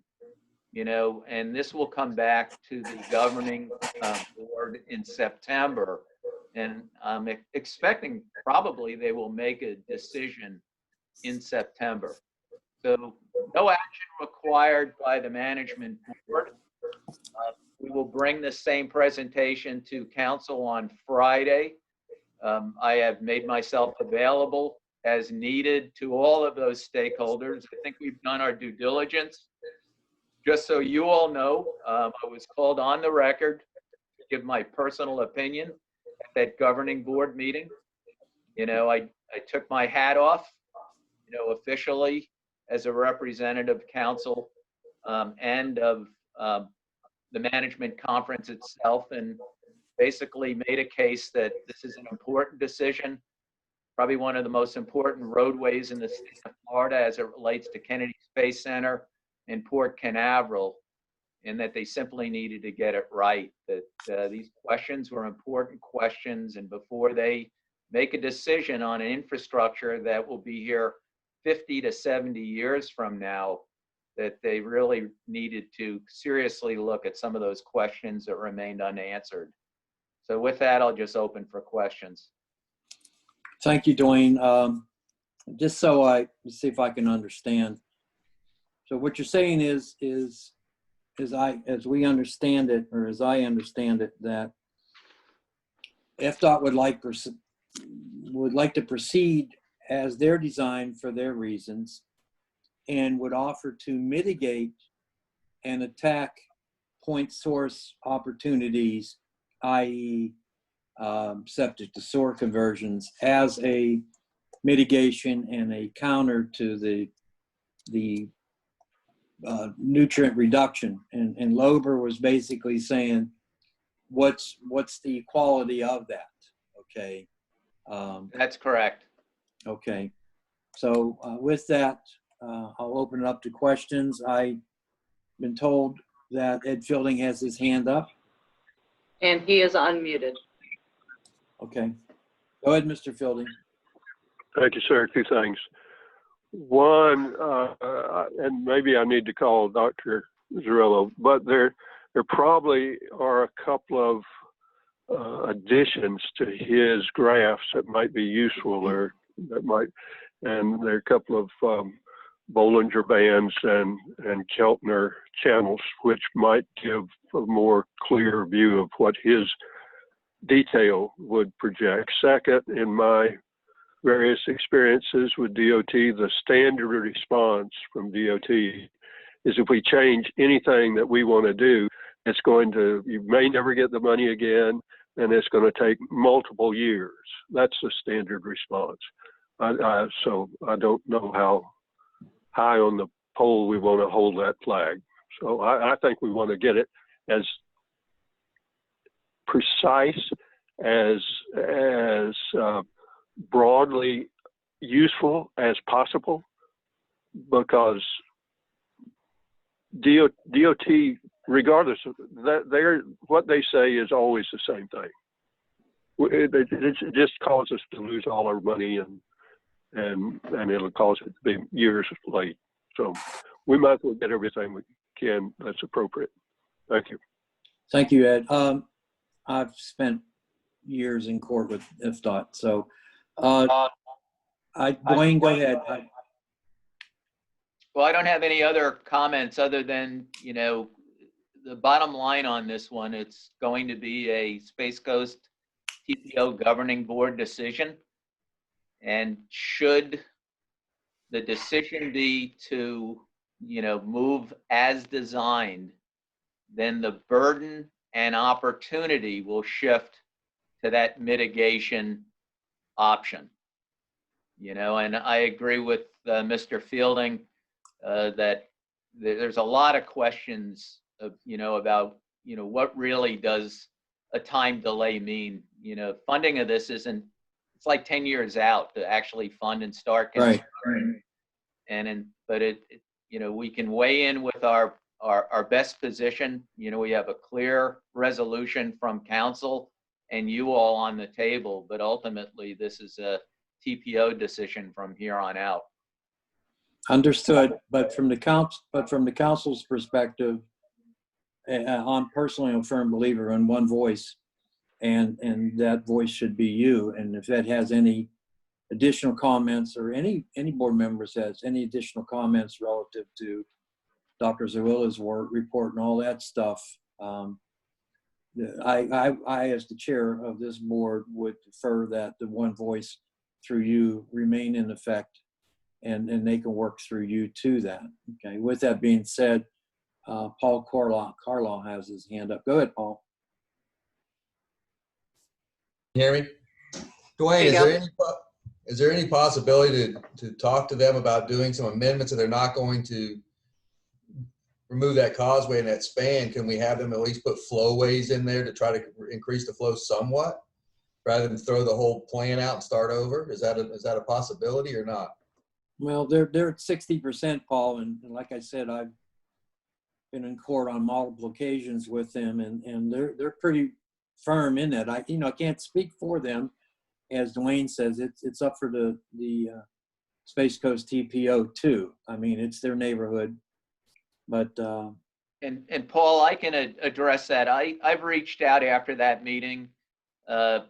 and this will come back to the governing board in September. And I'm expecting probably they will make a decision in September. So no action required by the management board. We will bring the same presentation to council on Friday. I have made myself available as needed to all of those stakeholders. I think we've done our due diligence. Just so you all know, I was called on the record to give my personal opinion at that governing board meeting. I took my hat off, officially as a representative council and of the management conference itself, and basically made a case that this is an important decision, probably one of the most important roadways in the state of Florida as it relates to Kennedy Space Center and Port Canaveral. and that they simply needed to get it right, that these questions were important questions, and before they make a decision on an infrastructure that will be here 50 to 70 years from now, that they really needed to seriously look at some of those questions that remained unanswered. So with that, I'll just open for questions. Thank you, Dwayne. Just so I see if I can understand. So what you're saying is as we understand it, or as I understand it, that FDOT would like to proceed as they're designed for their reasons, and would offer to mitigate and attack point source opportunities, i.e. Septic to sewer conversions, as a mitigation and a counter to the nutrient reduction. And Lober was basically saying, what's the quality of that? Okay. That's correct. Okay. So with that, I'll open it up to questions. I've been told that Ed Fielding has his hand up. And he is unmuted. Okay. Go ahead, Mr. Fielding. Thank you, sir. Two things. One, and maybe I need to call Dr. Zerillo, but there probably are a couple of additions to his graphs that might be useful, or that might, and there are a couple of Bollinger Bands and Keltner channels, which might give a more clear view of what his detail would project. Second, in my various experiences with DOT, the standard response from DOT is if we change anything that we want to do, it's going to, you may never get the money again, and it's going to take multiple years. That's the standard response. So I don't know how high on the pole we want to hold that flag. So I think we want to get it as precise, as broadly useful as possible, because DOT, regardless of that, what they say is always the same thing. It just causes us to lose all our money, and it'll cause it to be years late. So we might as well get everything we can that's appropriate. Thank you. Thank you, Ed. I've spent years in court with FDOT. So Dwayne, go ahead. Well, I don't have any other comments other than, you know, the bottom line on this one, it's going to be a Space Coast TPO governing board decision. And should the decision be to, you know, move as designed, then the burden and opportunity will shift to that mitigation option. You know, and I agree with Mr. Fielding that there's a lot of questions, you know, about, you know, what really does a time delay mean? You know, funding of this isn't, it's like 10 years out to actually fund and start construction. Right. But you know, we can weigh in with our best position. You know, we have a clear resolution from council and you all on the table, but ultimately this is a TPO decision from here on out. Understood. But from the council's perspective, I'm personally a firm believer in one voice, and that voice should be you. And if Ed has any additional comments, or any board members has any additional comments relative to Dr. Zawilla's report and all that stuff, I, as the chair of this board, would prefer that the one voice through you remain in effect, and they can work through you to that. Okay. With that being said, Paul Carlaw has his hand up. Go ahead, Paul. Can you hear me? Dwayne, is there any possibility to talk to them about doing some amendments if they're not going to remove that causeway and that span? Can we have them at least put flowways in there to try to increase the flow somewhat, rather than throw the whole plan out and start over? Is that a possibility or not? Well, they're at 60%, Paul, and like I said, I've been in court on multiple occasions with them, and they're pretty firm in that. I can't speak for them. As Dwayne says, it's up for the Space Coast TPO too. I mean, it's their neighborhood, but And Paul, I can address that. I've reached out after that meeting to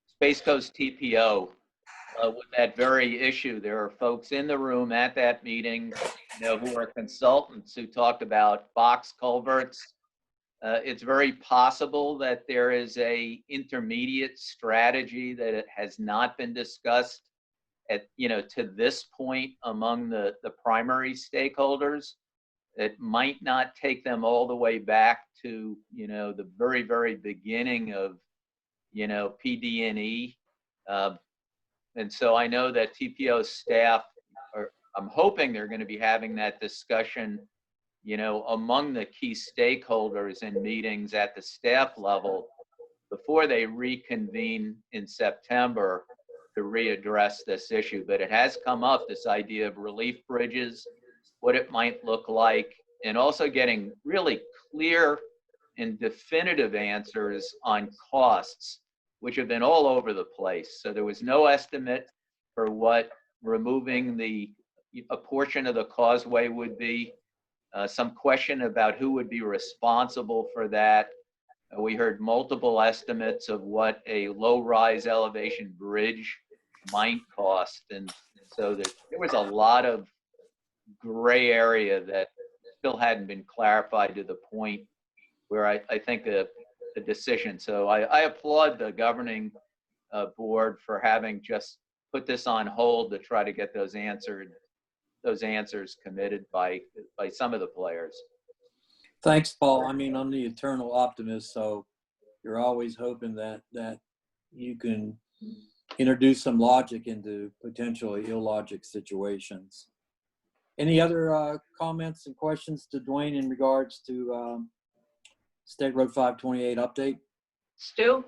Space Coast TPO with that very issue. There are folks in the room at that meeting, who are consultants who talked about box culverts. It's very possible that there is a intermediate strategy that it has not been discussed at, to this point among the primary stakeholders. It might not take them all the way back to, the very, very beginning of, PD&E. And so I know that TPO staff I'm hoping they're going to be having that discussion, among the key stakeholders in meetings at the staff level before they reconvene in September to readdress this issue. But it has come up, this idea of relief bridges, what it might look like, and also getting really clear and definitive answers on costs, which have been all over the place. So there was no estimate for what removing a portion of the causeway would be. Some question about who would be responsible for that. We heard multiple estimates of what a low-rise elevation bridge might cost. And so there was a lot of gray area that still hadn't been clarified to the point where I think a decision. So I applaud the governing board for having just put this on hold to try to get those answers committed by some of the players. thanks, Paul. I mean, I'm the eternal optimist, so you're always hoping that you can introduce some logic into potentially illogic situations. Any other comments and questions to Dwayne in regards to State Road 528 update? Stu?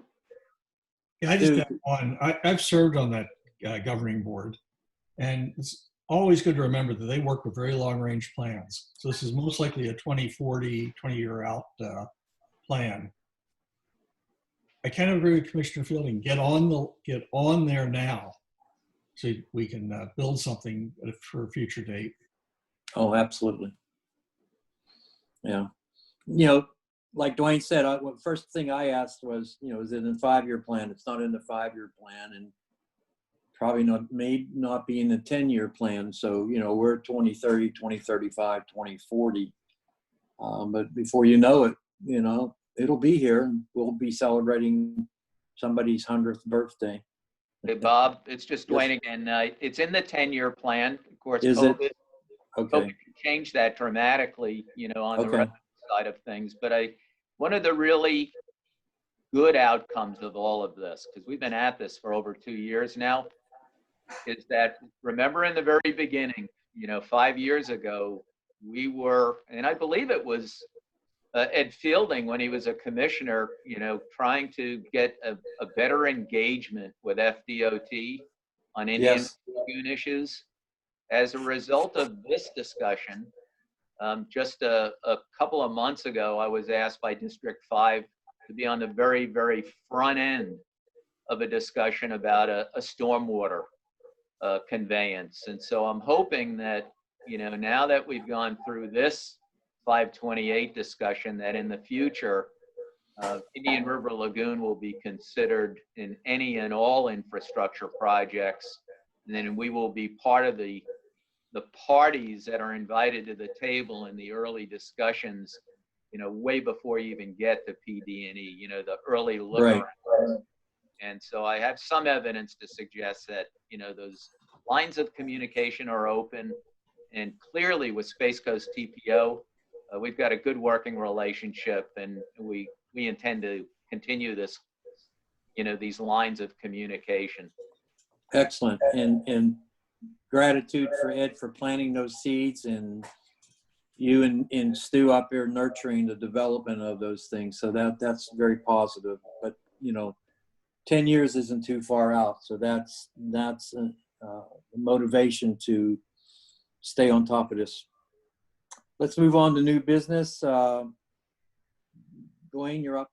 Yeah, I just got one. I've served on that governing board, and it's always good to remember that they work with very long-range plans. So this is most likely a 2040, 20-year out plan. I kind of agree with Commissioner Fielding. Get on there now, so we can build something for a future date. Oh, absolutely. Yeah. Like Dwayne said, first thing I asked was, is it in the 5-year plan? It's not in the 5-year plan, and probably may not be in the 10-year plan. So, we're 2030, 2035, 2040. But before you know it, it'll be here, and we'll be celebrating somebody's 100th birthday. Hey, Bob, it's just Dwayne again. It's in the 10-year plan. Of course, Is COVID, it? Okay. COVID changed that dramatically, on the revenue side of things. But one of the really good outcomes of all of this, because we've been at this for over 2 years now, is that, remember in the very beginning, 5 years ago, we were, and I believe it was Ed Fielding when he was a commissioner, trying to get a better engagement with FDOT on Indian Lagoon issues. As a result of this discussion, just a couple of months ago, I was asked by District 5 to be on the very, very front end of a discussion about a stormwater conveyance. And so I'm hoping that, now that we've gone through this 528 discussion, that in the future, Indian River Lagoon will be considered in any and all infrastructure projects. And then we will be part of the parties that are invited to the table in the early discussions, way before you even get to PD&E, the early look around. And so I have some evidence to suggest that, those lines of communication are open, and clearly with Space Coast TPO, we've got a good working relationship, and we intend to continue this, these lines of communication. Excellent. And gratitude for Ed for planting those seeds, and you and Stu up here nurturing the development of those things. So that's very positive. But 10 years isn't too far out, so that's a motivation to stay on top of this. Let's move on to new business. Dwayne, you're up.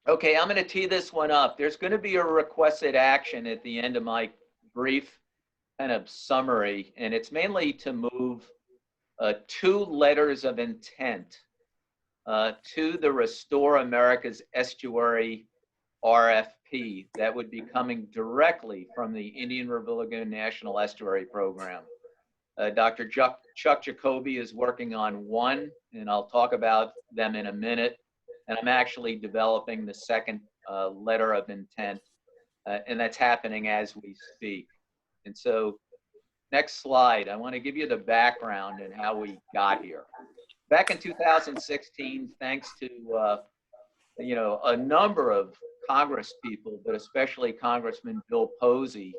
Okay, I'm going to tee this one up. There's going to be a requested action at the end of my brief kind of summary, and it's mainly to move 2 letters of intent to the Restore America's Estuary RFP that would be coming directly from the Indian River Lagoon National Estuary Program. Dr. Chuck Jacoby is working on one, and I'll talk about them in a minute. And I'm actually developing the second letter of intent, and that's happening as we speak. And so, next slide, I want to give you the background and how we got here. Back in 2016, thanks to a number of Congress people, but especially Congressman Bill Posey,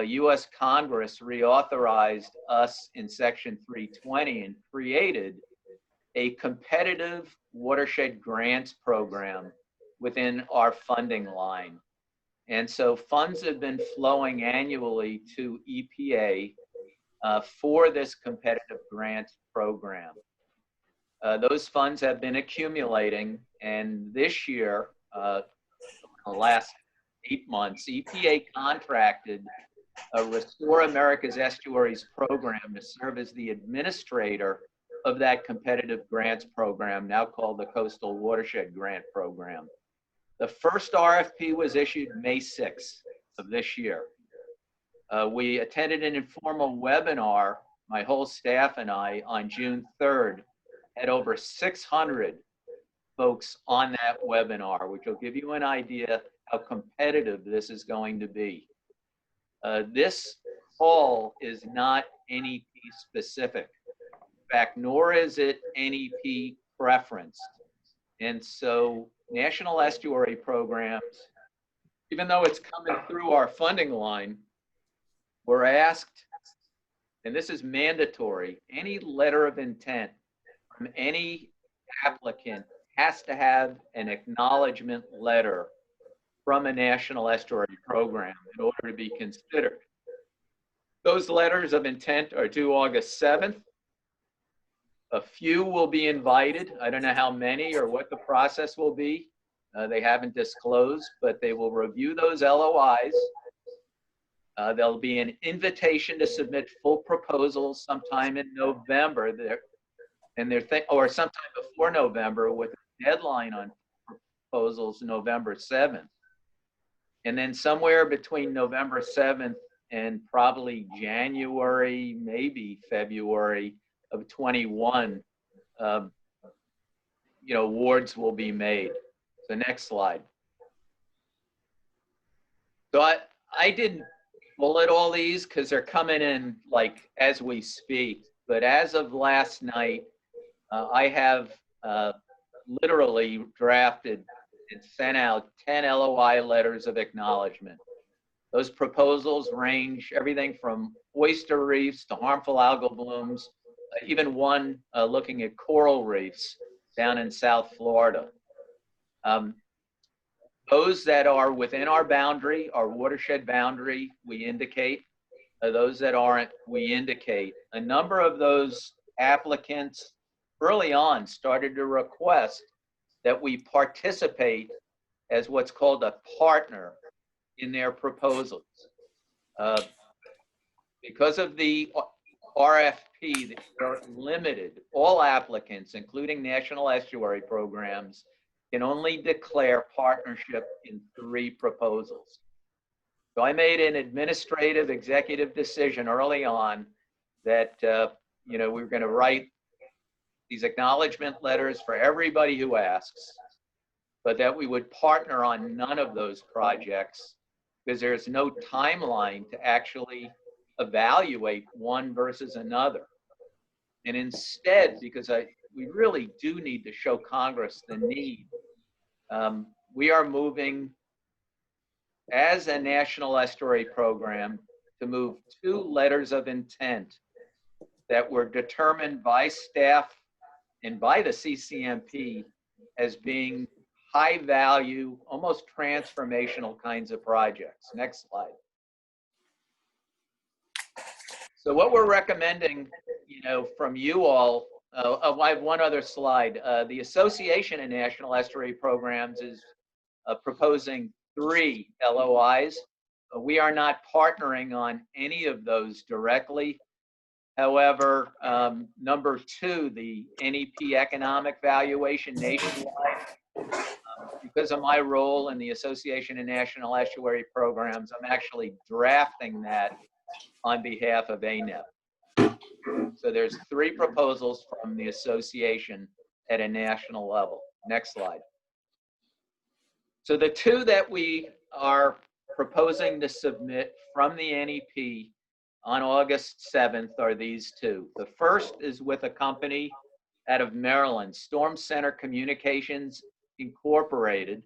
U.S. Congress reauthorized us in Section 320 and created a competitive watershed grants program within our funding line. And so funds have been flowing annually to EPA for this competitive grants program. Those funds have been accumulating, and this year, the last 8 months, EPA contracted Restore America's Estuaries program to serve as the administrator of that competitive grants program, now called the Coastal Watershed Grant Program. The first RFP was issued May 6th of this year. We attended an informal webinar, my whole staff and I, on June 3rd, had over 600 folks on that webinar, which will give you an idea how competitive this is going to be. This call is not NEP specific. In fact, nor is it NEP preferenced. And so national estuary programs, even though it's coming through our funding line, we're asked, and this is mandatory, any letter of intent from any applicant has to have an acknowledgement letter from a national estuary program in order to be considered. Those letters of intent are due August 7th. A few will be invited. I don't know how many or what the process will be. They haven't disclosed, but they will review those LOIs. There'll be an invitation to submit full proposals sometime in November, or sometime before November, with a deadline on proposals November 7th. And then somewhere between November 7th and probably January, maybe February of 21, awards will be made. So next slide. So I didn't bullet all these because they're coming in like as we speak. But as of last night, I have literally drafted and sent out 10 LOI letters of acknowledgement. Those proposals range everything from oyster reefs to harmful algal blooms, even one looking at coral reefs down in South Florida. Those that are within our boundary, our watershed boundary, we indicate. Those that aren't, we indicate. A number of those applicants early on started to request that we participate as what's called a partner in their proposals. Because of the RFP, that are limited, all applicants, including national estuary programs, can only declare partnership in 3 proposals. So I made an administrative executive decision early on that we were going to write these acknowledgement letters for everybody who asks, but that we would partner on none of those projects because there's no timeline to actually evaluate one versus another. And instead, because we really do need to show Congress the need, we are moving as a national estuary program to move 2 letters of intent that were determined by staff and by the CCMP as being high value, almost transformational kinds of projects. Next slide. So what we're recommending, from you all I have one other slide. The Association of National Estuary Programs is proposing 3 LOIs. We are not partnering on any of those directly. However, number 2, the NEP economic valuation nationwide, because of my role in the Association of National Estuary Programs, I'm actually drafting that on behalf of IRLNEP. So there's 3 proposals from the association at a national level. Next slide. So the 2 that we are proposing to submit from the NEP on August 7th are these 2. The first is with a company out of Maryland, Storm Center Communications Incorporated,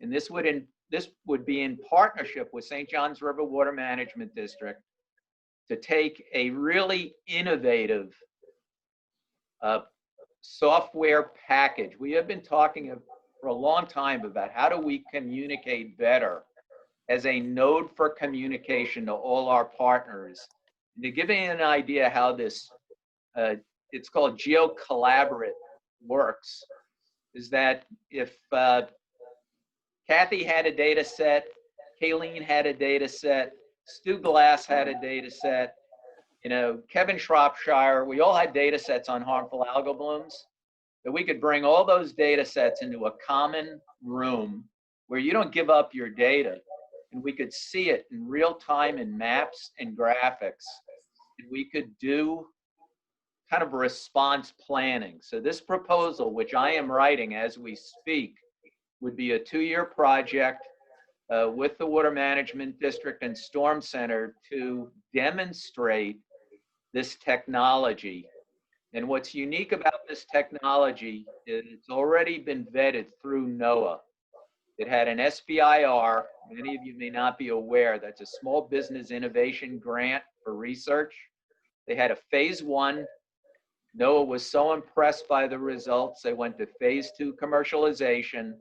and this would be in partnership with St. Johns River Water Management District to take a really innovative software package. We have been talking for a long time about how do we communicate better as a node for communication to all our partners. And to give you an idea how this, it's called GeoCollaborate, works, is that if Kathy had a data set, Kayleen had a data set, Stu Glass had a data set, Kevin Shropshire, we all had data sets on harmful algal blooms, that we could bring all those data sets into a common room where you don't give up your data, and we could see it in real time in maps and graphics, and we could do kind of response planning. So this proposal, which I am writing as we speak, would be a 2-year project with the Water Management District and Storm Center to demonstrate this technology. And what's unique about this technology is it's already been vetted through NOAA. It had an SBIR. Many of you may not be aware, that's a small business innovation grant for research. They had a phase 1. NOAA was so impressed by the results, they went to phase 2 commercialization,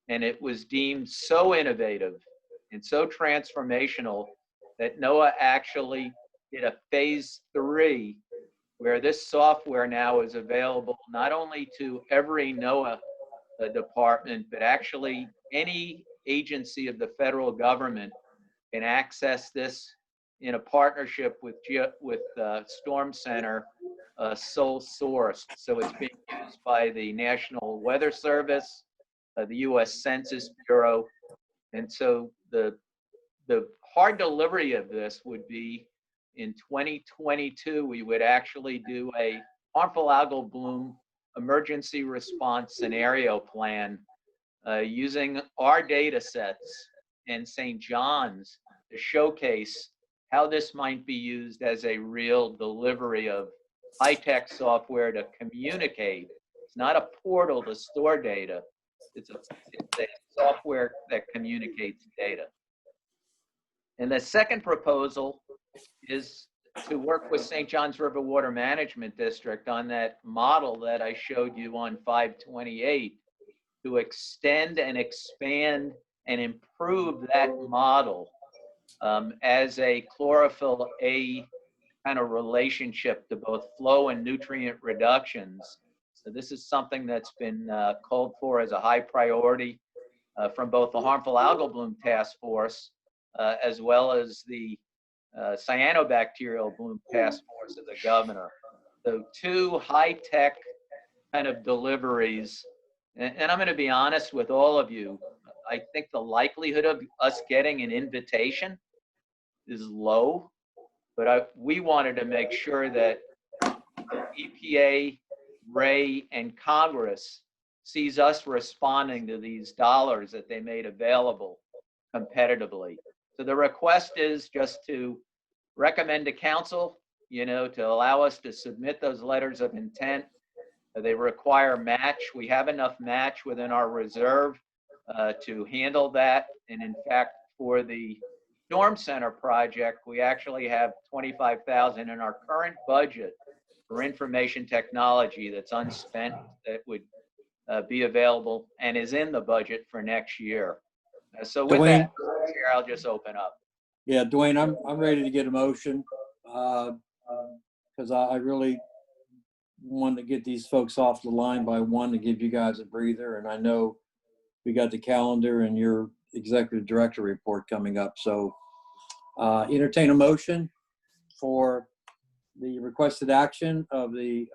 and it was deemed so innovative and so transformational that NOAA actually did a phase 3 where this software now is available not only to every NOAA department, but actually any agency of the federal government can access this in a partnership with Storm Center, sole sourced. So it's being used by the National Weather Service, the U.S. Census Bureau. And so the hard delivery of this would be in 2022, we would actually do a harmful algal bloom emergency response scenario plan using our data sets and St. John's to showcase how this might be used as a real delivery of high-tech software to communicate. It's not a portal to store data. It's a software that communicates data. And the second proposal is to work with St. Johns River Water Management District on that model that I showed you on 528 to extend and expand and improve that model as a chlorophyll A kind of relationship to both flow and nutrient reductions. So this is something that's been called for as a high priority from both the Harmful Algal Bloom Task Force as well as the Cyanobacterial Bloom Task Force of the governor. So 2 high-tech kind of deliveries. And I'm going to be honest with all of you. I think the likelihood of us getting an invitation is low, but we wanted to make sure that EPA, RAE, and Congress sees us responding to these dollars that they made available competitively. So the request is just to recommend to council, to allow us to submit those letters of intent. They require match. We have enough match within our reserve to handle that. And in fact, for the Storm Center project, we actually have $25,000 in our current budget for information technology that's unspent that would be available and is in the budget for next year. So with Dwayne, that, Chair, I'll just open up. Yeah, Dwayne, I'm ready to get a motion because I really wanted to get these folks off the line by 1 to give you guys a breather. And I know we got the calendar and your executive director report coming up. So entertain a motion for the requested action of the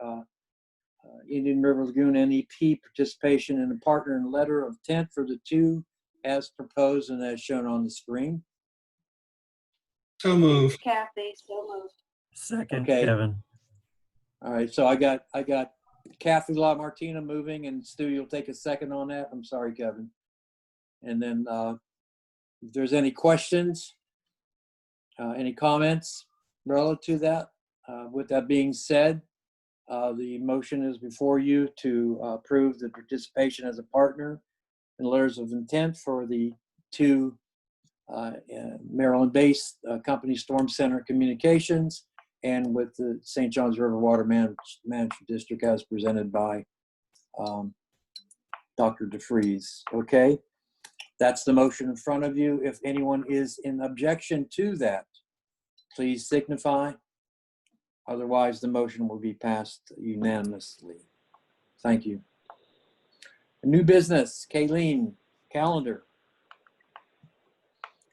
Indian River Lagoon NEP participation in a partner and letter of intent for the 2 as proposed and as shown on the screen. So moved. Kathy, so moved. Second, Okay. Kevin. All right, so I got Kathy La Martina moving, and Stu, you'll take a second on that. I'm sorry, Kevin. And then if there's any questions, any comments relative to that, with that being said, the motion is before you to approve the participation as a partner in letters of intent for the 2 Maryland-based company, Storm Center Communications, and with the St. Johns River Water Management District as presented by Dr. DeFries. Okay, that's the motion in front of you. If anyone is in objection to that, please signify. Otherwise, the motion will be passed unanimously. Thank you. New business, Kayleen, calendar.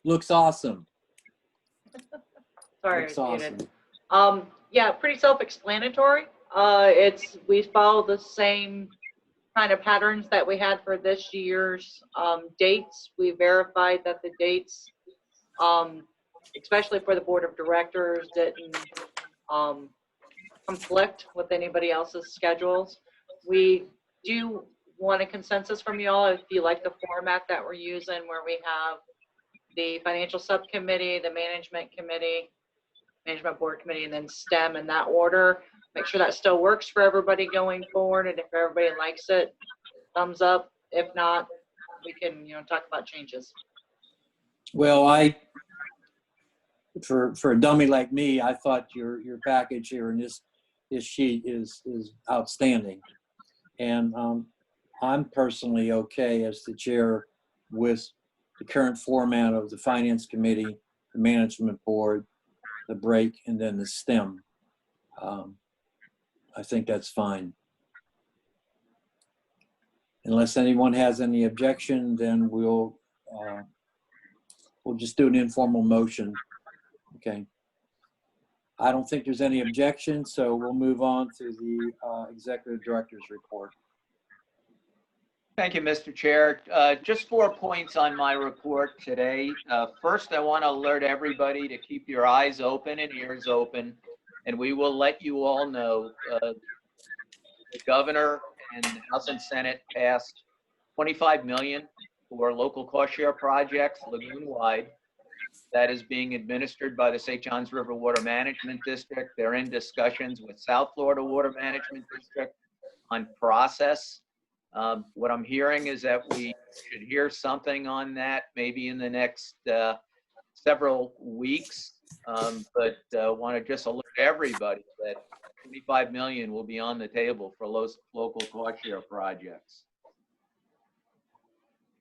Looks awesome. Sorry, Looks I was muted. awesome. Yeah, pretty self-explanatory. We follow the same kind of patterns that we had for this year's dates. We verified that the dates, especially for the board of directors, didn't conflict with anybody else's schedules. We do want a consensus from you all if you like the format that we're using, where we have the financial subcommittee, the management committee, management board committee, and then STEM in that order. Make sure that still works for everybody going forward, and if everybody likes it, thumbs up. If not, we can talk about changes. Well, for a dummy like me, I thought your package here in this sheet is outstanding, and I'm personally okay as the chair with the current format of the finance committee, the management board, the break, and then the STEM. I think that's fine. Unless anyone has any objection, then we'll just do an informal motion. Okay. I don't think there's any objection, so we'll move on to the executive director's report. Thank you, Mr. Chair. Just 4 points on my report today. First, I want to alert everybody to keep your eyes open and ears open, and we will let you all know the governor and the House and Senate passed $25 million for local cost share projects lagoon-wide. That is being administered by the St. Johns River Water Management District. They're in discussions with South Florida Water Management District on process. What I'm hearing is that we should hear something on that maybe in the next several weeks, but want to just alert everybody that $25 million will be on the table for local cost share projects.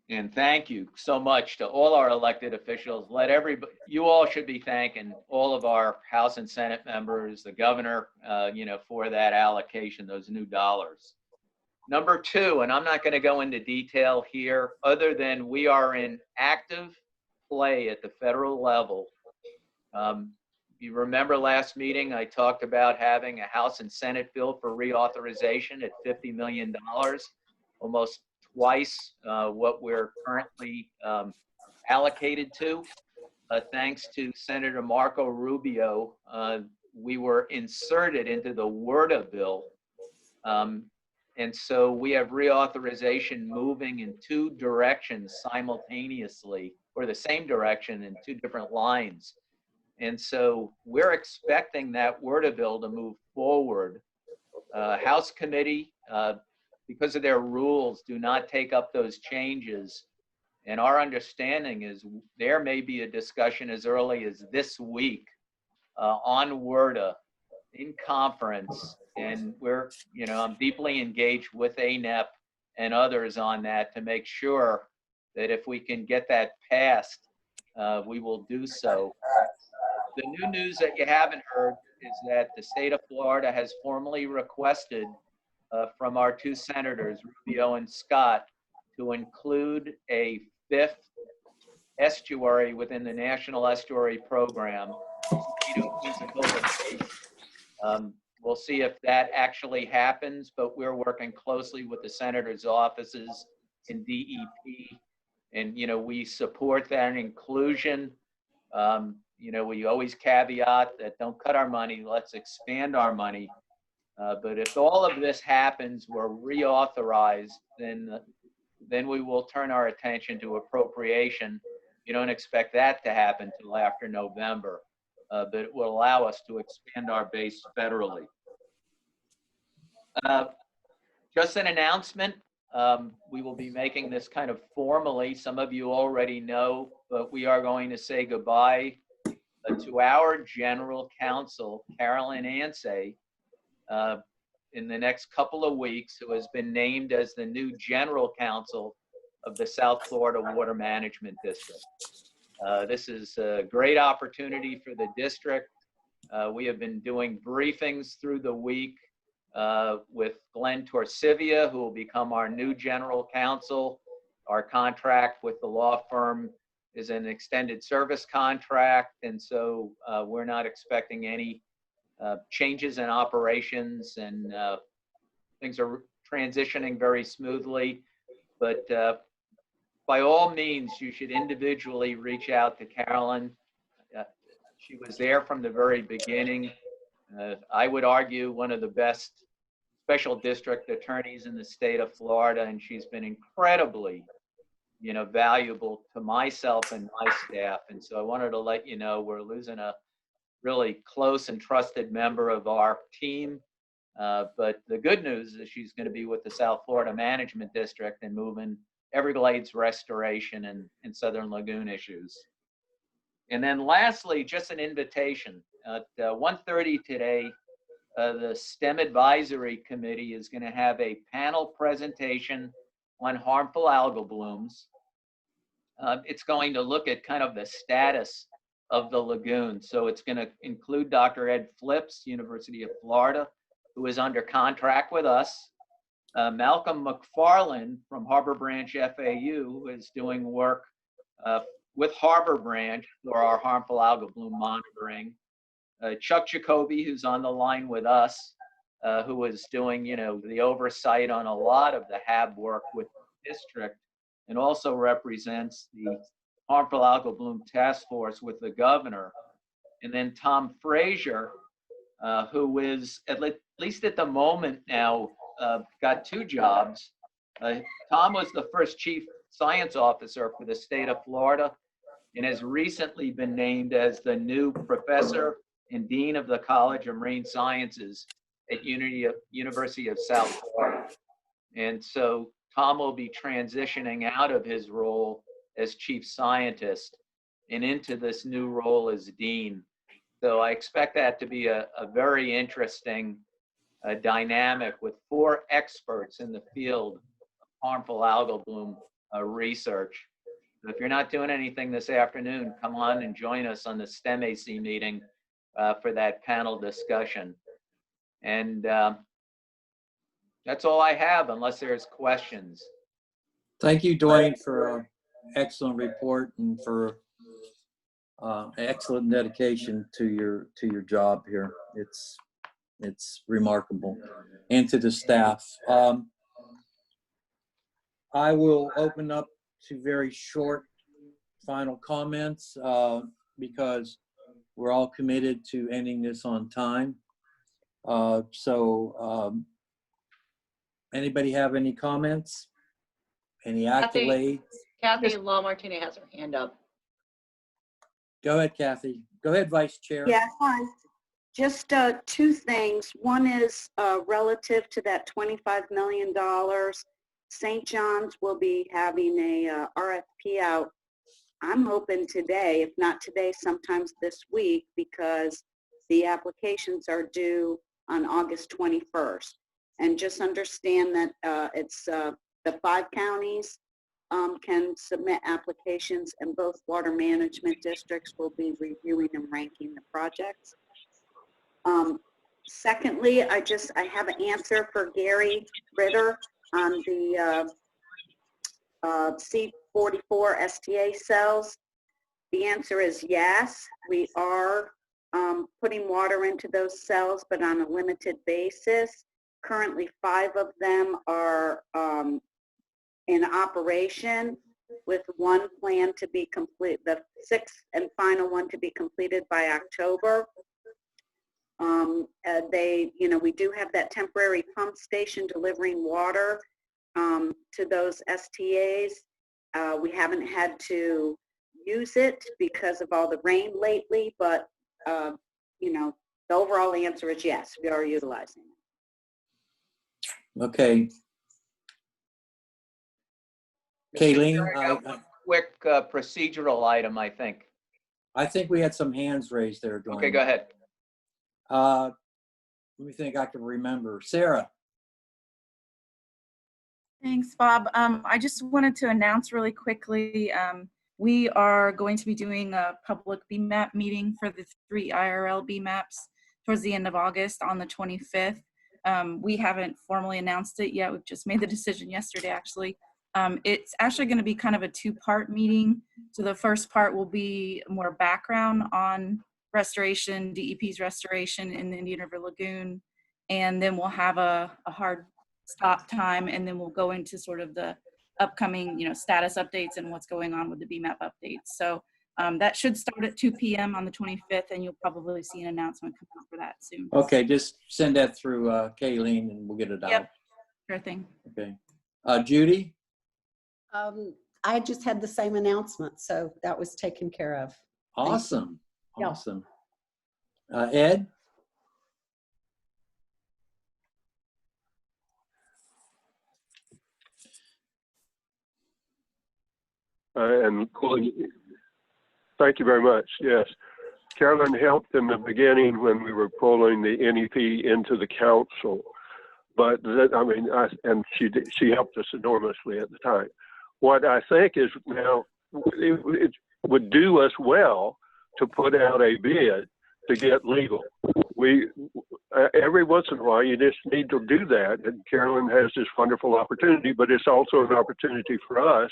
And thank you so much to all our elected officials. You all should be thanking all of our House and Senate members, the governor, for that allocation, those new dollars. Number 2, and I'm not going to go into detail here, other than we are in active play at the federal level. You remember last meeting, I talked about having a House and Senate bill for reauthorization at $50 million, almost twice what we're currently allocated to. Thanks to Senator Marco Rubio, we were inserted into the WRDA bill. And so we have reauthorization moving in 2 directions simultaneously, or the same direction in 2 different lines. And so we're expecting that WRDA bill to move forward. House committee, because of their rules, do not take up those changes. And our understanding is there may be a discussion as early as this week on WRDA in conference. And I'm deeply engaged with IRLNEP and others on that to make sure that if we can get that passed, we will do so. The new news that you haven't heard is that the state of Florida has formally requested from our two senators, Rubio and Scott, to include a 5th estuary within the National Estuary Program. We'll see if that actually happens, but we're working closely with the senators' offices in DEP, and we support that inclusion. We always caveat that don't cut our money, let's expand our money. But if all of this happens, we're reauthorized, then we will turn our attention to appropriation. You don't expect that to happen till after November, but it will allow us to expand our base federally. Just an announcement, we will be making this kind of formally. Some of you already know, but we are going to say goodbye to our general counsel, Carolyn Ansay, in the next couple of weeks, who has been named as the new general counsel of the South Florida Water Management District. This is a great opportunity for the district. We have been doing briefings through the week with Glenn Torsivia, who will become our new general counsel. Our contract with the law firm is an extended service contract, and so we're not expecting any changes in operations, and things are transitioning very smoothly. But by all means, you should individually reach out to Carolyn. She was there from the very beginning. I would argue one of the best special district attorneys in the state of Florida, and she's been incredibly, valuable to myself and my staff. And so I wanted to let you know we're losing a really close and trusted member of our team. But the good news is she's going to be with the South Florida Management District and moving Everglades restoration and Southern Lagoon issues. And then lastly, just an invitation. At 1:30 today, the STEM Advisory Committee is going to have a panel presentation on harmful algal blooms. It's going to look at kind of the status of the lagoon. So it's going to include Dr. Ed Flips, University of Florida, who is under contract with us. Malcolm McFarland from Harbor Branch FAU, who is doing work with Harbor Branch for our harmful algal bloom monitoring. Chuck Jacoby, who's on the line with us, who is doing, the oversight on a lot of the HAB work with the district, and also represents the harmful algal bloom task force with the governor. And then Tom Frazier, who is, at least at the moment now, got 2 jobs. Tom was the first chief science officer for the state of Florida and has recently been named as the new professor and dean of the College of Marine Sciences at University of South Florida. And so Tom will be transitioning out of his role as chief scientist and into this new role as dean. So I expect that to be a very interesting dynamic with 4 experts in the field of harmful algal bloom research. So if you're not doing anything this afternoon, come on and join us on the STEM AC meeting for that panel discussion. And that's all I have, unless there's questions. Thank you, Dwayne, for an excellent report and for excellent dedication to your job here. It's remarkable, and to the staff. I will open up to very short final comments because we're all committed to ending this on time. Anybody have any comments? Any accolades? Kathy Law Martina has her hand up. Go ahead, Kathy. Go ahead, Vice Chair. Yeah, hi. Just 2 things. One is relative to that $25 million. St. John's will be having a RFP out. I'm hoping today, if not today, sometimes this week, because the applications are due on August 21st. And just understand that it's the 5 counties can submit applications, and both water management districts will be reviewing and ranking the projects. Secondly, I have an answer for Gary Ritter on the C44 STA cells. The answer is yes. We are putting water into those cells, but on a limited basis. Currently, 5 of them are in operation, with one plan to be complete, the 6th and final one to be completed by October. We do have that temporary pump station delivering water to those STAs. We haven't had to use it because of all the rain lately, but the overall answer is yes, we are utilizing it. Okay. Kayleen, Quick procedural item, I think. I think we had some hands raised there, Dwayne. Okay, go ahead. Let me think I can remember. Sarah. Thanks, Bob. I just wanted to announce really quickly, we are going to be doing a public BMAP meeting for the 3 IRL BMAPs towards the end of August on the 25th. We haven't formally announced it yet. We've just made the decision yesterday, actually. It's actually going to be kind of a 2-part meeting. So the first part will be more background on restoration, DEP's restoration in the Indian River Lagoon. And then we'll have a hard stop time, and then we'll go into sort of the upcoming, status updates and what's going on with the BMAP updates. So that should start at 2 p.m. on the 25th, and you'll probably see an announcement come out for that soon. Okay, just send that through Kayleen, and we'll get it out. Yep, sure thing. Okay. Judy? I just had the same announcement, so that was taken care of. Awesome. Yeah. Awesome. Ed? And thank you very much. Yes. Carolyn helped in the beginning when we were pulling the NEP into the council, but and she helped us enormously at the time. What I think is now, it would do us well to put out a bid to get legal. Every once in a while, you just need to do that. And Carolyn has this wonderful opportunity, but it's also an opportunity for us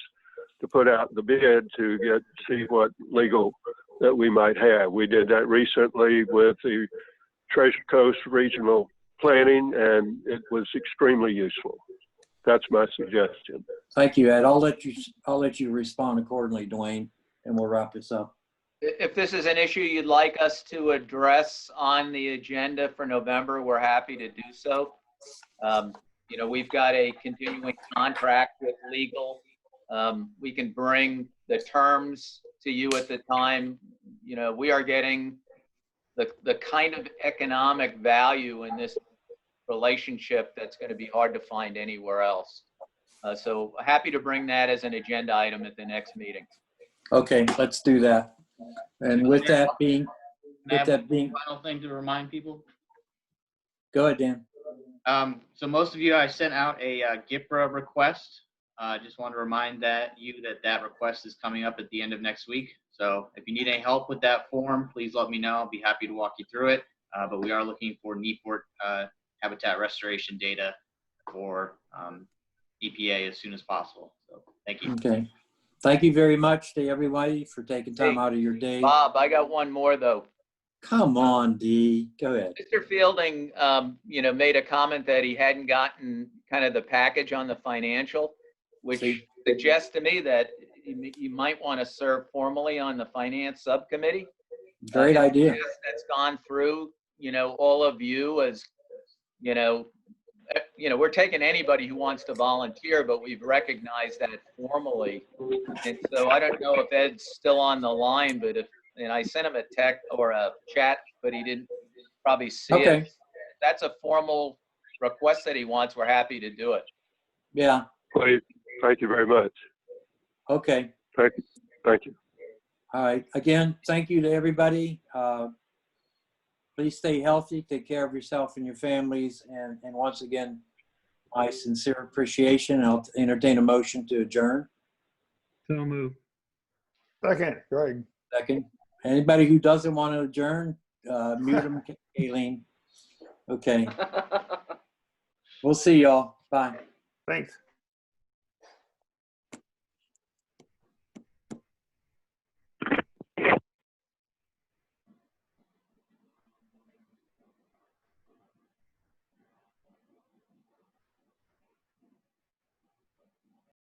to put out the bid to see what legal that we might have. We did that recently with the Treasure Coast Regional Planning, and it was extremely useful. That's my suggestion. Thank you, Ed. I'll let you respond accordingly, Dwayne, and we'll wrap this up. If this is an issue you'd like us to address on the agenda for November, we're happy to do so. We've got a continuing contract with legal. We can bring the terms to you at the time. We are getting the kind of economic value in this relationship that's going to be hard to find anywhere else. So happy to bring that as an agenda item at the next meeting. Okay, let's do that. And with that being, final thing to remind people. Go ahead, Dan. So most of you, I sent out a GIPRA request. Just want to remind you that request is coming up at the end of next week. So if you need any help with that form, please let me know. I'll be happy to walk you through it. But we are looking for Newport habitat restoration data for EPA as soon as possible. So thank you. Okay. Thank you very much to everybody for taking time out of your day. Bob, I got one more though. Come on, Dee. Go ahead. Mr. Fielding, made a comment that he hadn't gotten kind of the package on the financial, which suggests to me that you might want to serve formally on the finance subcommittee. Great idea. That's gone through, all of you as, we're taking anybody who wants to volunteer, but we've recognized that formally. And so I don't know if Ed's still on the line, but and I sent him a text or a chat, but he didn't probably see it. If that's a formal request that he wants, we're happy to do it. Yeah. Please. Thank you very much. Okay. Thank you. All right. Again, thank you to everybody. Please stay healthy. Take care of yourself and your families. And once again, my sincere appreciation. I'll entertain a motion to adjourn. So move. Second, Greg. Second. Anybody who doesn't want to adjourn, Mute them, Kayleen. Okay. We'll see y'all. Bye. Thanks.